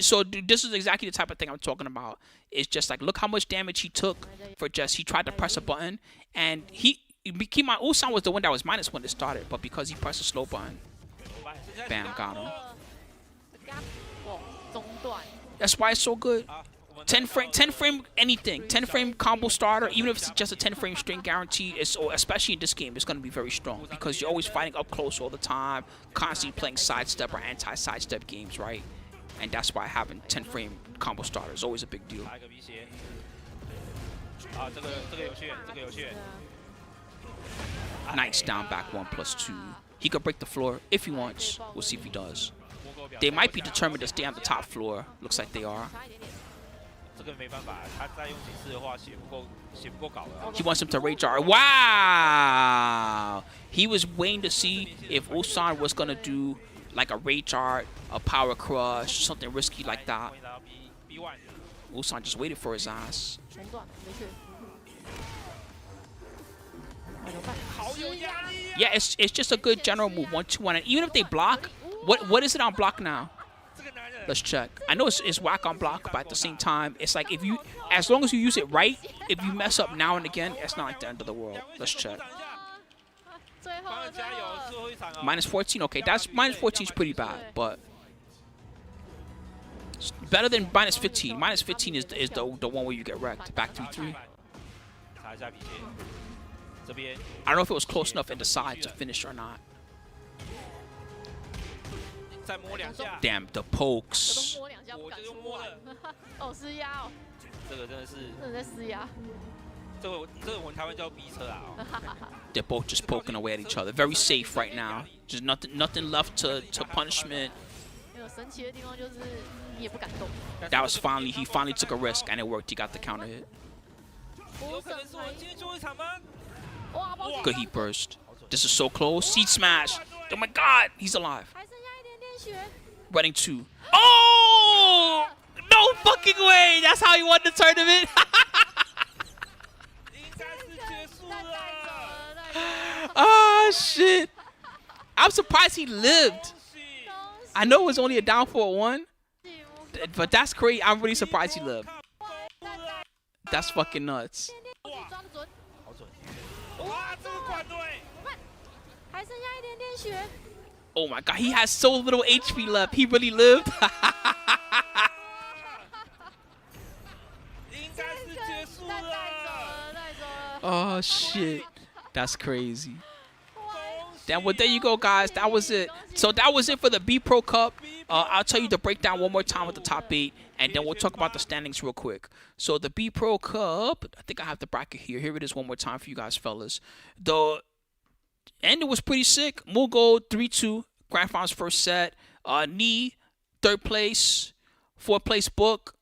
so this is exactly the type of thing I'm talking about. It's just like, look how much damage he took for he tried to press a button, and my Ulsan was the one that was -1 when it started, but because he pressed a slow button, bam, got him. That's why it's so good. 10 frame anything, 10-frame combo starter, even if it's just a 10-frame string guarantee, especially in this game, it's going to be very strong because you're always fighting up close all the time, constantly playing sidestep or anti-sidestep games, right? And that's why having 10-frame combo starter is always a big deal. Nice down back 1+2. He could break the floor if he wants. We'll see if he does. They might be determined to stay on the top floor. Looks like they are. He wants him to rage art. Wow! He was waiting to see if Ulsan was going to do like a rage art, a power crush, something risky like that. Ulsan just waited for his ass. Yeah, it's just a good general move. 1-2-1. And even if they block, what is it on block now? Let's check. I know it's whack on block, but at the same time, it's like as long as you use it right, if you mess up now and again, it's not like the end of the world. Let's check. -14. Okay, that's -14 is pretty bad, but it's better than -15. -15 is the one where you get wrecked. Back 3-3. I don't know if it was close enough in the side to finish or not. Damn, the pokes. They're both just poking away at each other. Very safe right now. Just nothing left to punishment. That was he finally took a risk and it worked. He got the counter hit. Good heat burst. This is so close. Seed smash. Oh my god, he's alive. Running 2. Oh! No fucking way! That's how he won the tournament. Oh shit! I'm surprised he lived. I know it was only a down for 1, but that's crazy. I'm really surprised he lived. That's fucking nuts. Oh my God, he has so little HP left. He really lived. Oh shit, that's crazy. Then, well, there you go, guys. That was it. So that was it for the BeePro Cup. I'll tell you the breakdown one more time with the top 8, and then we'll talk about the standings real quick. So the BeePro Cup, I think I have the bracket here. Here it is one more time for you guys, fellas. The end was pretty sick. Mulgold 3-2, Grand Finals first set. Knee, 3rd place. 4th place Book.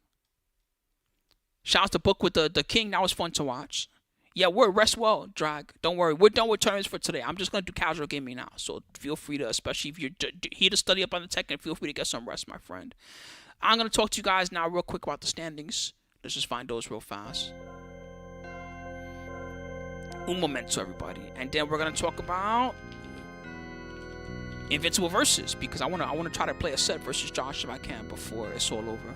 Shout out to Book with the king. That was fun to watch. Yeah, rest well, Drag. Don't worry. We're done with tournaments for today. I'm just going to do casual gaming now. So feel free to, especially if you're here to study up on the Tekken, feel free to get some rest, my friend. I'm going to talk to you guys now real quick about the standings. Let's just find those real fast. Un momento, everybody. And then we're going to talk about Invincible versus, because I want to try to play a set versus Josh if I can before it's all over.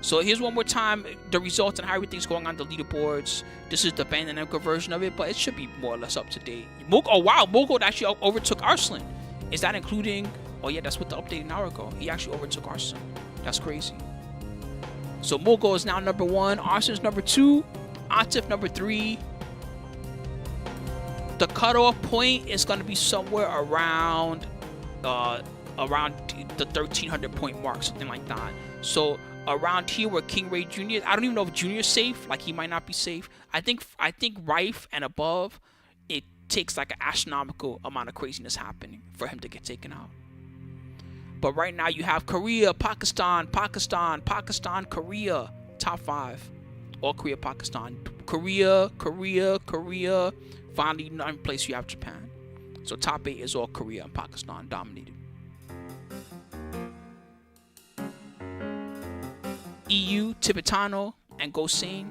So here's one more time the results and how everything's going on the leaderboards. This is the Bandit version of it, but it should be more or less up to date. Oh wow, Mulgold actually overtook Arslan. Is that including? Oh yeah, that's what the update an hour ago. He actually overtook Arslan. That's crazy. So Mulgold is now number 1. Arslan's number 2. Atif number 3. The cutoff point is going to be somewhere around the 1,300 point mark, something like that. So around here where King Ray Jr. I don't even know if Jr.'s safe. Like, he might not be safe. I think Rife and above, it takes like an astronomical amount of craziness happening for him to get taken out. But right now you have Korea, Pakistan, Korea, top 5. All Korea, Pakistan, Korea. Finally, 9th place you have Japan. So top 8 is all Korea and Pakistan dominated. EU, Tibetano, and Gosain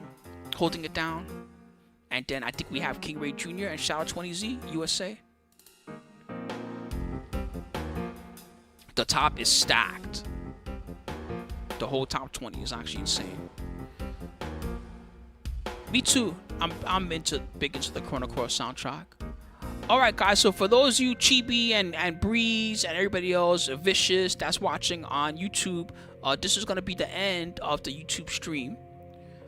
holding it down. And then I think we have King Ray Jr. and Shadow 20Z, USA. The top is stacked. The whole top 20 is actually insane. Me too. I'm big into the Chrono Cross soundtrack. Alright guys, so for those of you Chibi and Breeze and everybody else, Vicious that's watching on YouTube, this is going to be the end of the YouTube stream.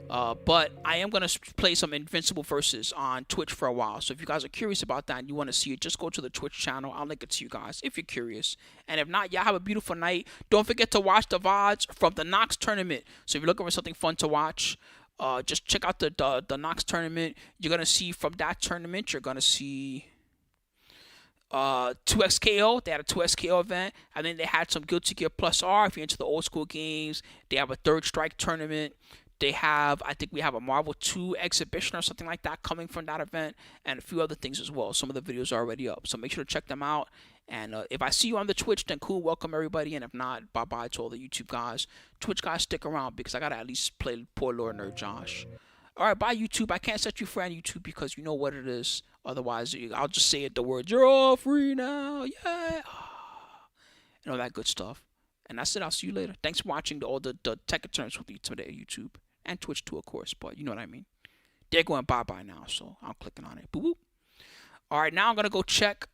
But I am going to play some Invincible versus on Twitch for a while. So if you guys are curious about that and you want to see it, just go to the Twitch channel. I'll link it to you guys if you're curious. And if not, y'all have a beautiful night. Don't forget to watch the VODs from the Nox tournament. So if you're looking for something fun to watch, just check out the Nox tournament. You're going to see from that tournament, you're going to see 2XKO. They had a 2XKO event. And then they had some Guilty Gear Plus R. If you're into the old school games, they have a Third Strike tournament. They have, I think we have a Marvel 2 exhibition or something like that coming from that event, and a few other things as well. Some of the videos are already up, so make sure to check them out. And if I see you on the Twitch, then cool, welcome everybody. And if not, bye-bye to all the YouTube guys. Twitch guys, stick around because I got to at least play poor Lord Nerd Josh. All right, bye, YouTube. I can't set you free on YouTube because you know what it is. Otherwise, I'll just say it, the words, you're all free now, yeah. And all that good stuff. And that's it. I'll see you later. Thanks for watching all the Tekken turns with me today, YouTube. And Twitch too, of course, but you know what I mean. They're going bye-bye now, so I'm clicking on it. Boop, boop. All right, now I'm going to go check